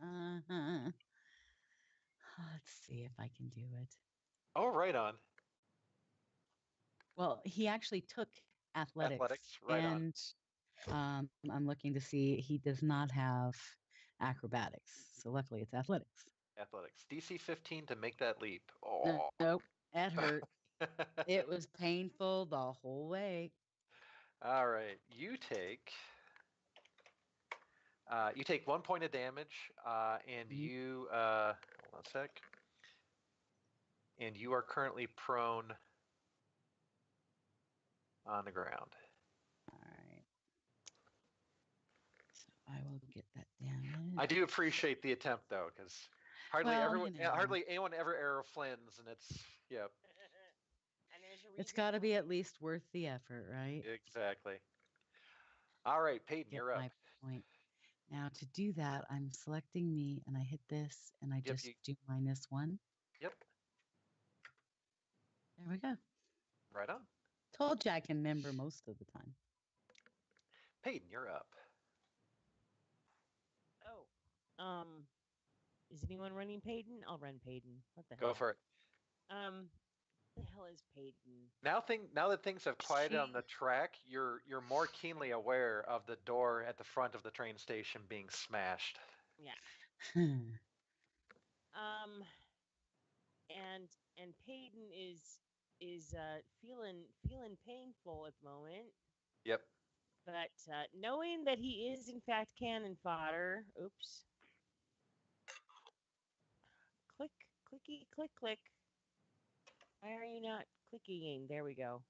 Uh-huh. Let's see if I can do it. Oh, right on. Well, he actually took athletics. Athletics, right on. And I'm looking to see he does not have acrobatics. So luckily it's athletics. Athletics. DC 15 to make that leap. Oh. Nope, that hurt. It was painful the whole way. All right. You take 1 point of damage, and Mhm. you hold on a sec. And you are currently prone on the ground. All right. So I will get that damage. I do appreciate the attempt though, because hardly anyone ever arrow Flynn's, and it's yep. And there's a It's reason got to for be it. at least worth the effort, right? Exactly. All right, Peyton, Get you're up. my point. Now to do that, I'm selecting me and I hit this and I just do -1. Yep. There we go. Right on. Told you I can remember most of the time. Peyton, you're up. Oh. Is anyone running Peyton? I'll run Peyton. What the hell? Go for it. The hell is Peyton? Now that things have quieted on the track, you're more keenly aware of the door at the front of the train station being smashed. Yeah. And Peyton is feeling painful at the moment. Yep. But knowing that he is in fact cannon fodder, oops. Click, clicky, click, click. Why are you not clicking? There we go.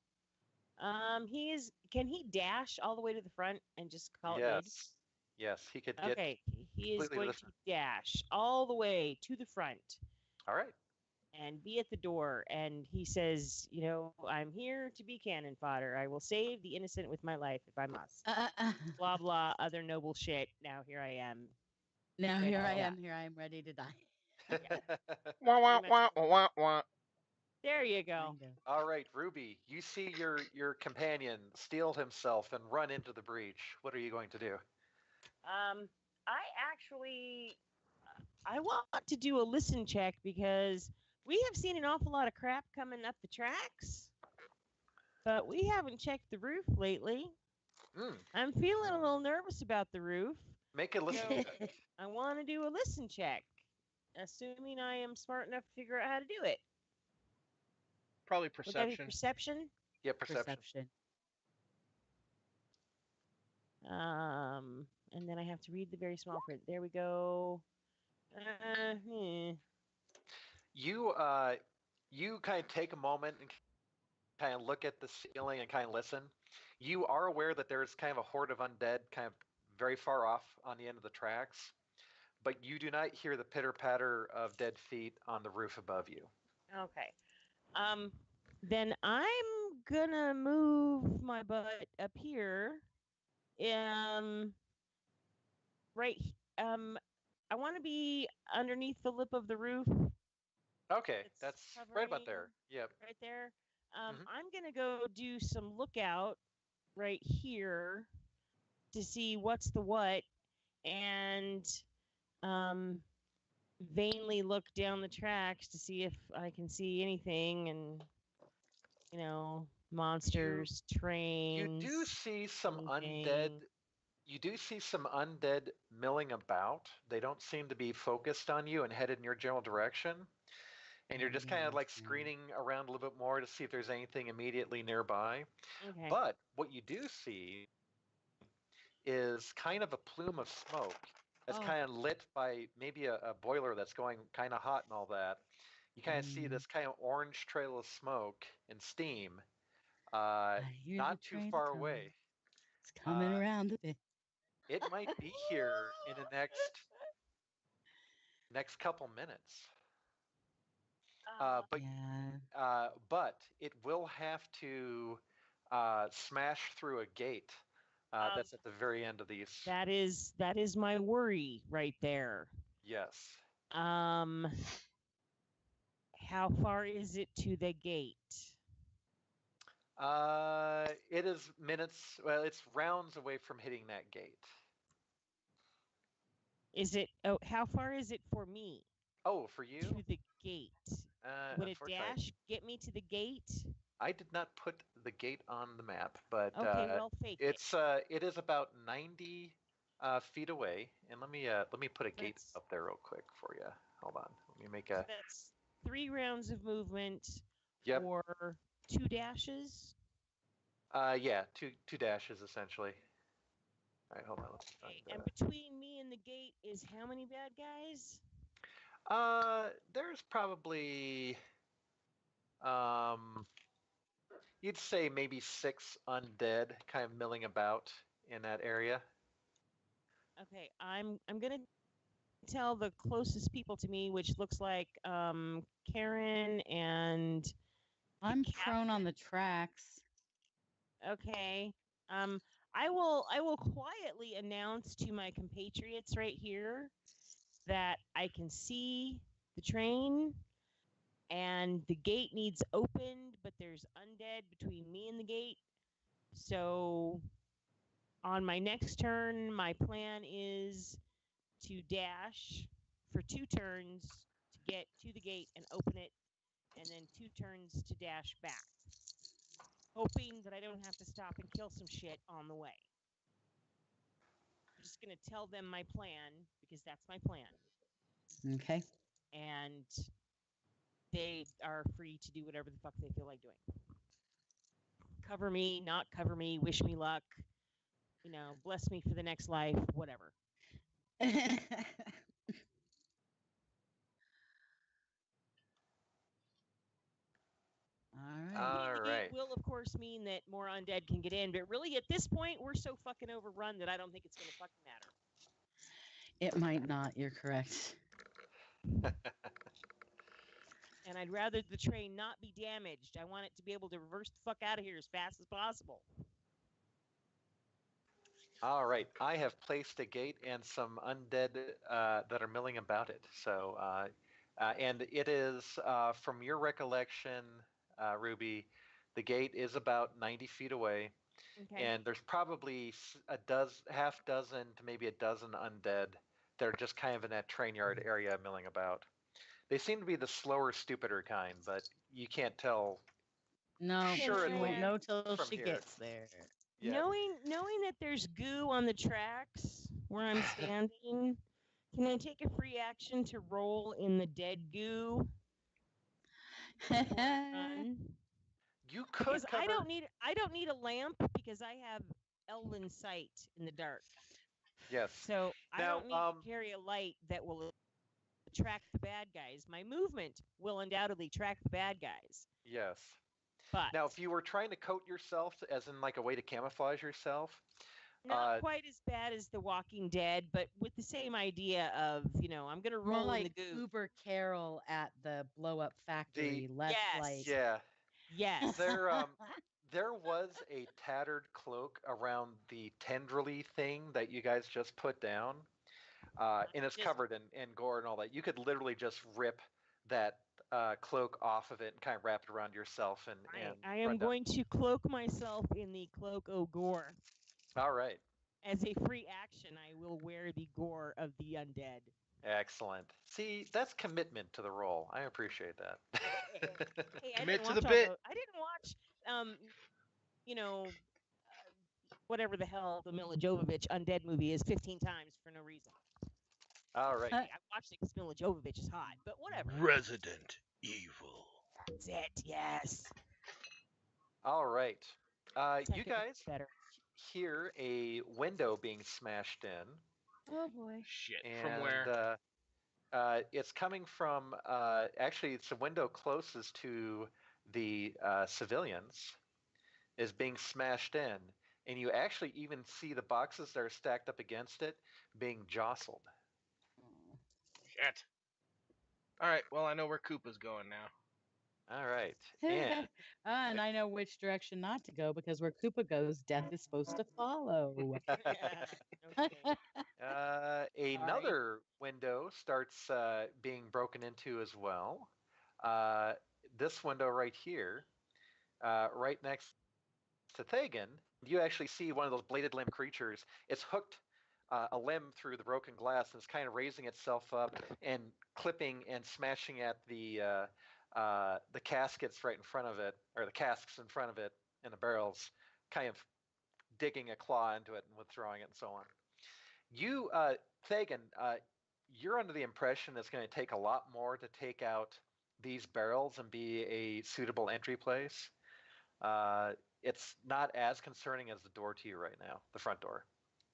Can he dash all the way to the front and just call it good? Yes, he could get. Okay, he is completely going to to dash all the way to the front. All right. And be at the door. And he says, I'm here to be cannon fodder. I will save the innocent with my life if I must. Blah, blah, other noble shit. Now here I am. Now Ready here to I die. am. Here I am ready to die. Wah, wah, wah, wah, wah. There you go. Kind of. All right, Ruby, you see your companion steel himself and run into the breach. What are you going to do? I want to do a listen check because we have seen an awful lot of crap coming up the tracks, but we haven't checked the roof lately. I'm feeling a little nervous about the roof. Make a listen check. I want to do a listen check, assuming I am smart enough to figure out how to do it. Probably Would that be perception. perception? Yeah, perception. And then I have to read the very small print. There we go. You kind of take a moment and kind of look at the ceiling and kind of listen. You are aware that there's kind of a horde of undead kind of very far off on the end of the tracks, but you do not hear the pitter-patter of dead feet on the roof above you. Okay. Then I'm gonna move my butt up here. Right. I want to be underneath the lip of the roof. Okay, It's that's right about there. hovering Yep. Right there. Mhm. I'm gonna go do some lookout right here to see what's the what, and vainly look down the tracks to see if I can see anything, and monsters, trains. You do see some anything. undead. You do see some undead milling about. They don't seem to be focused on you and headed in your general direction. And you're just kind of like screening around a little bit more to see if there's anything immediately nearby. Okay. But what you do see is kind of a plume of smoke that's kind of lit by maybe a boiler that's going kind of hot and all that. You kind of see this kind of orange trail of smoke and steam not too far away. It's coming around a bit. It might be here in the next couple minutes. But it will have to smash through a gate that's at the very end of these. That is my worry right there. Yes. How far is it to the gate? It is minutes. Well, it's rounds away from hitting that gate. Is it? Oh, how far is it for me Oh, for you? to the gate? Would a Unfortunately, dash get me to the gate? I did not put the gate on the map, but Okay, well, fake it. it is about 90 feet away. And let me put a gate That's- up there real quick for you. Hold on. Let me make So a. that's 3 rounds of movement Yep. or 2 dashes. Yeah, two dashes essentially. All right, hold on. Let's Okay, find, and between me and the gate is how many bad guys? there's probably you'd say maybe 6 undead kind of milling about in that area. Okay, I'm gonna tell the closest people to me, which looks like Karen and I'm cat- prone on the tracks. okay. I will quietly announce to my compatriots right here that I can see the train and the gate needs opened, but there's undead between me and the gate. So on my next turn, my plan is to dash for 2 turns to get to the gate and open it, and then 2 turns to dash back, hoping that I don't have to stop and kill some shit on the way. I'm just going to tell them my plan because that's my plan. Okay. And they are free to do whatever the fuck they feel like doing. Cover me, not cover me, wish me luck, bless me for the next life, whatever. All right. All The right. gate will, of course, mean that more undead can get in, but really at this point, we're so fucking overrun that I don't think it's going to fucking matter. It might not. You're correct. And I'd rather the train not be damaged. I want it to be able to reverse the fuck out of here as fast as possible. All right. I have placed a gate and some undead that are milling about it. So, and it is from your recollection, Ruby, the gate is about 90 feet away. Okay. And there's probably half dozen to maybe a dozen undead that are just kind of in that train yard area milling about. They seem to be the slower, stupider kind, but you can't tell. No, Sure, she won't know till from she here. gets there. Yeah. Knowing that there's goo on the tracks where I'm standing, can I take a free action to roll in the dead goo? before I run? You could Because cover. I don't need a lamp because I have elven sight in the dark. Yes. So I Now, don't need to carry a light that will attract the bad guys. My movement will undoubtedly track the bad guys. Yes. But Now, if you were trying to coat yourself, as in like a way to camouflage yourself, not quite as bad as The Walking Dead, but with the same idea of, I'm going to More roll like in the goo. Uber Carol at the blow up factory. Less Yes. like. yeah, Yes. there was a tattered cloak around the tendrily thing that you guys just put down, and it's Just- covered in gore and all that. You could literally just rip that cloak off of it and kind of wrap it around yourself and I am run down. going to cloak myself in the cloak o' gore. All right. As a free action, I will wear the gore of the undead. Excellent. See, that's commitment to the role. I appreciate that. Hey, Commit to the bit. I didn't watch, whatever the hell the Mila Jovovich undead movie is 15 times for no reason. All right. I watched it because Mila Jovovich is hot, but whatever. Resident Evil. That's it. Yes. All right. You Second guys better. hear a window being smashed in. Oh boy. Shit. And, From where? It's coming from, actually, it's a window closest to the civilians is being smashed in. And you actually even see the boxes that are stacked up against it being jostled. Shit. All right. Well, I know where Koopa's going now. All right. And And I know which direction not to go because where Koopa goes, death is supposed to follow. Yeah. Okay. Another window starts being broken into as well. This window right here, right next to Thagan, you actually see one of those bladed limb creatures. It's hooked a limb through the broken glass and it's kind of raising itself up and clipping and smashing at the caskets right in front of it, or the casks in front of it, and the barrels, kind of digging a claw into it and withdrawing it and so on. You, Thagan, you're under the impression it's going to take a lot more to take out these barrels and be a suitable entry place. It's not as concerning as the door to you right now, the front door.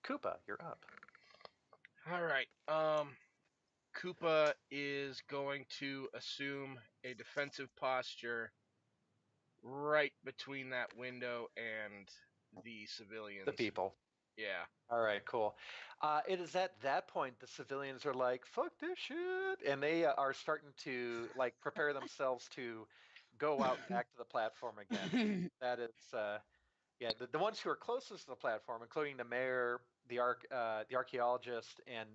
Koopa, you're up. All right. Koopa is going to assume a defensive posture right between that window and the civilians. The people. Yeah. All right, cool. It is at that point the civilians are like, "Fuck this shit," and they are starting to like prepare themselves to go out back to the platform again. That is, yeah, the ones who are closest to the platform, including the mayor, the archaeologist, and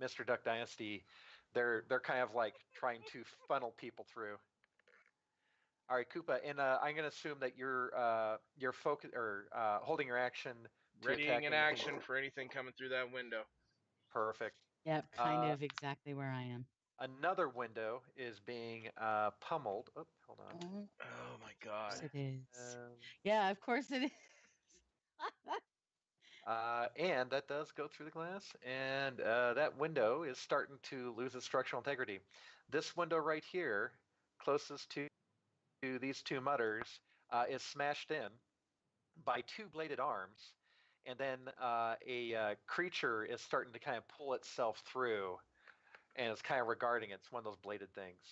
Mr. Duck Dynasty, they're kind of like trying to funnel people through. All right, Koopa, and I'm going to assume that you're focus or holding your action to Readying attack an anything. action for anything coming through that window. Perfect. Yep, kind of exactly where I am. Another window is being pummeled. Oh, hold on. Oh my Of course god. it is. Um, Yeah, of course it is. and that does go through the glass, and that window is starting to lose its structural integrity. This window right here, closest to these two mutters, is smashed in by two bladed arms, and then a creature is starting to kind of pull itself through, and it's kind of regarding it. It's one of those bladed things.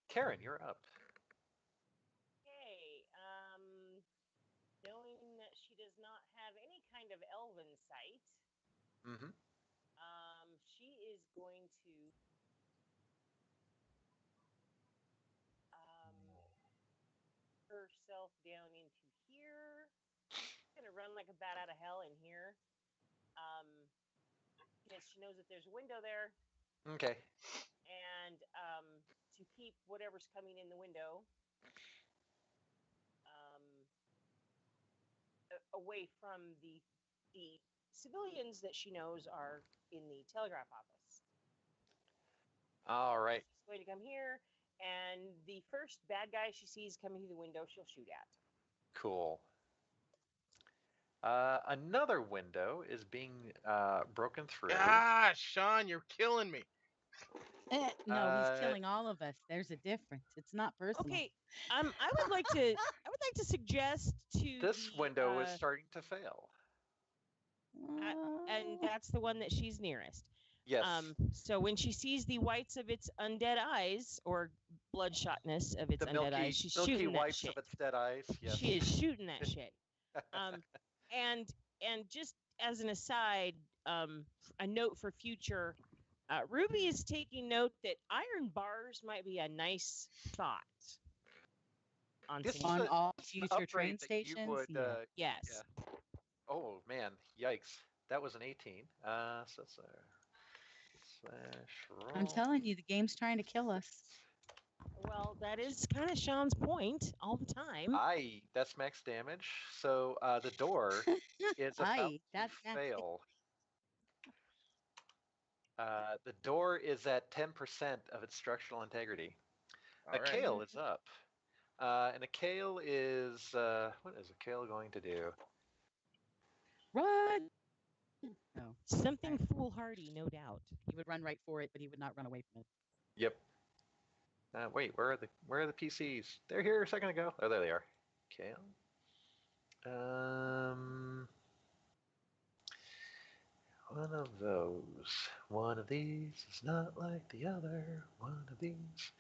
Karen, you're up. Okay. Knowing that she does not have any kind of elven sight, Mm-hmm. she is going to herself down into here. She's gonna run like a bat out of hell in here. Because she knows that there's a window there, Okay. and to keep whatever's coming in the window away from the civilians that she knows are in the telegraph office. All right. She's going to come here, and the first bad guy she sees coming through the window, she'll shoot at. Cool. Another window is being broken through. Ah, Sean, you're killing me. No, he's killing all of us. There's a difference. It's not personal. Okay, I would like to suggest to This the, window is starting to fail. and that's the one that she's nearest. Yes. So when she sees the whites of its undead eyes, or bloodshotness of its the undead eyes, she's milky shooting that whites shit. of its dead eyes. Yes. She is shooting that shit. And just as an aside, a note for future, Ruby is taking note that iron bars might be a nice thought on This is On a- all It's an future train upgrade that you stations. would, Yeah. yes. yeah. Oh man, yikes! That was an 18. So it's a slash roll. I'm telling you, the game's trying to kill us. Well, that is kind of Sean's point all the time. That's max damage. So the door is about Aye, that's to fail. The door is at 10% of its structural integrity. All right. Akale is up. And Akale is what is Akale going to do? Run! No, Something foolhardy, no doubt. he would run right for it, but he would not run away from it. Yep. Wait, where are the PCs? They're here a second ago. Oh, there they are. Kale. One of those. One of these is not like the other. One of these.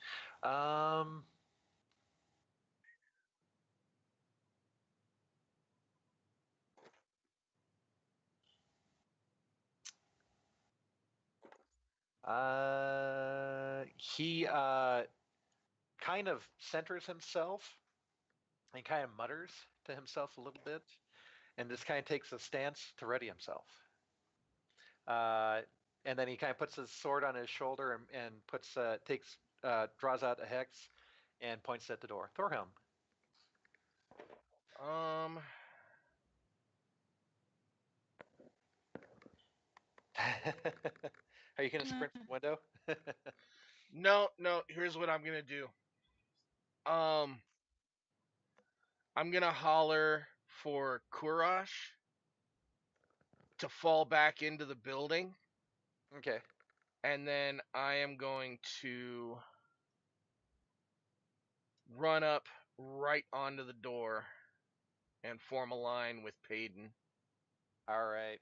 He kind of centers himself and kind of mutters to himself a little bit. and just kind of takes a stance to ready himself. And then he kind of puts his sword on his shoulder and draws out a hex and points at the door. Thorhelm. Are you going to sprint from the window? No. Here's what I'm gonna do. I'm gonna holler for Kurash to fall back into the building, Okay. and then I am going to run up right onto the door and form a line with Payton. All right.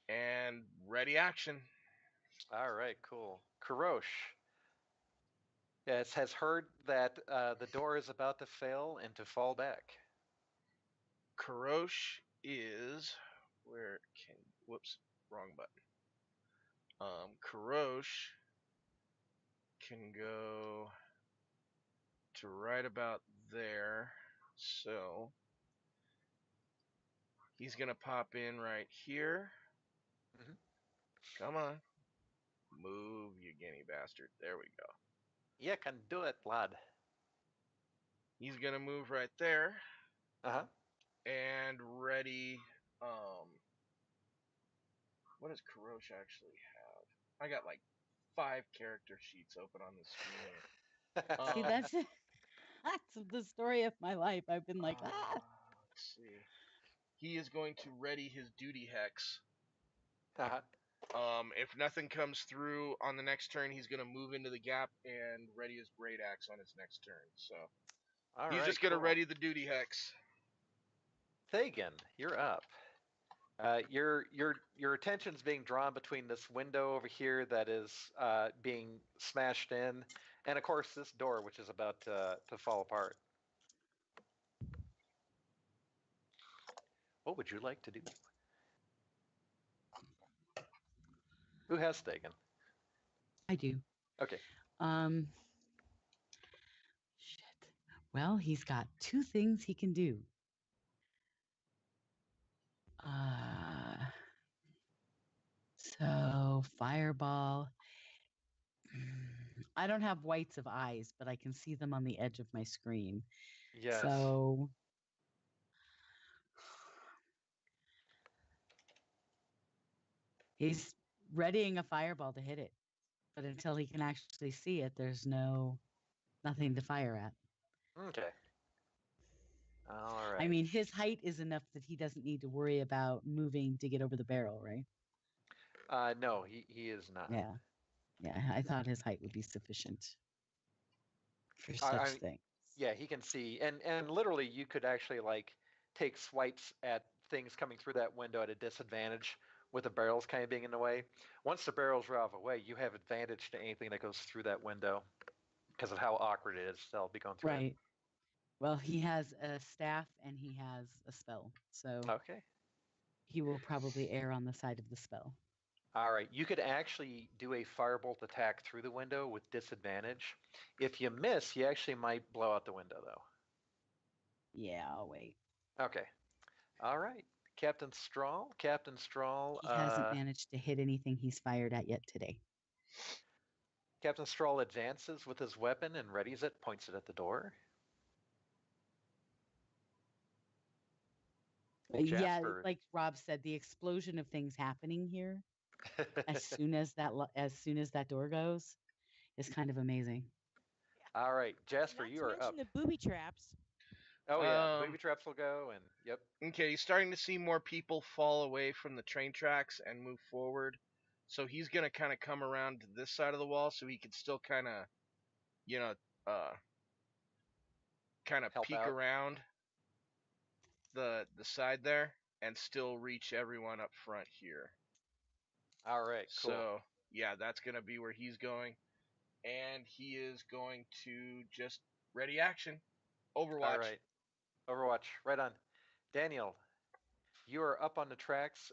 And ready action. All right, cool. Karosh has heard that the door is about to fail and to fall back. Karosh is whoops, wrong button. Karosh can go to right about there. So he's gonna pop in right here. Mhm. Come on. Move, you guinea bastard. There we go. You can do it, lad. He's gonna move right there Uh-huh. and ready. What does Karosh actually have? I got like 5 character sheets open on the screen. See, that's the story of my life. I've been like, Let's see. He is going to ready his duty hex. Uh-huh. If nothing comes through on the next turn, he's gonna move into the gap and ready his great axe on his next turn. So All he's right, just gonna cool. ready the duty hex. Thagan, you're up. Your attention's being drawn between this window over here that is being smashed in, and of course this door, which is about to fall apart. What would you like to do? Who has Thagan? I do. Okay. Shit. Well, he's got 2 things he can do. So fireball. I don't have whites of eyes, but I can see them on the edge of my screen. Yes. So he's readying a fireball to hit it. But until he can actually see it, there's nothing to fire at. Okay. All right. I mean, his height is enough that he doesn't need to worry about moving to get over the barrel, right? No, he is not. Yeah. Yeah, I thought his height would be sufficient for I- such I- things. Yeah, he can see, and literally you could actually like take swipes at things coming through that window at a disadvantage with the barrels kind of being in the way. Once the barrels are out of the way, you have advantage to anything that goes through that window because of how awkward it is. They'll be going through Right. Well, he has a staff and he has a spell, so it. Okay. he will probably err on the side of the spell. All right. You could actually do a firebolt attack through the window with disadvantage. If you miss, you actually might blow out the window, though. Yeah, I'll wait. Okay. All right. Captain Strahl. Captain Strahl. He hasn't managed to hit anything he's fired at yet today. Captain Strahl advances with his weapon and readies it, points it at the door. Yeah, Jasper. like Rob said, the explosion of things happening here as soon as that door goes is kind of amazing. All right, Jasper, Not you to are up. mention the booby traps. Oh yeah, booby traps will go, and yep. Okay, he's starting to see more people fall away from the train tracks and move forward. So he's gonna kind of come around to this side of the wall, so he can still kind of, Help peek out. around the side there and still reach everyone up front here. All right, cool. So yeah, that's gonna be where he's going, and he is going to just ready action, Overwatch. All right, Overwatch, right on. Daniel, you are up on the tracks.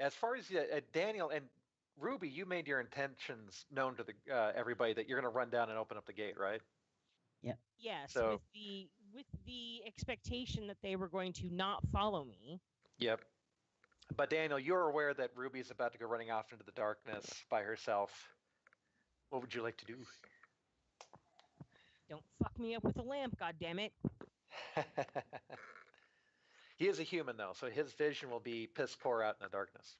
As far as Daniel and Ruby, you made your intentions known to the everybody that you're going to run down and open up the gate, right? Yes, So- with the expectation that they were going to not follow me. Yep. But Daniel, you're aware that Ruby's about to go running off into the darkness by herself. What would you like to do? Don't fuck me up with a lamp, goddammit. He is a human though, so his vision will be piss poor out in the darkness.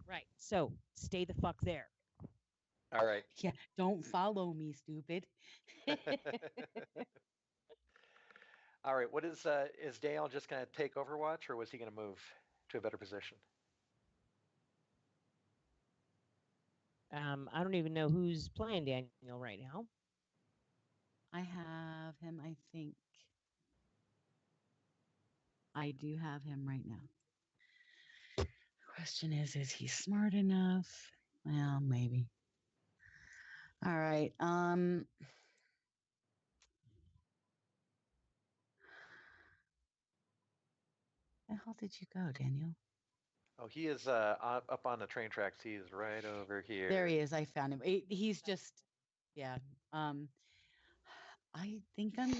Right. So stay the fuck there. All right. Yeah, don't follow me, stupid. All right. What is Daniel just going to take Overwatch, or was he going to move to a better position? I don't even know who's playing Daniel right now. I have him, I think. I do have him right now. Question is he smart enough? Well, maybe. All right. The hell did you go, Daniel? Oh, he is up on the train tracks. He is right over here. There he is. I found him. He's just, yeah. I think I'm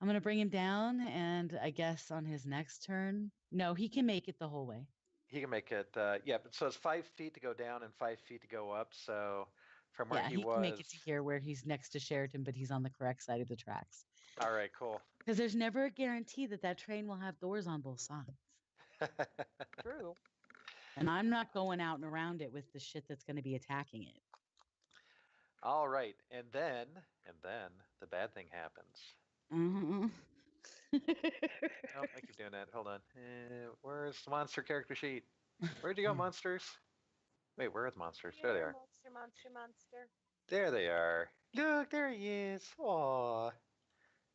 gonna bring him down, and I guess on his next turn. No, he can make it the whole way. He can make it. Yeah. So it's 5 feet to go down and 5 feet to go up. So from where Yeah, he he was. can make it to here where he's next to Sheraton, but he's on the correct side of the tracks. All right. Cool. Because there's never a guarantee that train will have doors on both sides. True. And I'm not going out and around it with the shit that's going to be attacking it. All right. And then the bad thing happens. Mm-hmm. Oh, I keep doing that. Hold on. Where's the monster character sheet? Where'd you go, monsters? Wait, where are the monsters? There they are. Monster. There they are. Look, there he is. Aw.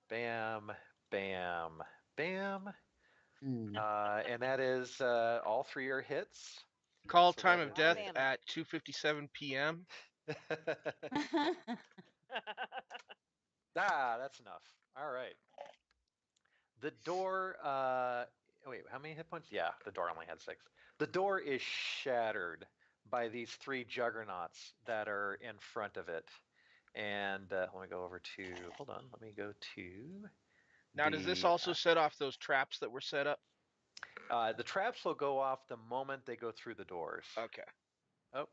Bam, bam, bam. Mm. And that is all 3 are hits. Call So time that of is death it. at 2:57 p.m. That's enough. All right. The door. Wait, how many hit points? Yeah, the door only had 6. The door is shattered by these 3 juggernauts that are in front of it. And let me go over to. Hold on. Let me go to. Now, does this the, also set off those traps that were set up? The traps will go off the moment they go through the doors. Okay. Oh,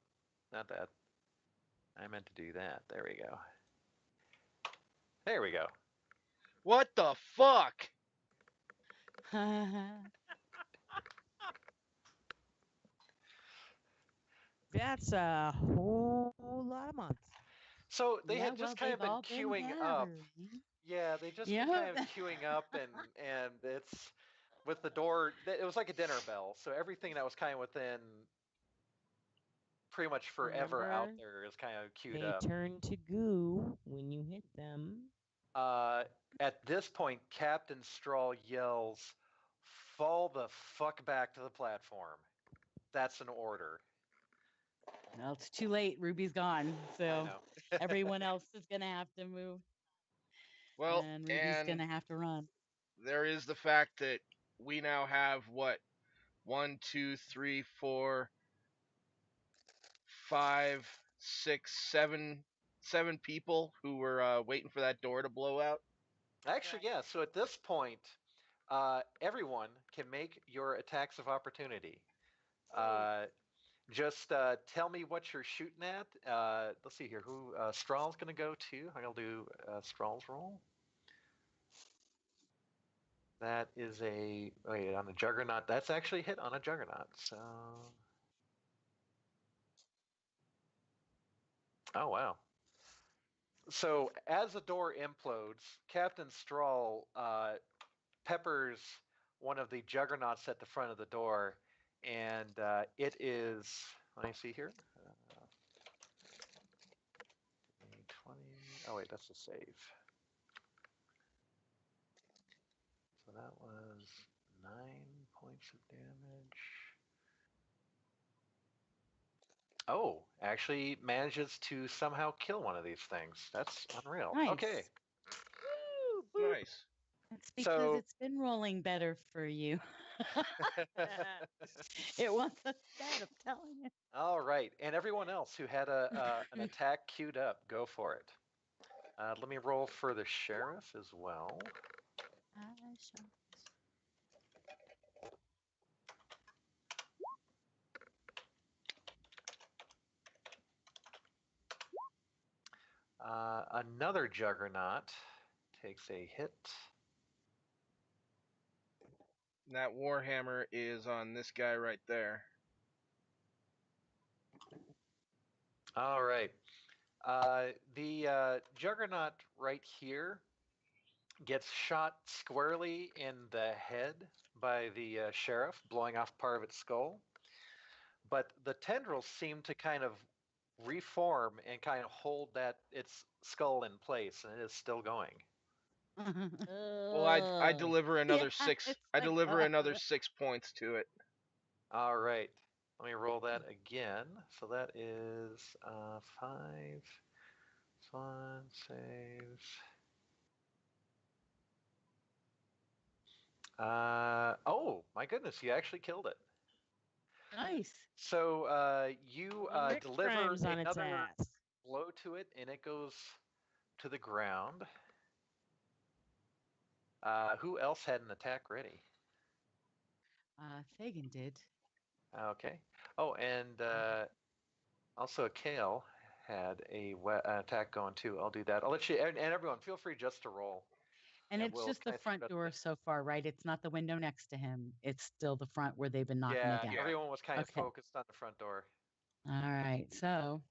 not that. I meant to do that. There we go. There we go. What the fuck? That's a whole lot of months. So they Yeah, had just well, kind of been they've all queuing up. hammered. Yeah, they just Yeah. been kind of queuing up, and it's with the door. It was like a dinner bell. So everything that was kind of within pretty much forever out Remember, there is kind of queued They up. turn to goo when you hit them. At this point, Captain Strahl yells, "Fall the fuck back to the platform." That's an order. Well, it's too late. Ruby's gone. I So know. everyone else is going to have to move. Well, And Ruby's and going to have to run. there is the fact that we now have what? 1, 2, 3, 4, 5, 6, 7 people who were waiting for that door to blow out. Actually, yeah. So at this point, everyone can make your attacks of opportunity. Just tell me what you're shooting at. Let's see here. Who Strahl's going to go to? I'm going to do Strahl's roll. That is wait, on a Juggernaut. That's actually hit on a Juggernaut. So, oh wow. So as the door implodes, Captain Strahl peppers one of the Juggernauts at the front of the door, and it is. Let me see here. 20. Oh wait, that's a save. So that was 9 points of damage. Oh, actually manages to somehow kill one of these things. That's unreal. Nice. Okay. Woo, boop. Nice. It's because So- it's been rolling better for you. It wants us dead, I'm telling you. All right, and everyone else who had an attack queued up, go for it. Let me roll for the sheriff as well. Another juggernaut takes a hit. And that Warhammer is on this guy right there. All right. The juggernaut right here gets shot squarely in the head by the sheriff, blowing off part of its skull. But the tendrils seem to kind of reform and kind of hold that its skull in place, and it is still going. Well, I deliver another Yeah, 6. it's I like, deliver another 6 points to it. All right. Let me roll that again. So that is 5. Fun saves. Oh my goodness! You actually killed it. Nice. So you Rick deliver Grimes on its another ass. blow to it, and it goes to the ground. Who else had an attack ready? Thagan did. Okay. Oh, and also Kale had an attack going too. I'll do that. I'll let you, and everyone, feel free just to roll. And Yeah, it's we'll just the kind of front figure out door the- so far, right? It's not the window next to him. It's still the front where they've been knocking Yeah, it down. everyone was kind of Okay. focused on the front door. All right. So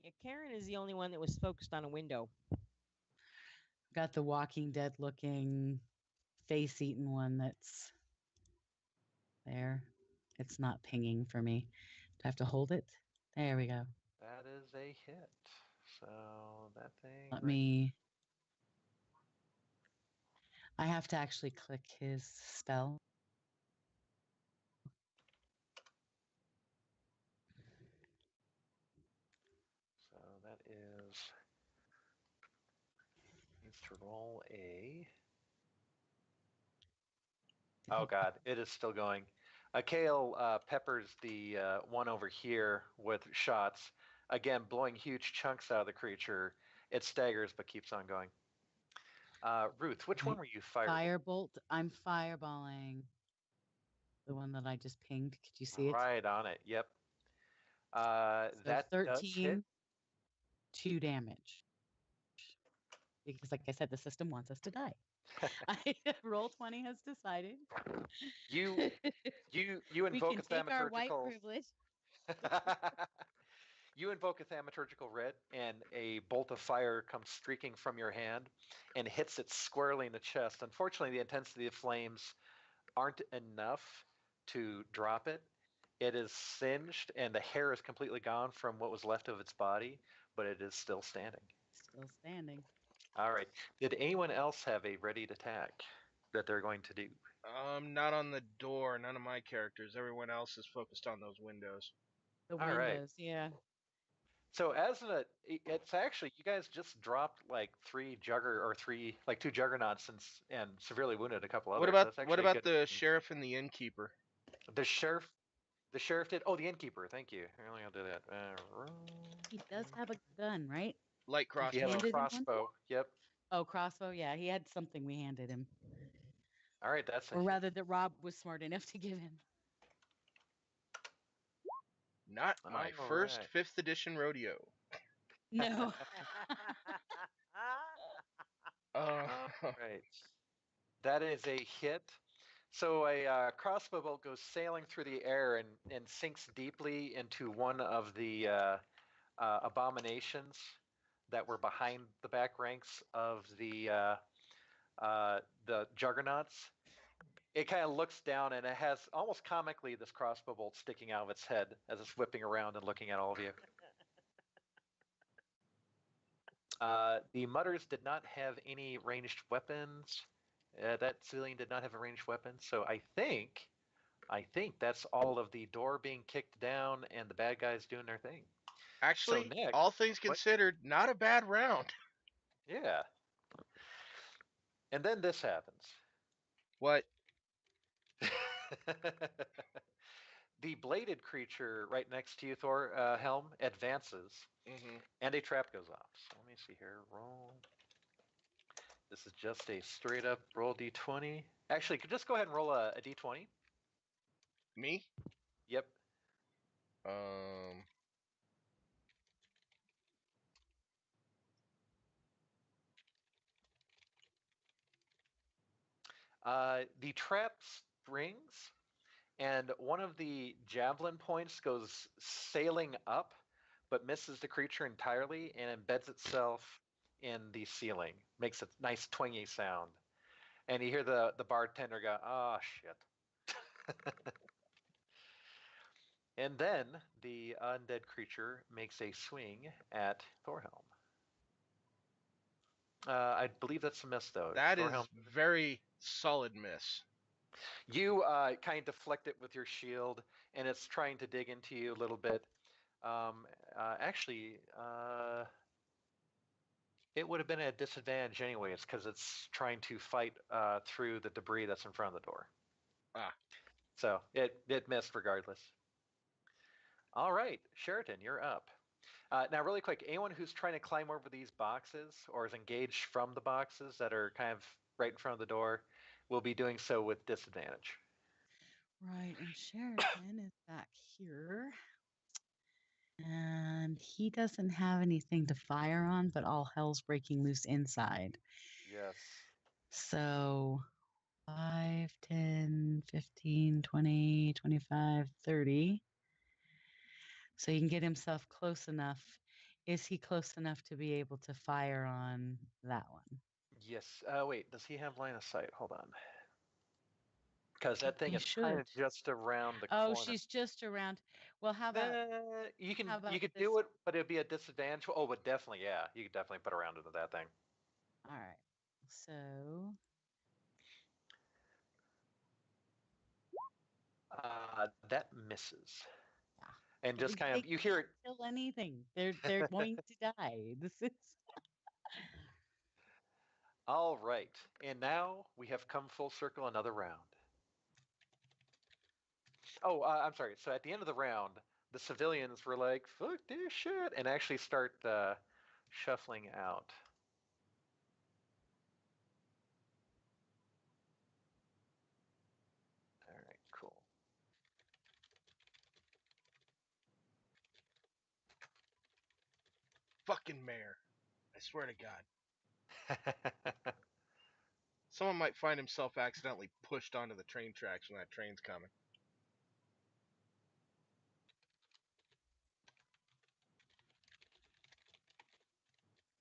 Yeah, Karen is the only one that was focused on a window. got the Walking Dead looking face eaten one that's there. It's not pinging for me. Do I have to hold it? There we go. That is a hit. So that thing. Let me. I have to actually click his spell. So that is. Needs to roll a. Oh God, it is still going. Kale peppers the one over here with shots, again blowing huge chunks out of the creature. It staggers but keeps on going. Ruth, which one were you firing? Firebolt. I'm fireballing. The one that I just pinged. Could you see it? Right on it. Yep. So That does hit. 13, 2 damage. Because, like I said, the system wants us to die. Roll 20 has decided. You we invoke can a take our white thaumaturgical. privilege. You invoke a thaumaturgical writ, and a bolt of fire comes streaking from your hand and hits it squarely in the chest. Unfortunately, the intensity of flames aren't enough to drop it. It is singed, and the hair is completely gone from what was left of its body, but it is still standing. Still standing. All right. Did anyone else have a readied attack that they're going to do? Not on the door. None of my characters. Everyone else is focused on those windows. The All right. windows, yeah. So it's actually you guys just dropped like two juggernauts and severely wounded a couple others. What about That's actually what a about good the thing. sheriff and the innkeeper? The sheriff did. Oh, the innkeeper. Thank you. I only gotta do that. He does have a gun, right? Light He has crossbow. a handed him one? crossbow. Yep. Oh, crossbow. Yeah, he had something we handed him. All right, that's Or rather, that Rob was smart enough to give him. Not my All first right. 5th edition rodeo. No. Right. That is a hit. So a crossbow bolt goes sailing through the air and sinks deeply into one of the abominations that were behind the back ranks of the juggernauts. It kind of looks down and it has almost comically this crossbow bolt sticking out of its head as it's whipping around and looking at all of you. The Mutters did not have any ranged weapons. That civilian did not have a ranged weapon. So I think that's all of the door being kicked down and the bad guys doing their thing. Actually, Nick, all things considered, not a bad round. Yeah. And then this happens. What? the bladed creature right next to you, Thor Helm, advances, Mm-hmm. and a trap goes off. So let me see here. Roll. This is just a straight up roll d20. Actually, could just go ahead and roll a d20. Me? Yep. Um. The trap springs, and one of the javelin points goes sailing up, but misses the creature entirely and embeds itself in the ceiling. Makes a nice twangy sound. And you hear the bartender go, "Oh shit." And then the undead creature makes a swing at Thorhelm. I believe that's a miss, though. That is Thorhelm, very solid miss. you kind of deflect it with your shield, and it's trying to dig into you a little bit. Actually, it would have been at a disadvantage anyways, because it's trying to fight through the debris that's in front of the door. Ah. So it missed regardless. All right, Sheraton, you're up. Now, really quick, anyone who's trying to climb over these boxes or is engaged from the boxes that are kind of right in front of the door will be doing so with disadvantage. Right, and Sheridan is back here. And he doesn't have anything to fire on, but all hell's breaking loose inside. Yes. So 5, 10, 15, 20, 25, 30. So he can get himself close enough. Is he close enough to be able to fire on that one? Yes. Wait, does he have line of sight? Hold on. Because that thing He is kind of should. just around the Oh, corner. she's just around. Well, how about You can how about you could this? do it, but it'd be a disadvantage. Oh, but definitely, yeah, you could definitely put around into that thing. All right. So That misses. yeah. And just They kind of you hear it. can't kill anything. They're going to die. This is All right, and now we have come full circle another round. Oh, I'm sorry. So at the end of the round, the civilians were like, "Fuck this shit," and actually start shuffling out. All right, cool. Fucking mayor. I swear to God. Someone might find himself accidentally pushed onto the train tracks when that train's coming.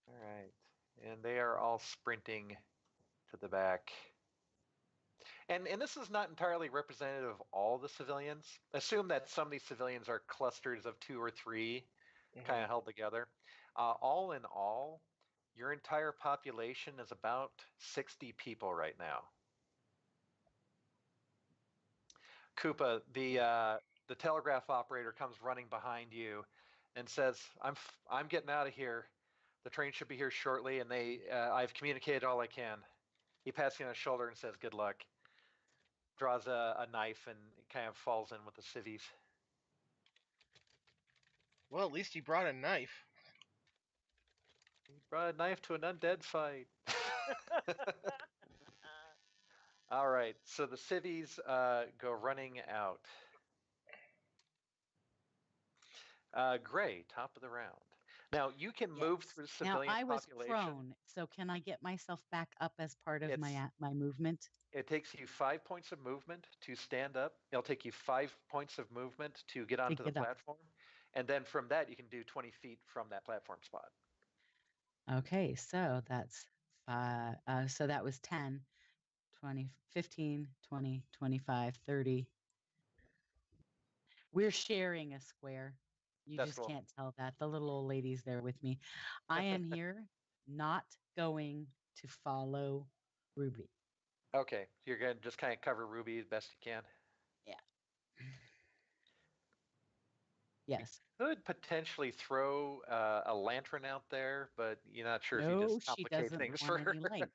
All right, and they are all sprinting to the back. And this is not entirely representative of all the civilians. Assume that some of these civilians are clusters of 2 or 3 kind of held together. All in all, your entire population is about 60 people right now. Koopa, the telegraph operator comes running behind you and says, I'm getting out of here. The train should be here shortly, and I've communicated all I can." He pats you on the shoulder and says, "Good luck." Draws a knife and kind of falls in with the civvies. Well, at least he brought a knife. He brought a knife to an undead fight. All right, so the civvies go running out. Gray, top of the round. Now you can move yes. through Now civilian I was population. prone, so can I get myself back up as part of my movement? It takes you 5 points of movement to stand up. It'll take you 5 points of movement to get onto the get up. platform. And then from that, you can do 20 feet from that platform spot. Okay, so that's 5. So that was 10, 20, 15, 20, 25, 30. We're sharing a square. You That's just cool. can't tell that. The little old lady's there with me. I am here not going to follow Ruby. Okay, so you're going to just kind of cover Ruby as best you can. Yeah. Yes. Could potentially throw a lantern out there, but you're not sure if you No, just she complicate doesn't things want for any her. light.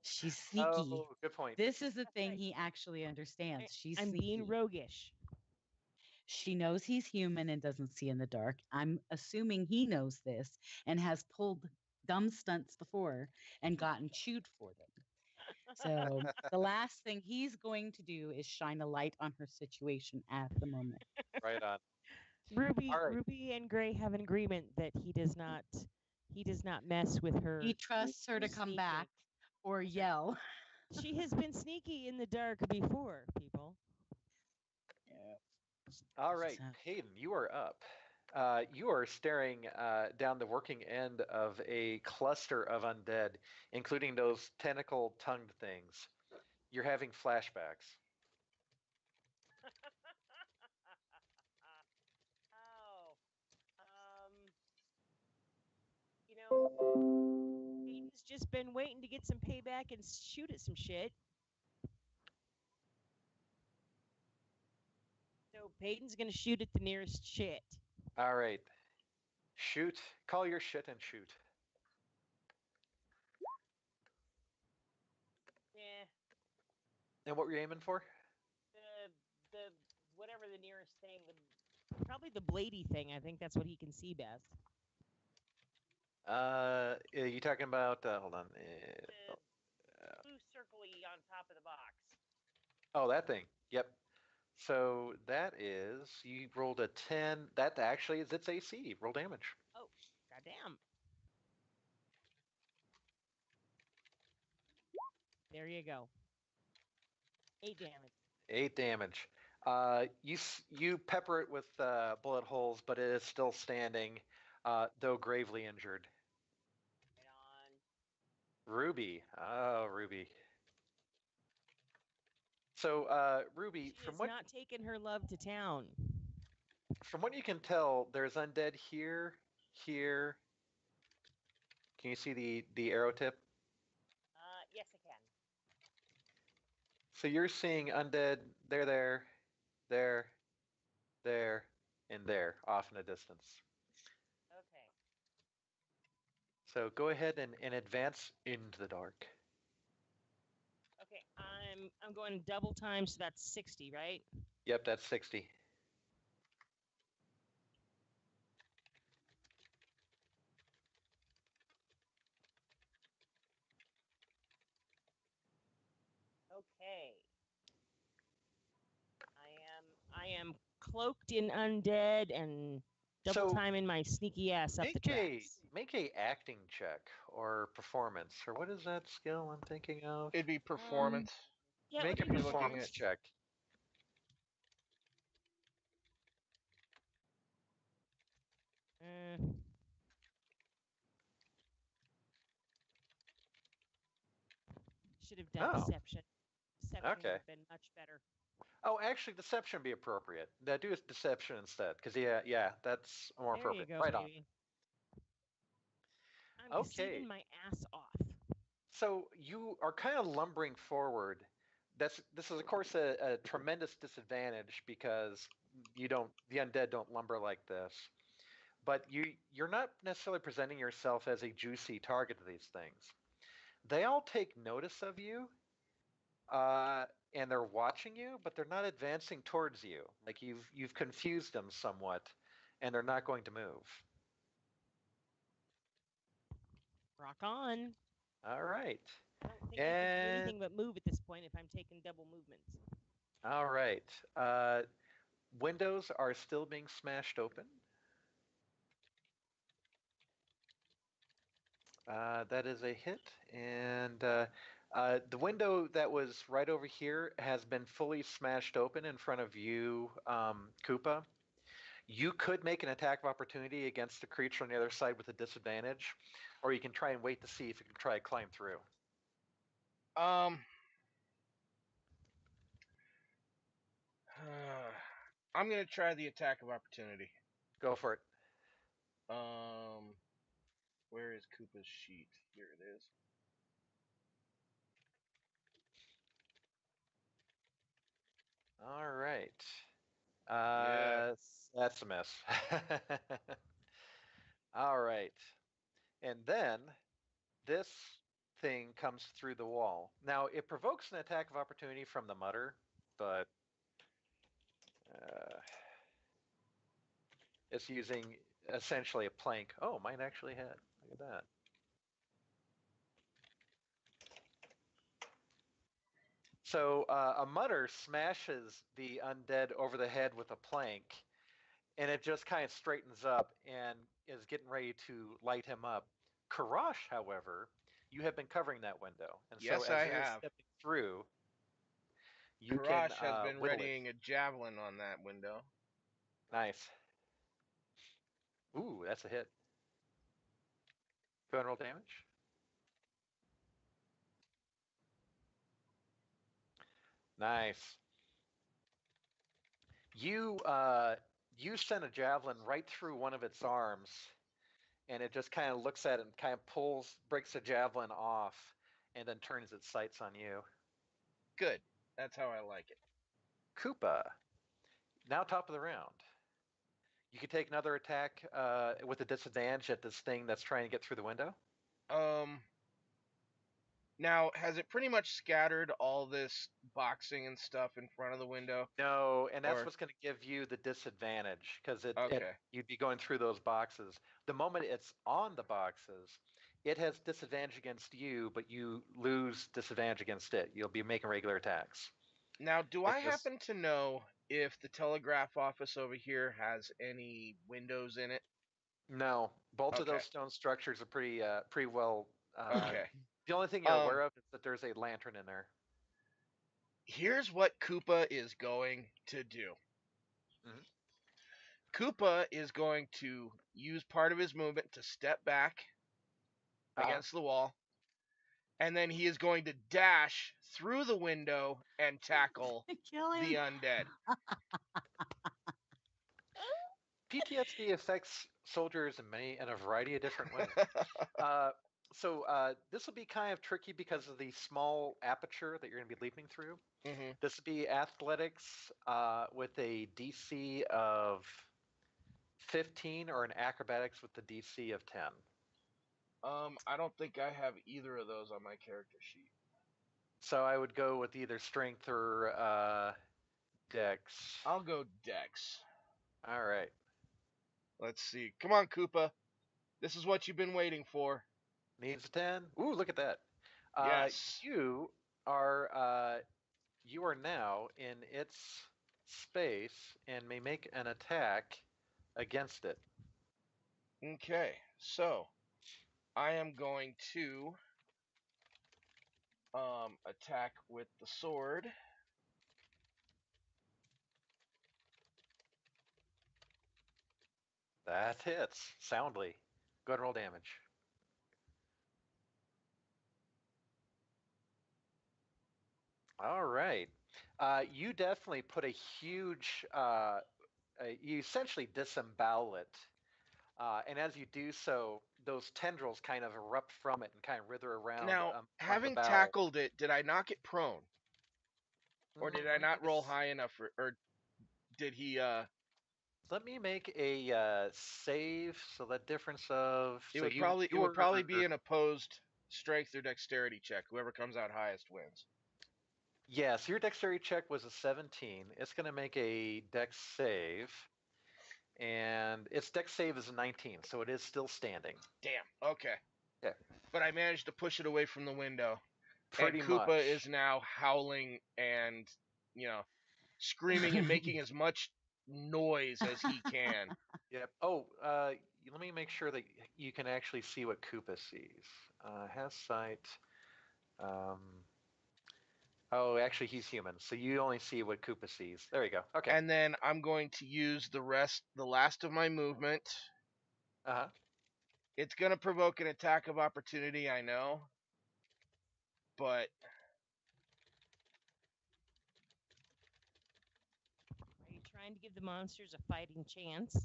She's sneaky. Oh, good point. This is the thing he actually understands. She's I'm sneaky. being roguish. She knows he's human and doesn't see in the dark. I'm assuming he knows this and has pulled dumb stunts before and gotten chewed for them. So the last thing he's going to do is shine a light on her situation at the moment. Right on. Ruby, All right. Ruby and Gray have an agreement that he does not mess with her. He trusts her to come sneaking. back or yell. She has been sneaky in the dark before, people. All right, So- Hayden, you are up. You are staring down the working end of a cluster of undead, including those tentacle-tongued things. You're having flashbacks. Hayden's just been waiting to get some payback and shoot at some shit. So Peyton's gonna shoot at the nearest shit. All right. Shoot. Call your shit and shoot. Yeah, And what were you aiming for? the whatever the nearest thing, probably the bladey thing. I think that's what he can see best. You talking about? Hold on. Blue circly on top of the box. Oh, that thing. Yep. So that is you rolled a 10. That actually is its AC. Roll damage. Goddamn. There you go. 8 damage. 8 damage. You pepper it with bullet holes, but it is still standing, though gravely injured. Right on. Ruby. Oh, Ruby. So, Ruby, She has not taken her love to town. from what you can tell, there's undead here, here. Can you see the arrow tip? Yes, I can. So you're seeing undead there, and there, off in the distance. Okay. So go ahead and advance into the dark. Okay, I'm going double time, so that's 60, right? Yep, that's 60. Okay. I am cloaked in undead and double So, time in my sneaky ass up the tracks. Make a acting check or performance, or what is that skill I'm thinking of? It'd be performance. Yeah, Make a what are you looking performance at? check. Should have done Oh. deception. Deception Okay. would have been much better. Oh, actually, deception would be appropriate. Do deception instead, because yeah, that's more There you appropriate. go, Right on. baby. I'm Okay. deceiving my ass off. So you are kind of lumbering forward. This is of course a tremendous disadvantage because the undead don't lumber like this. But you're not necessarily presenting yourself as a juicy target to these things. They all take notice of you, and they're watching you, but they're not advancing towards you. Like you've confused them somewhat, and they're not going to move. Rock on. All right. I don't think you can do anything but move at this point if I'm taking double movements. All right. Windows are still being smashed open. That is a hit, and the window that was right over here has been fully smashed open in front of you, Koopa. You could make an attack of opportunity against the creature on the other side with a disadvantage, or you can try and wait to see if you can try to climb through. I'm gonna try the attack of opportunity. Go for it. Where is Koopa's sheet? Here it is. All right. Yeah. That's a miss. All right. And then this thing comes through the wall. Now, it provokes an attack of opportunity from the mutter, but It's using essentially a plank. Oh, mine actually hit. Look at that. So a mutter smashes the undead over the head with a plank, and it just kind of straightens up and is getting ready to light him up. Karash, however, you have been covering that window, and so Yes, as I you're have. stepping through, you can Karash has been whittle readying it. a javelin on that window. Nice. Ooh, that's a hit. Go and roll damage. Nice. You send a javelin right through one of its arms, and it just kind of looks at it and kind of breaks the javelin off, and then turns its sights on you. Good. That's how I like it. Koopa, now top of the round. You can take another attack with a disadvantage at this thing that's trying to get through the window. Now, has it pretty much scattered all this boxing and stuff in front of the window? No, and that's Or- what's going to give you the disadvantage because Okay. you'd be going through those boxes. The moment it's on the boxes, it has disadvantage against you, but you lose disadvantage against it. You'll be making regular attacks. Now, do It's I just- happen to know if the telegraph office over here has any windows in it? No, both of Okay. those stone structures are pretty well. Okay. The only thing you're Um, aware of is that there's a lantern in there. Here's what Koopa is going to do. Mhm. Koopa is going to use part of his movement to step back against the wall, and then he is going to dash through the window and tackle Kill him. the undead. PTSD affects soldiers in a variety of different ways. So this will be kind of tricky because of the small aperture that you're going to be leaping through. hmm This would be athletics with a DC of 15 or an acrobatics with the DC of 10. I don't think I have either of those on my character sheet. So I would go with either strength or dex. I'll go Dex. All right. Let's see. Come on, Koopa. This is what you've been waiting for. Needs a 10. Ooh, look at that. Yes. You are now in its space and may make an attack against it. Okay, so I am going to attack with the sword. That hits soundly. Go ahead and roll damage. All right. You definitely put a huge. You essentially disembowel it, and as you do so, those tendrils kind of erupt from it and kind of writher around. Now, on the having bowel. tackled it, did I knock it prone? Or did I Mm, not roll it's- high enough? Or did he, Let me make a save. So that difference of it so would you probably it you would probably be were- an opposed strength or dexterity check. Whoever comes out highest wins. Yes, your dexterity check was a 17. It's going to make a dex save, and its dex save is a 19, so it is still standing. Damn. Okay. Yeah. But I managed to push it away from the window. Pretty and Koopa much. is now howling and, screaming and making as much noise as he can. Yep. Oh, let me make sure that you can actually see what Koopa sees. Has sight. Oh, actually, he's human, so you only see what Koopa sees. There you go. Okay. And then I'm going to use the last of my movement. Uh-huh. It's going to provoke an attack of opportunity, I know. But Are you trying to give the monsters a fighting chance?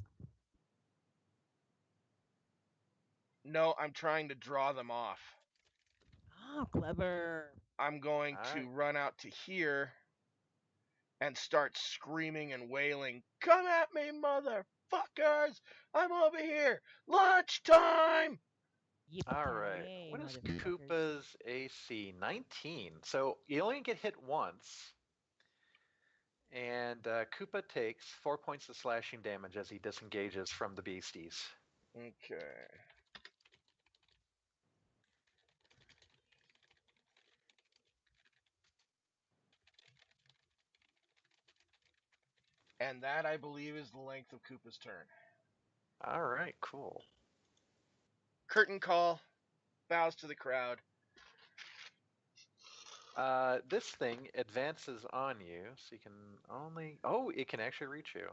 no, I'm trying to draw them off. Oh, clever. I'm going to Alright. run out to here and start screaming and wailing, "Come at me, motherfuckers! I'm over here! Lunchtime!" All right. Yippee-ki-yay, What is motherfuckers. Koopa's AC? 19. So you only get hit once. And Koopa takes 4 points of slashing damage as he disengages from the beasties. Okay. And that, I believe, is the length of Koopa's turn. All right, cool. Curtain call, bows to the crowd. This thing advances on you, so you can only. Oh, it can actually reach you.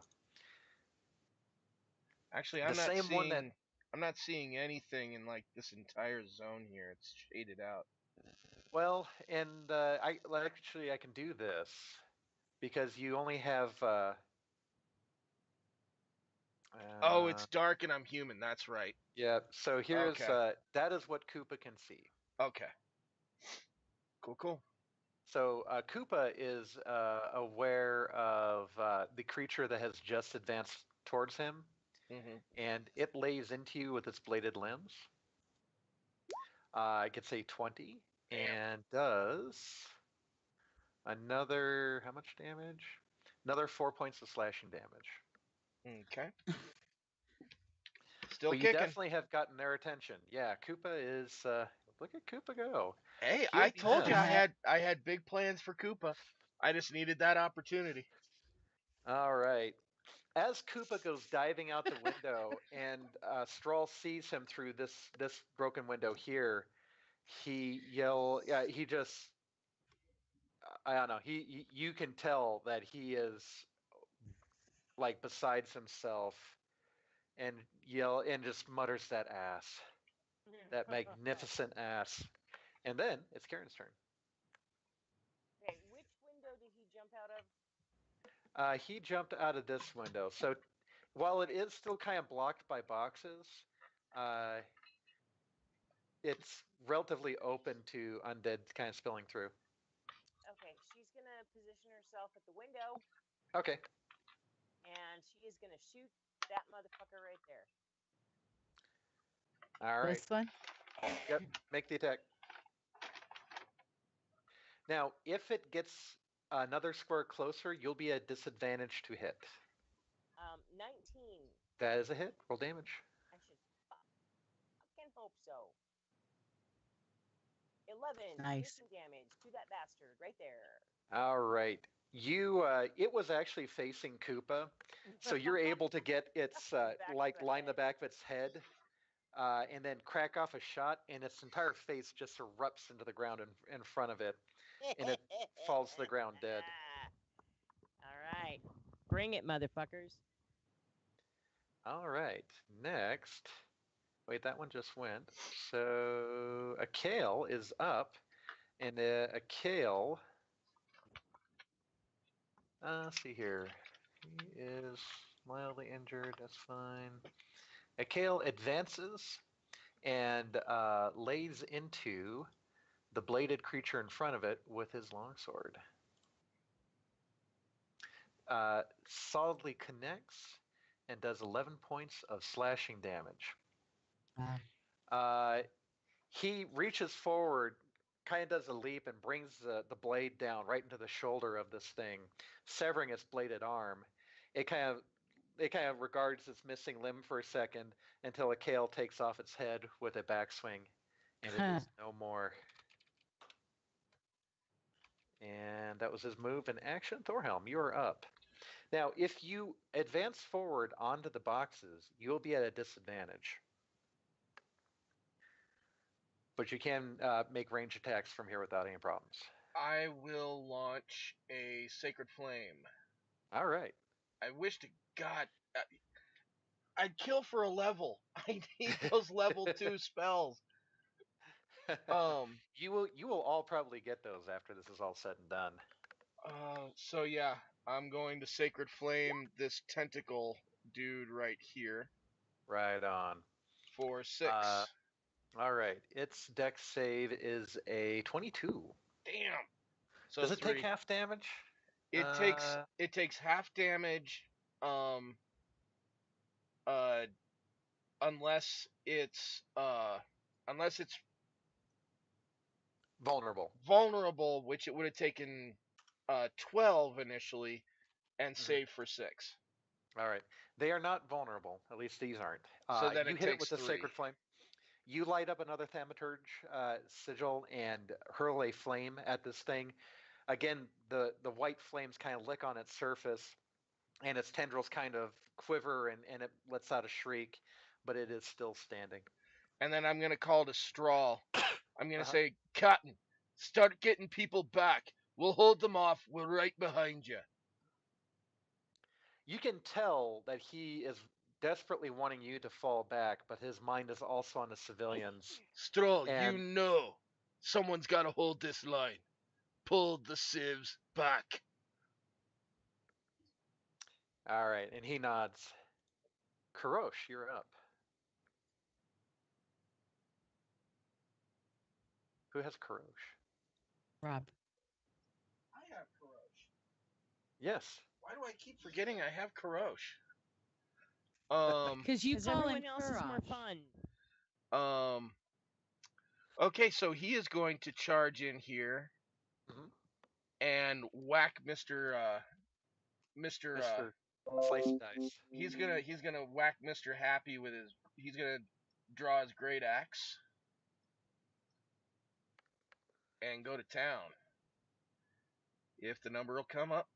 Actually, The I'm not same seeing. one that- I'm not seing anything in like this entire zone here. It's shaded out. Well, and I can do this because you only have. Oh, it's dark and I'm human. That's right. Yeah. So here's Okay. that is what Koopa can see. Okay. Cool. So Koopa is aware of the creature that has just advanced towards him, Mm-hmm. and it lays into you with its bladed limbs. It gets a 20 and does another, how much damage? Another 4 points of slashing damage. Okay. Still But you kicking. definitely have gotten their attention. Yeah, Koopa is. Look at Koopa go. Hey, Here I we told you have- I had big plans for Koopa. I just needed that opportunity. All right. As Koopa goes diving out the window and Stroll sees him through this broken window here, he yell. Yeah, he just. I don't know. You can tell that he is like besides himself, and yell and just mutters that ass, that magnificent ass. And then it's Karen's turn. Okay, which window did he jump out of? He jumped out of this window. So while it is still kind of blocked by boxes, it's relatively open to undead kind of spilling through. Okay, she's gonna position herself at the window, Okay. and she is gonna shoot that motherfucker right there. All right. This one? Yep. Make the attack. Now, if it gets another square closer, you'll be at disadvantage to hit. 19. That is a hit. Roll damage. I should fucking hope so. 11 Nice. piercing damage to that bastard right there. All right. It was actually facing Koopa, so you're able to get its like line the back of its head, and then crack off a shot, and its entire face just erupts into the ground in front of it, and it falls to the ground dead. All right, bring it, motherfuckers. All right. Next. Wait, that one just went. So a Kale is up, and a Kale. Let's see here. He is mildly injured. That's fine. A Kale advances and lays into the bladed creature in front of it with his longsword. Solidly connects and does 11 points of slashing damage. He reaches forward, kind of does a leap, and brings the blade down right into the shoulder of this thing, severing its bladed arm. It kind of regards its missing limb for a second until a Kale takes off its head with a backswing, and it is no more. And that was his move and action. Thorhelm, you are up. Now, if you advance forward onto the boxes, you'll be at a disadvantage. But you can make range attacks from here without any problems. I will launch a Sacred Flame. All right. I wish to God I'd kill for a level. I need those level 2 spells. You will all probably get those after this is all said and done. So yeah, I'm going to Sacred Flame this tentacle dude right here Right on. for 6. All right. Its dex save is a 22. Damn. So Does it 3. take half damage? It takes half damage. Unless it's Vulnerable. vulnerable, which it would have taken 12 initially. and save for 6. All right. They are not vulnerable. At least these aren't. So then you it hit it takes with the 3. Sacred Flame. You light up another Thaumaturge sigil and hurl a flame at this thing. Again, the white flames kind of lick on its surface, and its tendrils kind of quiver, and it lets out a shriek, but it is still standing. And then I'm going to call to Straw. I'm going to Uh-huh. say, Cotton, start getting people back. We'll hold them off. We're right behind you. You can tell that he is desperately wanting you to fall back, but his mind is also on the civilians. Straw, you And- know someone's got to hold this line. Pull the sieves back. All right, and he nods. Karosh, you're up. Who has Karosh? Rob. I have Karosh. Yes. Why do I keep forgetting I have Karosh? Because you Because call him everyone else is more Kurash. fun. Okay, so he is going to charge in here Mhm. and whack Mr. Mr. Slice Dice. He's gonna whack Mr. Happy with his. He's gonna draw his great axe and go to town. If the number will come up,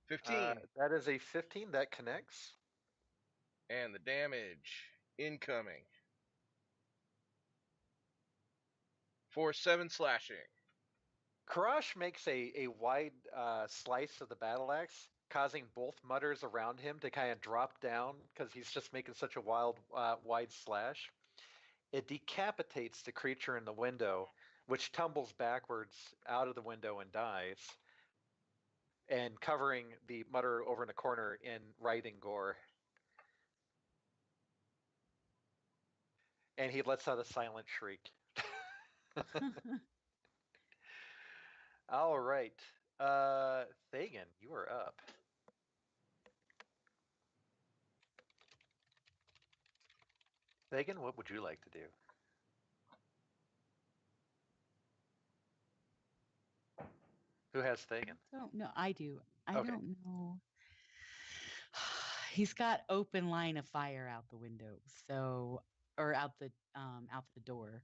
15, That is a 15 that connects. and the damage incoming for 7 slashing. Karash makes a wide slice of the battle axe, causing both mutters around him to kind of drop down because he's just making such a wide slash. It decapitates the creature in the window, which tumbles backwards out of the window and dies, and covering the mutter over in the corner in writhing gore. And he lets out a silent shriek. All right. Thagan, you are up. Thagan, what would you like to do? Who has Thagan? Don't know. I do. I Okay. don't know. He's got open line of fire out the window, so or out the door,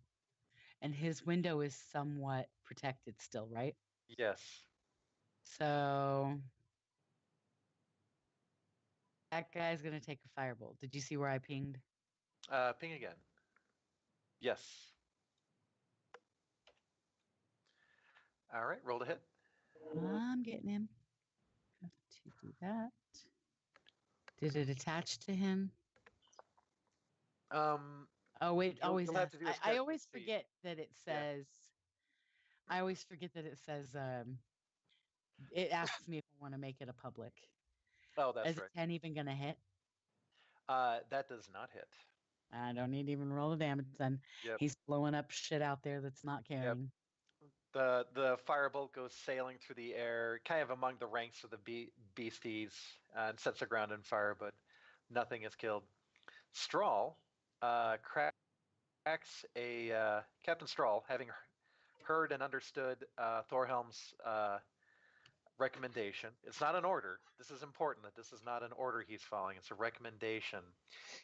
and his window is somewhat protected still, right? Yes. So that guy's gonna take a firebolt. Did you see where I pinged? Ping again. Yes. All right, roll to hit. I'm getting him. Have to do that. Did it attach to him? Oh wait, You'll- always you'll have asks. to do a I step always to see. forget that it Yeah. says. I always forget that it says. It asks me if I want to make it a public. Oh, that's Is right. a 10 even gonna hit? That does not hit. I don't need to even roll the damage then. Yep. He's blowing up shit out there that's not carrying. The firebolt goes sailing through the air, kind of among the ranks of the beasties, and sets the ground on fire, but nothing is killed. Strahl cracks a Captain Strahl, having heard and understood Thorhelm's recommendation. It's not an order. This is important that this is not an order he's following. It's a recommendation.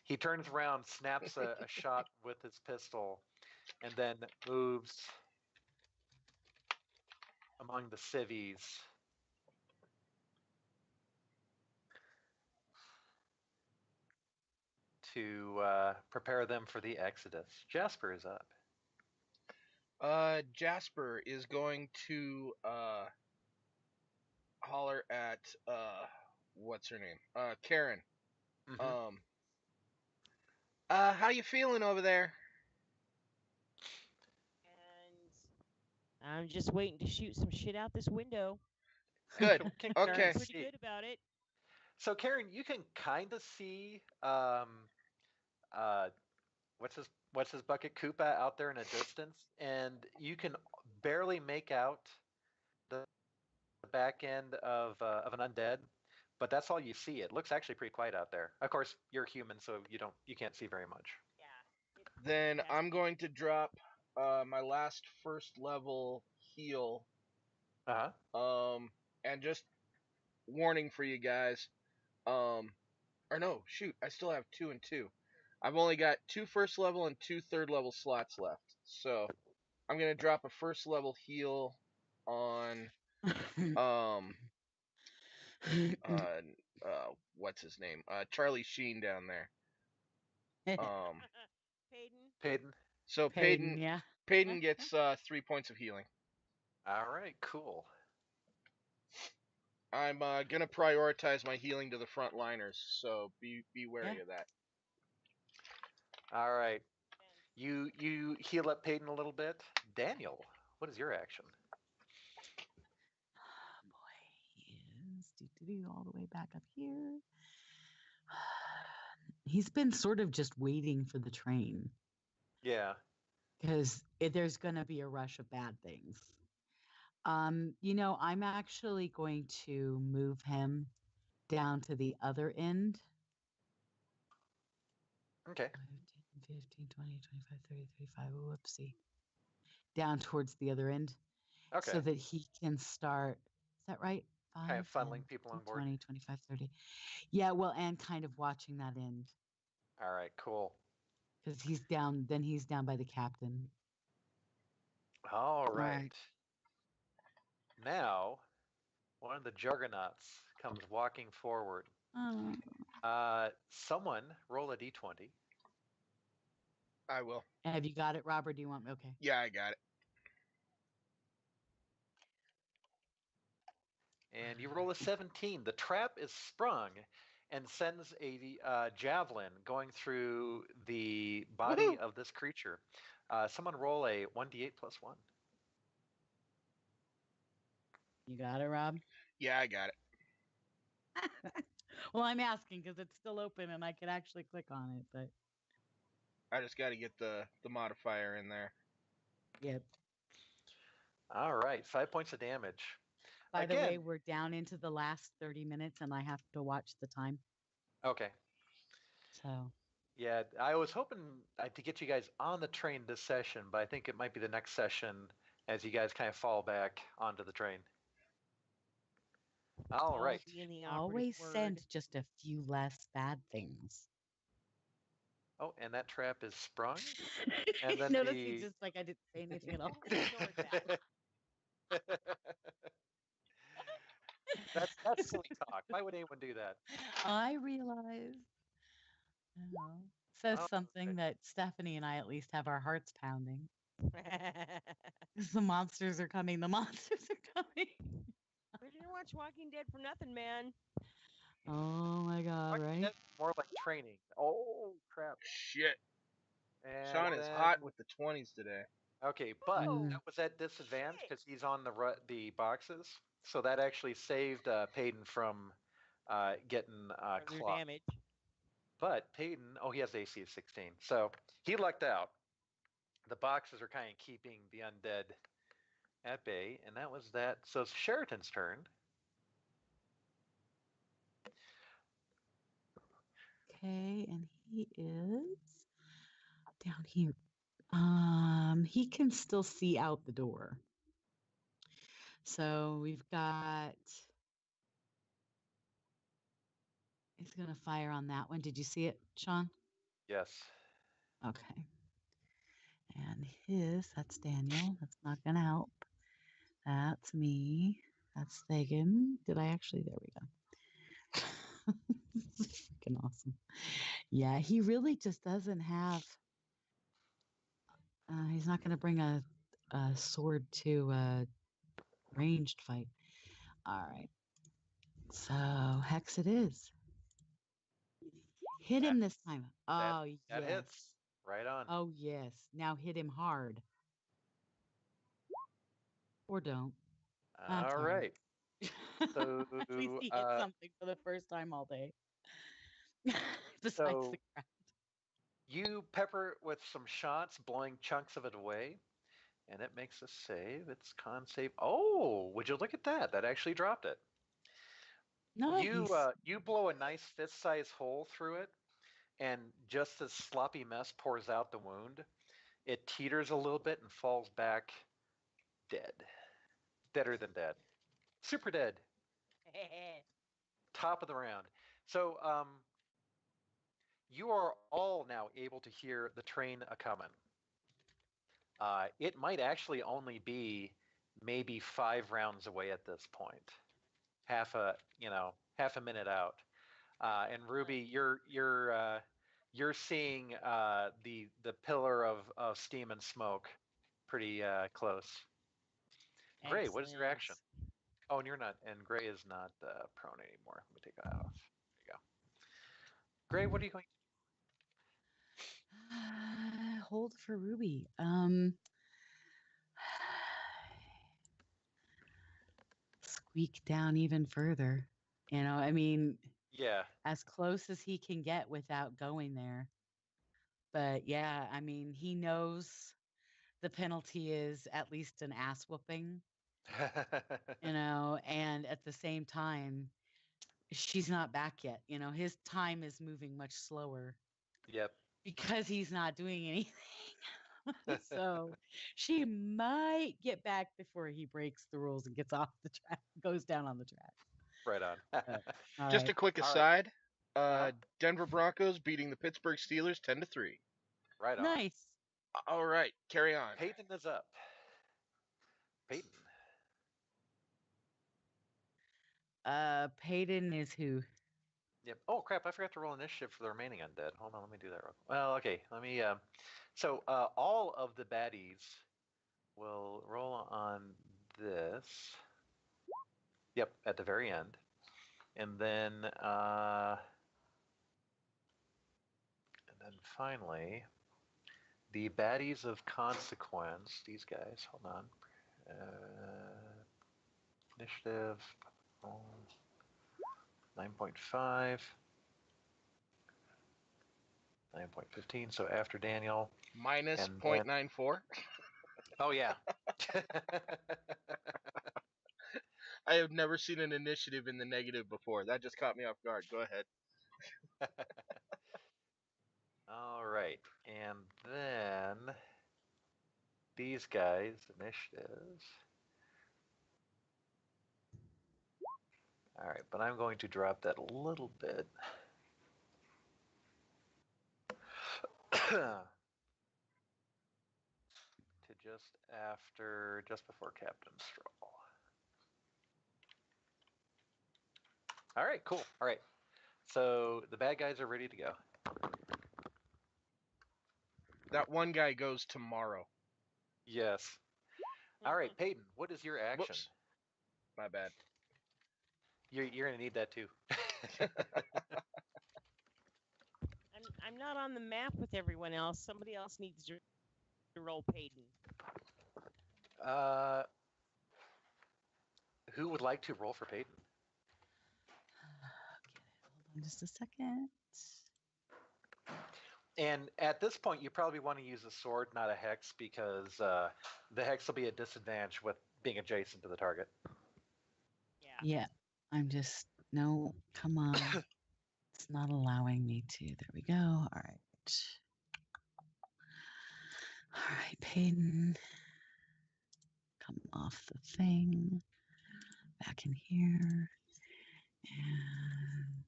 He turns around, snaps a shot with his pistol, and then moves among the civvies. To prepare them for the exodus. Jasper is up. Jasper is going to holler at what's her name? Karen. Mhm. How you feeling over there? And I'm just waiting to shoot some shit out this window. Good. Can Okay. Karen Pretty see- good about it. So Karen, you can kind of see what's his bucket Koopa out there in a distance, and you can barely make out the back end of an undead, but that's all you see. It looks actually pretty quiet out there. Of course, you're human, so you can't see very much. Yeah. Then Yes. I'm going to drop my last first level heal, Uh huh. and just warning for you guys. Or no, shoot, I still have 2 and 2. I've only got 2 first level and 2 third level slots left. So I'm gonna drop a first level heal on what's his name? Charlie Sheen down there. Peyton. Peyton. So Peyton, yeah. Peyton gets 3 points of healing. All right, cool. I'm gonna prioritize my healing to the front liners, so be wary of that. All right. You heal up Peyton a little bit. Daniel, what is your action? Boy, he is all the way back up here. He's been sort of just waiting for the train Yeah. because there's going to be a rush of bad things. I'm actually going to move him down to the other end. Okay. 5, 10, 15, 20, 25, 30, 35. Whoopsie. Down towards the other end. Okay. So that he can start. Is that right? 5, Kind of funneling 10, people 15, on board. 20, 25, 30. Yeah, well, and kind of watching that end. All right, cool. Because he's down by the captain. All right. Right. Now, one of the juggernauts comes walking forward. Oh. Someone roll a d20. I will. Have you got it, Robert? Do you want me? Okay. Yeah, I got it. And you roll a 17. The trap is sprung and sends a javelin going through the body Woohoo! of this creature. Someone roll a 1d8 plus 1. You got it, Rob? Yeah, I got it. Well, I'm asking because it's still open and I could actually click on it, but I just got to get the modifier in there. yep. All right, 5 points of damage. By the way, Again- we're down into the last 30 minutes and I have to watch the time. Okay. So, Yeah, I was hoping to get you guys on the train this session, but I think it might be the next session as you guys kind of fall back onto the train. All right. Be in the operative always word. send just a few less bad things. Oh, and that trap is sprung. And then Notice the- he just like I didn't say anything at all. Ignored that. That's silly talk. Why would anyone do that? I realize. I don't know. Says Oh, something okay. that Stephanie and I at least have our hearts pounding. 'Cause the monsters are coming. The monsters are coming. We didn't watch Walking Dead for nothing, man. Oh my god, Walking right? Dead is more like training. Oh crap! Shit. And Sean is then- hot with the 20s today. Okay, but Mm. that was at disadvantage Shit. because he's on the boxes, so that actually saved Peyton from getting Further clocked. damage. But Peyton, he has AC of 16, so he lucked out. The boxes are kind of keeping the undead at bay, and that was that. So it's Sheraton's turn. Okay, and he is down here. He can still see out the door. So we've got. He's gonna fire on that one. Did you see it, Sean? Yes. Okay. And that's Daniel. That's not gonna help. That's me. That's Thagan. There we go. This is freaking awesome. Yeah, he really just doesn't have. He's not gonna bring a sword to a ranged fight. All right. So hex it is. Hit him this time. Oh That yes. hits. Right on. Oh yes. Now hit him hard. Or don't. That's All all right. So, At least he hit something for the first time all day. Besides So- the crowd. You pepper it with some shots, blowing chunks of it away, and it makes a save. It's con save. Oh, would you look at that? That actually dropped it. Nice. You blow a nice fist-sized hole through it, and just as sloppy mess pours out the wound, it teeters a little bit and falls back dead. Deader than dead. Super dead. Top of the round. So you are all now able to hear the train a coming. It might actually only be maybe 5 rounds away at this point, half a minute out. And Ruby, you're seeing the pillar of steam and smoke pretty close. Gray, what is your action? Excellent. Oh, and you're not, and Gray is not prone anymore. Let me take that off. There you go. Gray, what are you going? Hold for Ruby. Squeak down even further. I mean, Yeah. as close as he can get without going there. But yeah, I mean, he knows the penalty is at least an ass whooping, and at the same time, she's not back yet. His time is moving much slower Yep. because he's not doing anything. So she might get back before he breaks the rules and gets off the track, goes down on the track. Right on. All Just a right. quick All right. aside. Uh-huh. Denver Broncos beating the Pittsburgh Steelers 10-3. Right on. Nice. All right, carry on. Peyton is up. Peyton. Peyton is who? Yep. Oh crap! I forgot to roll initiative for the remaining undead. Hold on, let me do that real quick. Well, okay. Let me. So all of the baddies will roll on this. Yep, at the very end, and then finally, the baddies of consequence. These guys. Hold on. Initiative. 9.5. 9.15. So after Daniel. Minus And then- 0.94. Oh yeah. I have never seen an initiative in the negative before. That just caught me off guard. Go ahead. All right, and then these guys initiatives. All right, but I'm going to drop that a little bit. To just before Captain Stroll. All right, cool. All right, so the bad guys are ready to go. That one guy goes tomorrow. Yes. All right, Peyton, what is your action? Whoops. My bad. You're gonna need that too. I'm not on the map with everyone else. Somebody else needs to roll Peyton. Who would like to roll for Peyton? Hold on just a second. And at this point, you probably want to use a sword, not a hex, because the hex will be a disadvantage with being adjacent to the target. Yeah. Yeah, I'm just no. Come on, it's not allowing me to. There we go. All right. All right, Peyton. Come off the thing. Back in here. And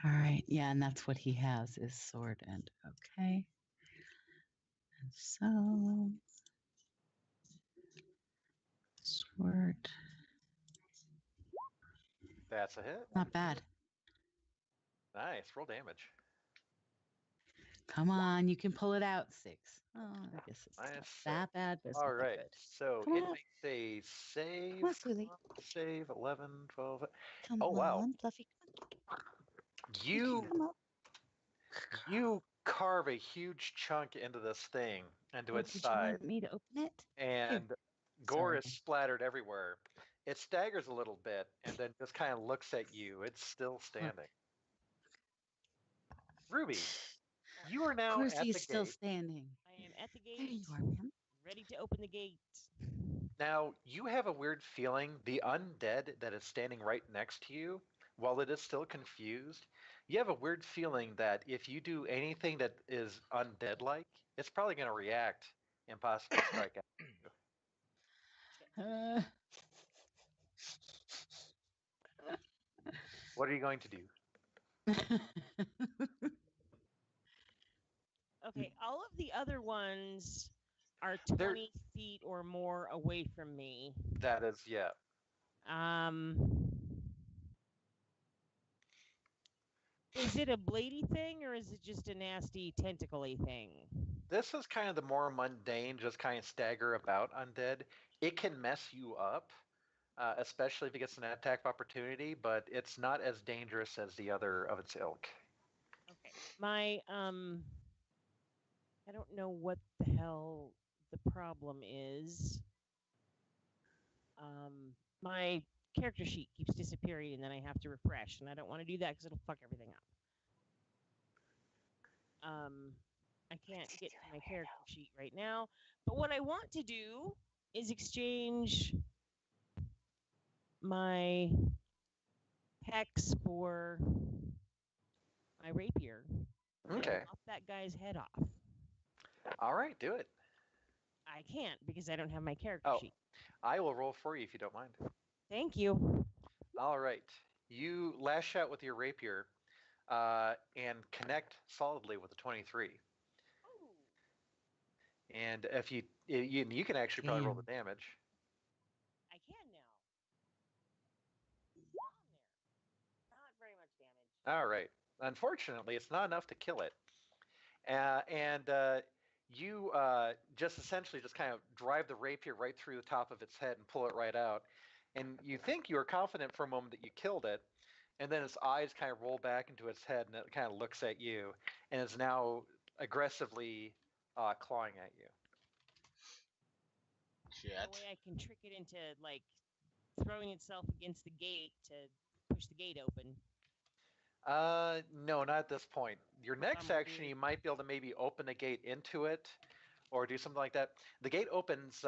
all right, yeah, and that's what he has is sword and okay. And so sword. That's a hit. Not bad. Nice. Roll damage. Come on, you can pull it out. 6. Oh, I guess it's not Minus that bad, but it's All not that right. good. So Come it on. makes a save. Come on, Fluey. Save 11, 12. Come Oh, wow. on, Fluffy. You Come on. you carve a huge chunk into this thing, into Oh, its did you side, want me to open it? and gore is Sorry. splattered everywhere. It staggers a little bit and then just kind of looks at you. It's still standing. Ruby, you are Of now course, at he's the still gate. standing. I am at the There gate, you are, ma'am. ready to open the gate. Now, you have a weird feeling the undead that is standing right next to you, while it is still confused, you have a weird feeling that if you do anything that is undead like, it's probably going to react and possibly strike at you. What are you going to do? Okay, all of the other ones are They're- 20 feet or more away from me. That is, yeah. Is it a bladey thing or is it just a nasty tentacle-y thing? This is kind of the more mundane, just kind of stagger about undead. It can mess you up, especially if it gets an attack of opportunity, but it's not as dangerous as the other of its ilk. Okay. My I don't know what the hell the problem is. My character sheet keeps disappearing and then I have to refresh, and I don't want to do that because it'll fuck everything up. I can't get to my character sheet right now, but what I want to do is exchange my hex for my rapier. Okay. And lop that guy's head off. All right, do it. I can't because I don't have my character Oh. sheet. I will roll for you if you don't mind. Thank you. All right. You lash out with your rapier and connect solidly with a 23. And if you can actually probably roll the damage. I can now. On there. Not very much damage. All right. Unfortunately, it's not enough to kill it. You just essentially just kind of drive the rapier right through the top of its head and pull it right out. And you think you are confident for a moment that you killed it, and then its eyes kind of roll back into its head, and it kind of looks at you, and is now aggressively clawing at you. No Jet. way I can trick it into like throwing itself against the gate to push the gate open. No, not at this point. Your next Bummer, action, dude. you might be able to maybe open the gate into it, or do something like that. The gate opens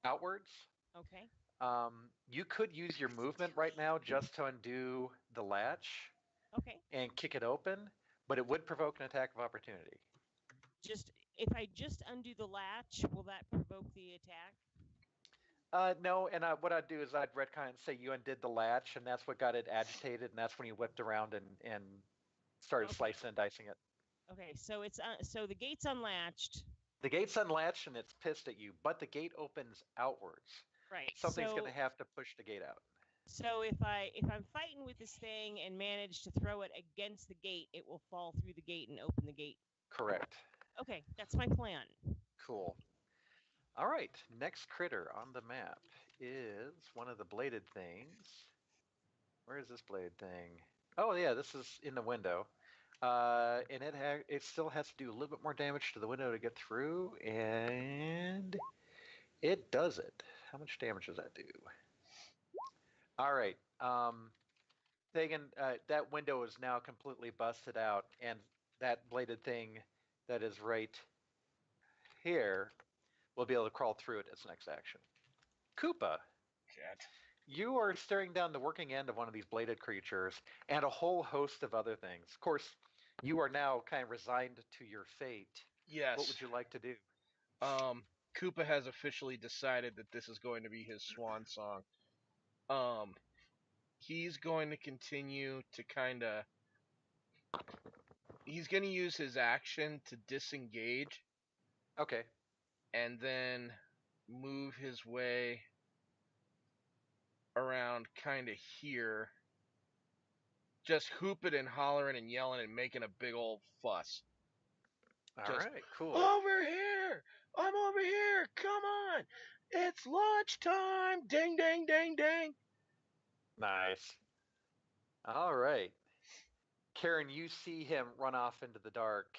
outwards. Okay. You could use your movement right now just to undo the latch Okay. and kick it open, but it would provoke an attack of opportunity. Just if I just undo the latch, will that provoke the attack? No, and what I'd do is I'd retcon and say you undid the latch, and that's what got it agitated, and that's when you whipped around and started Okay. slicing and dicing it. Okay, so it's so the gate's unlatched. The gate's unlatched and it's pissed at you, but the gate opens outwards. Right. Something's so, going to have to push the gate out. So if I'm fighting with this thing and manage to throw it against the gate, it will fall through the gate and open the gate. Correct. Okay, that's my plan. Cool. All right, next critter on the map is one of the bladed things. Where is this bladed thing? Oh yeah, this is in the window. And it still has to do a little bit more damage to the window to get through, and it does it. How much damage does that do? All right. Tegan, that window is now completely busted out, and that bladed thing that is right here will be able to crawl through it as next action. Koopa, Jet. you are staring down the working end of one of these bladed creatures and a whole host of other things. Of course, you are now kind of resigned to your fate. Yes. What would you like to do? Koopa has officially decided that this is going to be his swan song. He's going to continue to he's going to use his action to disengage Okay. and then move his way around kind of here, just hooping and hollering and yelling and making a big old fuss. All Just, right, cool. Over here! I'm over here! Come on! It's lunchtime! Ding, ding, ding, ding! Nice. All right. Karen, you see him run off into the dark.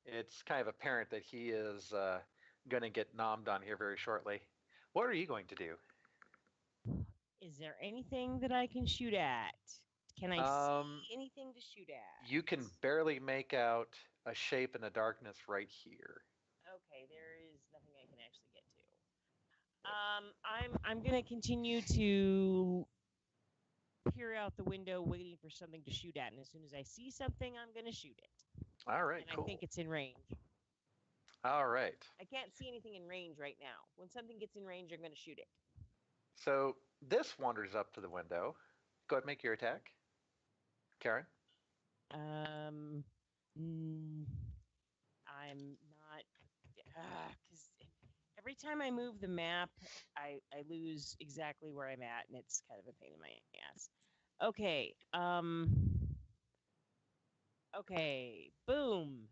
It's kind of apparent that he is going to get nommed on here very shortly. What are you going to do? Is there anything that I can shoot at? Can I see anything to shoot at? You can barely make out a shape in the darkness right here. Okay, there is nothing I can actually get to. I'm gonna continue to peer out the window, waiting for something to shoot at, and as soon as I see something, I'm gonna shoot it. All right, And cool. I think it's in range. All right. I can't see anything in range right now. When something gets in range, I'm gonna shoot it. So this wanders up to the window. Go ahead, make your attack. Karen? I'm not, because every time I move the map, I lose exactly where I'm at, and it's kind of a pain in my ass. Okay. Okay. Boom.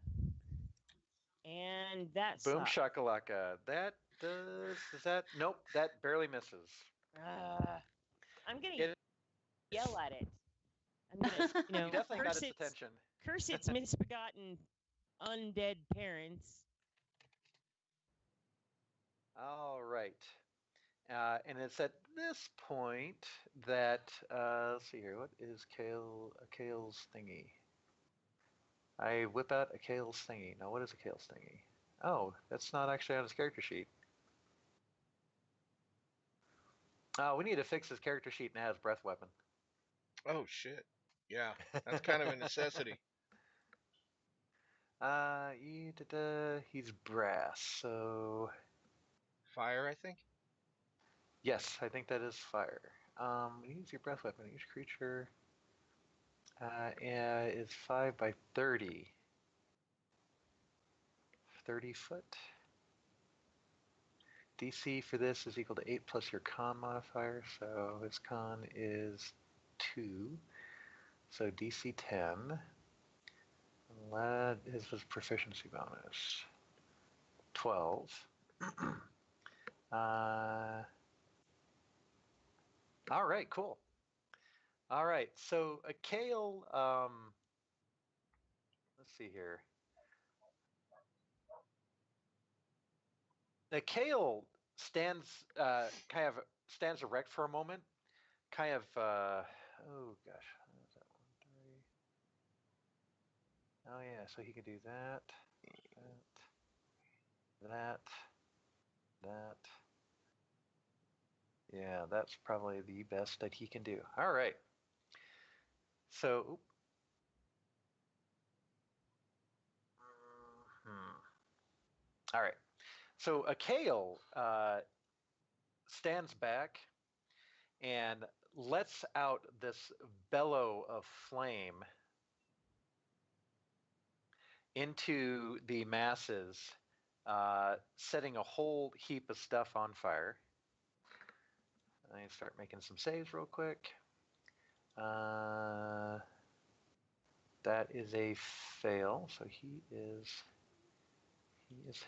And that Boom sucks. shakalaka. That does that? Nope, that barely misses. I'm gonna It- yell at it. I'm gonna, You definitely got curse its attention. curse its misbegotten undead parents. All right. And it's at this point that let's see here. What is Kale's thingy? I whip out a Kale's thingy. Now, what is a Kale's thingy? Oh, that's not actually on his character sheet. We need to fix his character sheet and add his breath weapon. Oh shit. Yeah, that's kind of a necessity. He's brass, so Fire, I think. yes, I think that is fire. Use your breath weapon. Each creature is 5 by 30. 30 foot. DC for this is equal to 8 plus your con modifier, so his con is 2. So DC 10. His proficiency bonus 12. All right, cool. All right, so a Kale, let's see here. The Kale stands kind of stands erect for a moment, kind of oh gosh, what is that 1, 3? Oh yeah, so he can do that, that. Yeah, that's probably the best that he can do. All right. So, all right. So a Kale stands back and lets out this bellow of flame into the masses, setting a whole heap of stuff on fire. I start making some saves real quick. That is a fail, so he is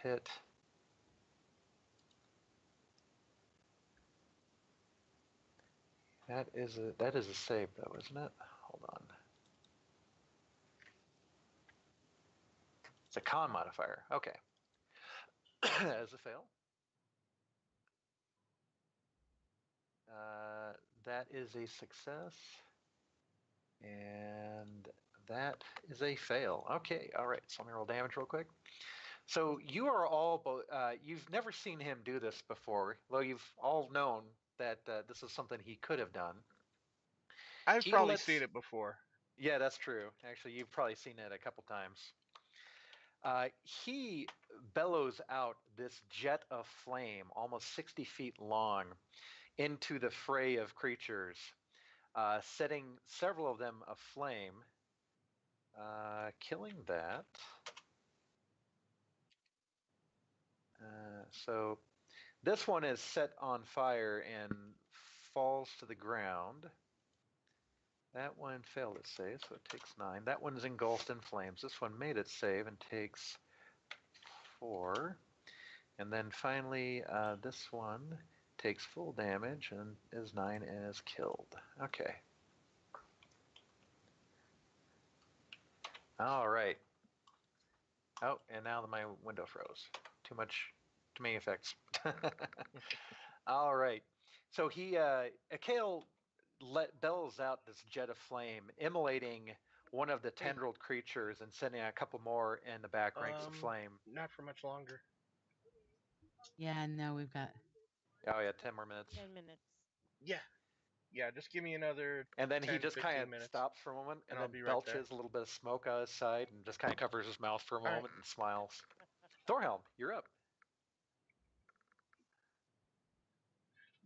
hit. That is a save though, isn't it? Hold on. It's a con modifier. Okay. As a fail. That is a success. And that is a fail. Okay, all right. So let me roll damage real quick. So you are all you've never seen him do this before, though you've all known that this is something he could have done. I've He probably lets- seen it before. Yeah, that's true. Actually, you've probably seen it a couple times. He bellows out this jet of flame, almost 60 feet long, into the fray of creatures, setting several of them aflame, killing that. So this one is set on fire and falls to the ground. That one failed its save, so it takes 9. That one's engulfed in flames. This one made its save and takes 4. And then finally, this one takes full damage and is 9 as killed. Okay. All right. Oh, and now my window froze. Too many effects. All right. So Akale bellows out this jet of flame, immolating one of the tendrilled creatures and sending a couple more in the back ranks of flame. Not for much longer. Yeah, no, we've got. Oh yeah, 10 more minutes. 10 minutes. Yeah, just give me another. And then he 10, just kind 15 of minutes, stops for a moment and and I'll then be right there. belches a little bit of smoke out his side and just kind of covers his mouth for a All right. moment and smiles. Thorhelm, you're up.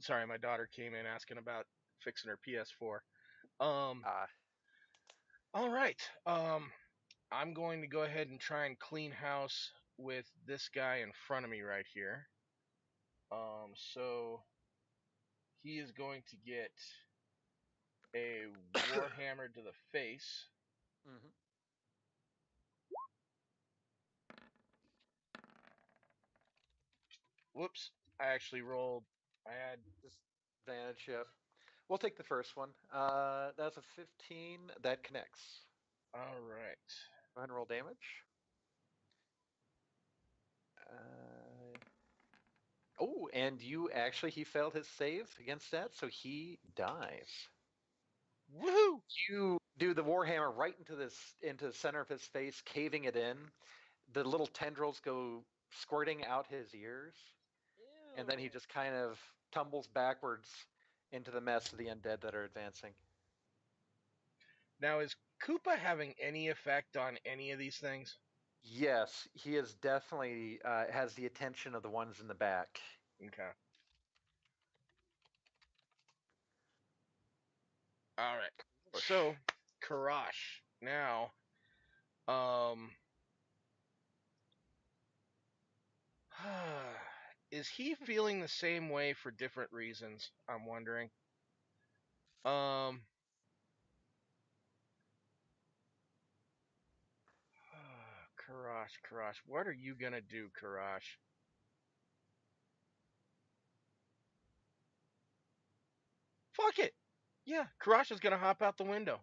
Sorry, my daughter came in asking about fixing her PS4. Um, Ah, all right. I'm going to go ahead and try and clean house with this guy in front of me right here. So he is going to get a warhammer to the face. mhm. Whoops! I actually rolled. I had Disadvantage. Yep. We'll take the first one. That's a 15. That connects. all right. Go ahead and roll damage. Uh, oh, and he failed his save against that, so he dies. Woohoo! You do the warhammer right into the center of his face, caving it in. The little tendrils go squirting out his ears, and then he just kind of tumbles backwards into the mess of the undead that are advancing. Now, is Koopa having any effect on any of these things? Yes, he is definitely has the attention of the ones in the back. Okay. All right. So, Karash. Now, is he feeling the same way for different reasons? I'm wondering. Karash. What are you gonna do, Karash? Fuck it. Yeah, Karash is gonna hop out the window.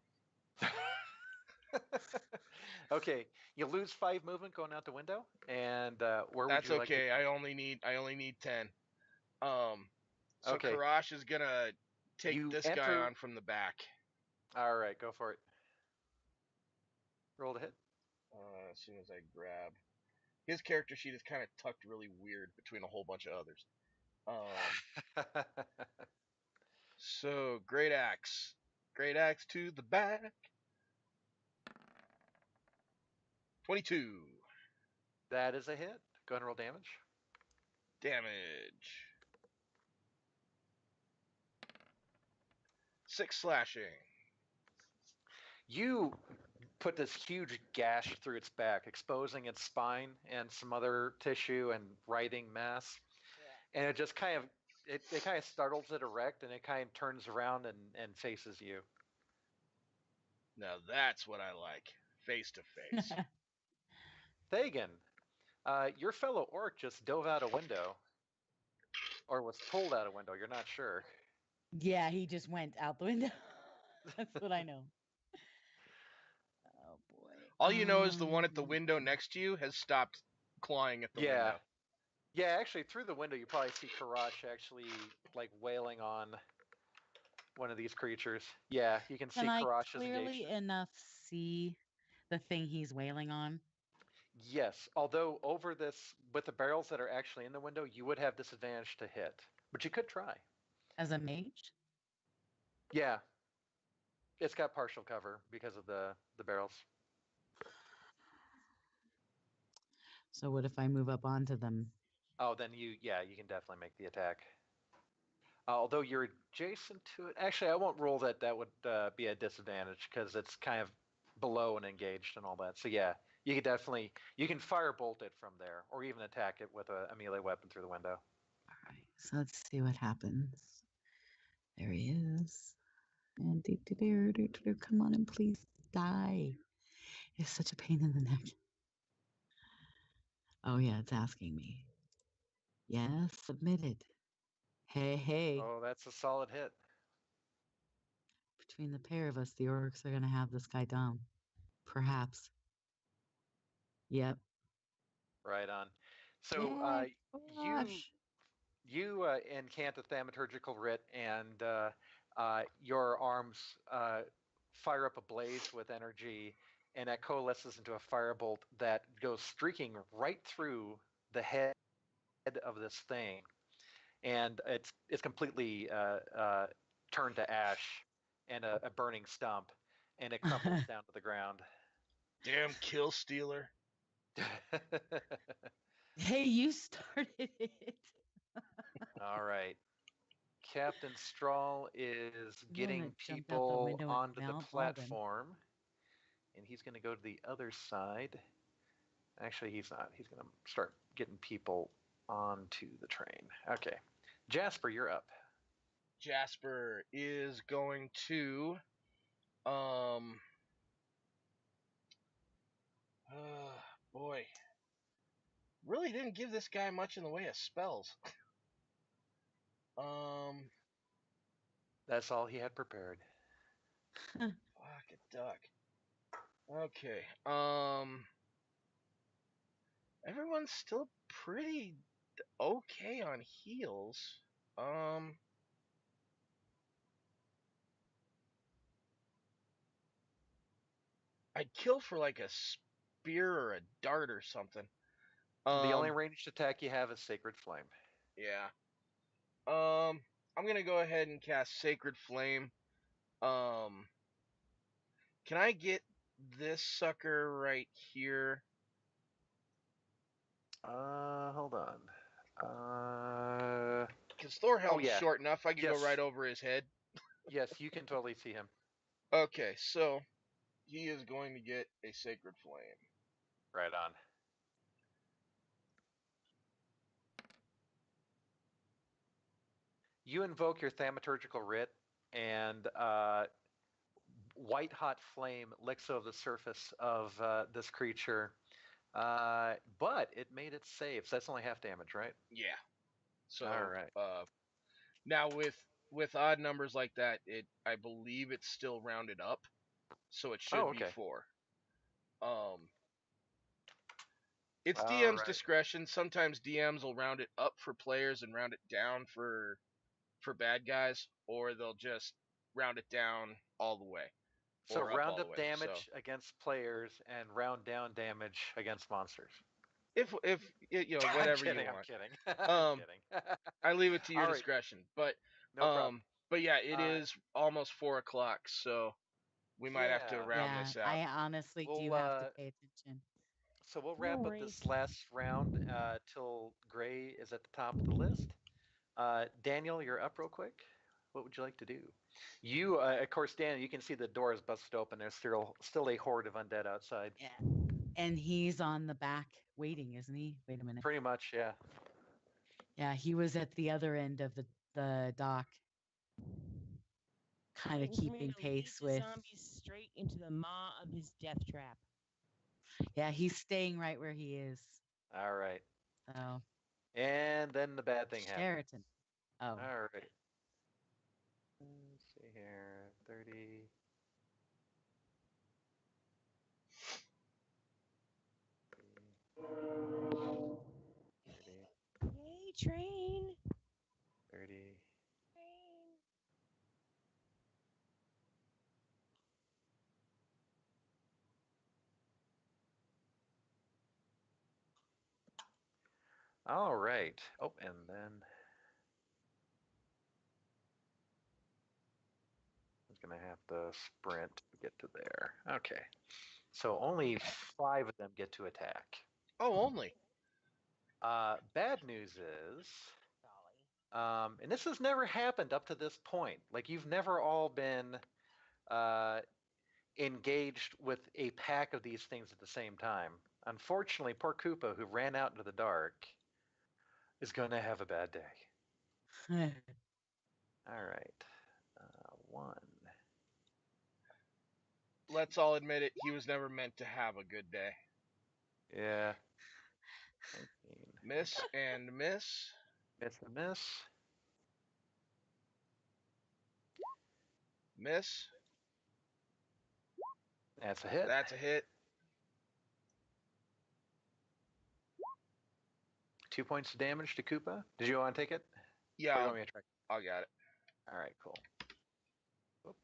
Okay, you lose 5 movement going out the window, and where would That's you like okay. to? I only need 10. So Okay. Karash is gonna take You this guy enter- on from the back. All right, go for it. Roll to hit. As soon as I grab his character sheet is kind of tucked really weird between a whole bunch of others. So great axe to the back. 22 That is a hit. Go ahead and roll damage. damage. 6 slashing. You put this huge gash through its back, exposing its spine and some other tissue and writhing mass. And it just kind of it kind of startles it erect, and it kind of turns around and faces you. Now that's what I like. Face to face. Thagan, your fellow orc just dove out a window, or was pulled out a window. You're not sure. Yeah, he just went out the window. That's what I know. Oh boy. All you know is the one at the window next to you has stopped clawing at the Yeah. window. Yeah, actually, through the window, you probably see Karash actually like wailing on one of these creatures. Yeah, you can see Can I Karash is clearly engaged. enough see the thing he's wailing on? Yes, although over this, with the barrels that are actually in the window, you would have disadvantage to hit, but you could try. As a mage? Yeah, it's got partial cover because of the barrels. So what if I move up onto them? Oh, then you can definitely make the attack. Although you're adjacent to it, actually, I won't roll that. That would be a disadvantage because it's kind of below and engaged and all that. So yeah, you could definitely fire bolt it from there, or even attack it with a melee weapon through the window. All right, so let's see what happens. There he is. And come on and please die. It's such a pain in the neck. Oh yeah, it's asking me. Yes, submitted. Hey. Oh, that's a solid hit. Between the pair of us, the orcs are gonna have this guy down. Perhaps. Yep. Right on. So Yay, you gosh. you incant a thaumaturgical writ, and your arms fire up a blaze with energy, and that coalesces into a firebolt that goes streaking right through the head of this thing, and it's completely turned to ash and a burning stump, and it crumples down to the ground. Damn kill stealer. Hey, you started it. All right. Captain Strahl is getting gonna jump out the people window and onto the mount Alden. platform, and he's going to go to the other side. Actually, he's not. He's going to start getting people onto the train. Okay. Jasper, you're up. Jasper is going to boy. Really didn't give this guy much in the way of spells. That's all he had prepared. Fuck a duck. Okay. Everyone's still pretty okay on heals. I'd kill for like a spear or a dart or something. The only ranged attack you have is Sacred Flame. Yeah. I'm gonna go ahead and cast Sacred Flame. Can I get this sucker right here? Hold on. Because Thorhelm's yeah. short enough, I can Yes. go right over his head. Yes, you can totally see him. Okay, so he is going to get a Sacred Flame. Right on. You invoke your thaumaturgical writ, and white hot flame licks over the surface of this creature, but it made its save, so that's only half damage, right? Yeah. So All right. Now with odd numbers like that, I believe it's still rounded up, so it should be 4. It's DM's discretion. Sometimes DMs will round it up for players and round it down for bad guys, or they'll just round it down all the way. So or round all up the way, damage against players and round down damage against monsters. If you know, whatever you want. I'm kidding. I'm kidding. I leave it to your All right. discretion. But No problem. but yeah, it is almost 4 o'clock, so we might have to Yeah. round this out. I honestly do We'll, have to pay attention. So we'll wrap up this last round till Gray is at the top of the list. Daniel, you're up real quick. What would you like to do? You, of course, Daniel, you can see the door is busted open. There's still a horde of undead outside. Yeah. And he's on the back waiting, isn't he? Wait a minute. Pretty much, yeah. Yeah, he was at the other end of the dock, kind of keeping pace with. Zombies straight into the maw of his death trap. Yeah, he's staying right where he is. All right. So. And then the bad thing happened. Sheraton. Oh. All right. Let's see here. 30. Hey, train. 30. Train. All right. Oh, and then I was going to have to sprint to get to there. Okay. So only 5 of them get to attack. Oh, only. Bad news is, and this has never happened up to this point. Like, you've never all been engaged with a pack of these things at the same time. Unfortunately, poor Koopa, who ran out into the dark, is going to have a bad day. All right. 1. Let's all admit it, he was never meant to have a good day. Yeah. 19. Miss and miss. Miss and miss. Miss. That's a hit. That's a hit. 2 points of damage to Koopa. Did you want to take it? Yeah, Or you want me to try? I got it. All right, cool. Whoop.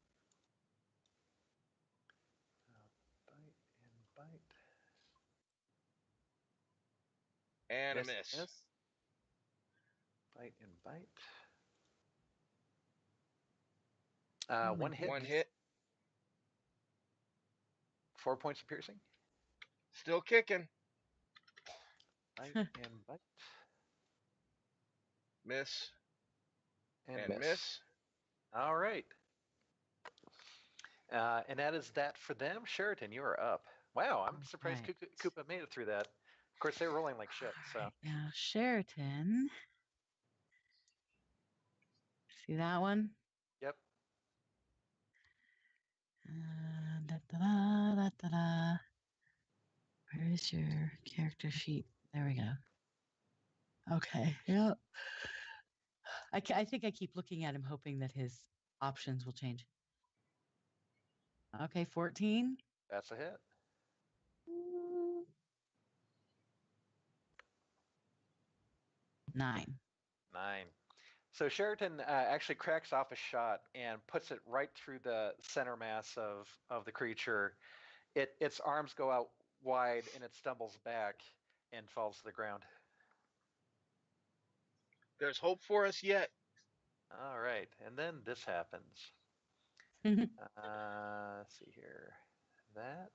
Bite and bite. And a miss. Bite and bite. One hit. One hit. 4 points of piercing. Still kicking. Bite and bite. Miss. And miss. All right. And that is that for them. Sheraton, you are up. Wow, I'm surprised Right. Koopa made it through that. Of course, they were rolling like shit. So Alright, now Sheraton. See that one? yep. Da-da-da. Where is your character sheet? There we go. Okay. Yep. I think I keep looking at him, hoping that his options will change. Okay, 14. That's a hit. Nine. 9. So Sheraton actually cracks off a shot and puts it right through the center mass of the creature. Its arms go out wide and it stumbles back and falls to the ground. There's hope for us yet. All right, and then this happens. Let's see here. That.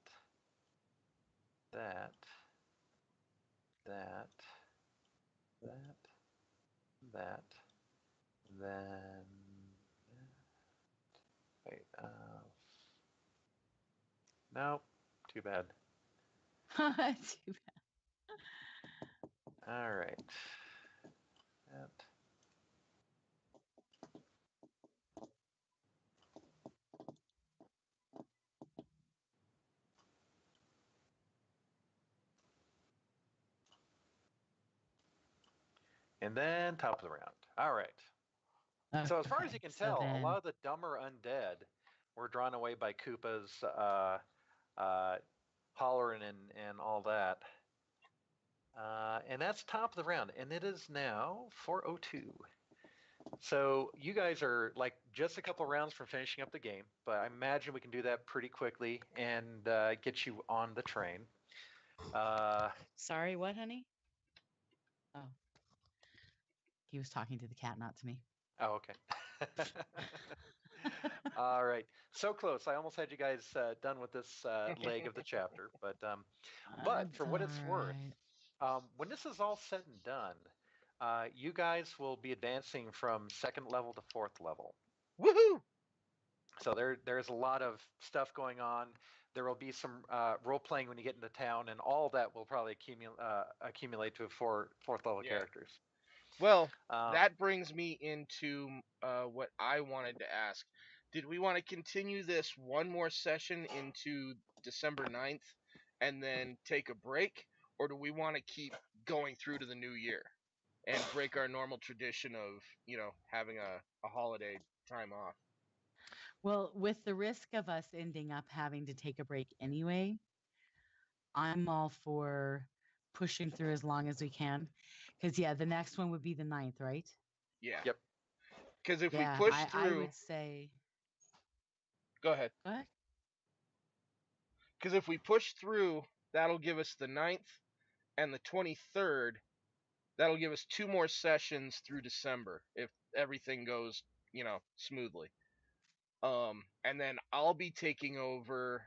Then. Wait. Nope. Too bad. Too bad. All right. That. And then top of the round. All right. So as far as you can so tell, a then- lot of the dumber undead were drawn away by Koopa's hollering and all that. And that's top of the round. And it is now 4:02. So you guys are like just a couple rounds from finishing up the game, but I imagine we can do that pretty quickly and get you on the train. Sorry, what, honey? Oh. He was talking to the cat, not to me. Oh, okay. All right. So close. I almost had you guys done with this leg of the chapter, but for what it's worth, when this is all said and done, you guys will be advancing from 2nd level to 4th level. Woohoo! So there's a lot of stuff going on. There will be some role playing when you get into town, and all that will probably accumulate to 4th level Yeah. characters. Well, Um, that brings me into what I wanted to ask. Did we want to continue this one more session into December 9th and then take a break? Or do we want to keep going through to the new year and break our normal tradition of, having a holiday time off? Well, with the risk of us ending up having to take a break anyway, I'm all for pushing through as long as we can. Because, yeah, the next one would be the 9th, right? Yeah. Yep. Because if Yeah, we push I through... would say. Go ahead. What? Because if we push through, that'll give us the 9th and the 23rd. That'll give us 2 more sessions through December if everything goes, smoothly. And then I'll be taking over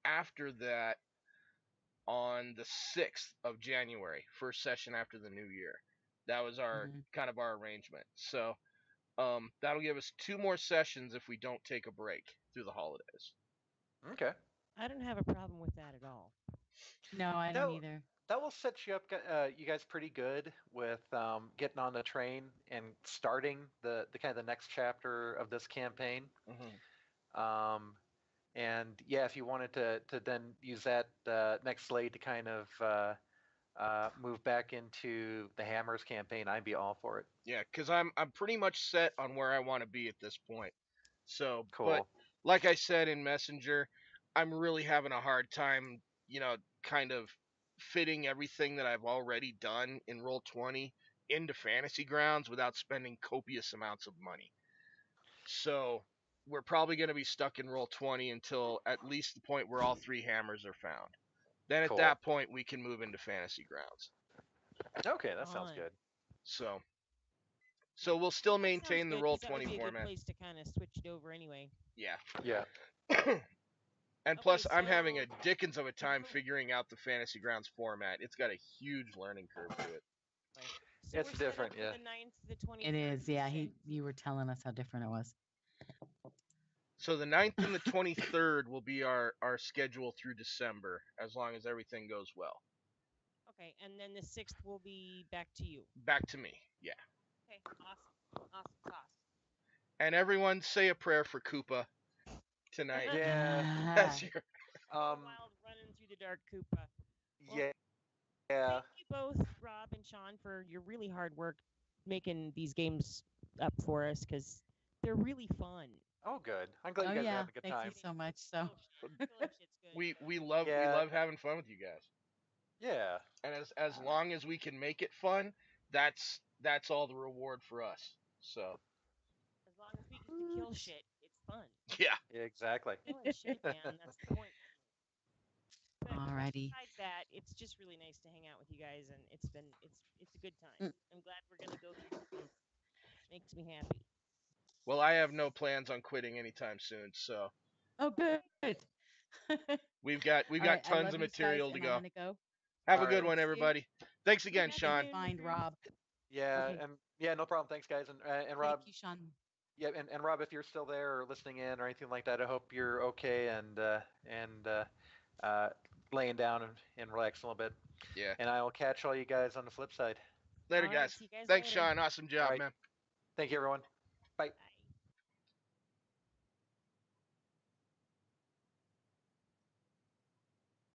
after that on the 6th of January, first session after the new year. That was our kind of our arrangement. So that'll give us 2 more sessions if we don't take a break through the holidays. Okay. I don't have a problem with that at all. No, I don't either. That will set you up, you guys, pretty good with getting on the train and starting the kind of the next chapter of this campaign. And yeah, if you wanted to then use that next slate to kind of move back into the Hammers campaign, I'd be all for it. Yeah, because I'm pretty much set on where I want to be at this point. So, Cool. But like I said in Messenger, I'm really having a hard time, kind of fitting everything that I've already done in Roll20 into Fantasy Grounds without spending copious amounts of money. So we're probably going to be stuck in Roll20 until at least the point where all 3 hammers are found. Then at Cool. that point, we can move into Fantasy Grounds. Okay, that sounds Fine. good. So we'll still Sounds maintain the good, 'cause that would Roll20 be a good format. place to kind of switch it over anyway. Yeah. Yeah. And Okay, plus, I'm having a so- dickens of a time figuring out the Fantasy Grounds format. It's got a huge learning curve to it. So It's we're set up different, for yeah. The 9th, the 23rd. It is, yeah. Okay. You were telling us how different it was. So the 9th and the 23rd will be our schedule through December, as long as everything goes well. Okay, and then the 6th will be back to you. Back to me, yeah. Okay, awesome sauce. And everyone say a prayer for Koopa tonight. Yeah. That's your Wild running through the dark Koopa. Yeah. Yeah. Thank you both, Rob and Sean, for your really hard work making these games up for us, because they're really fun. Oh, good. I'm glad Oh you guys are yeah, having a good thank time. you so much. So Killing shit's good. we love Yeah. having fun with you guys. Yeah. And as long as we can make it fun, that's all the reward for us. So As long as we get to kill shit, it's fun. yeah. Yeah, exactly. Killing shit, man, that's the point. But alrighty. besides that, it's just really nice to hang out with you guys, and it's a good time. I'm glad we're gonna go through this month. Makes me happy. Well, I have no plans on quitting anytime soon, so Oh good. we've got All right, I tons love of yous, guys, material to and go. I'm gonna go. Have a All good right. one, See you. everybody. Thanks again, Happy Sean. New Find Year's. Rob. Yeah, Okay. and yeah, no problem. Thanks, guys. And Rob, Thank you, Sean. yeah, and Rob, if you're still there or listening in or anything like that, I hope you're okay and laying down and relaxing a little bit. Yeah. And I will catch all you guys on the flip side. Later, All right, guys. see you guys Thanks, later. Sean. Awesome job, right. man. Thank you, everyone. Bye. Bye.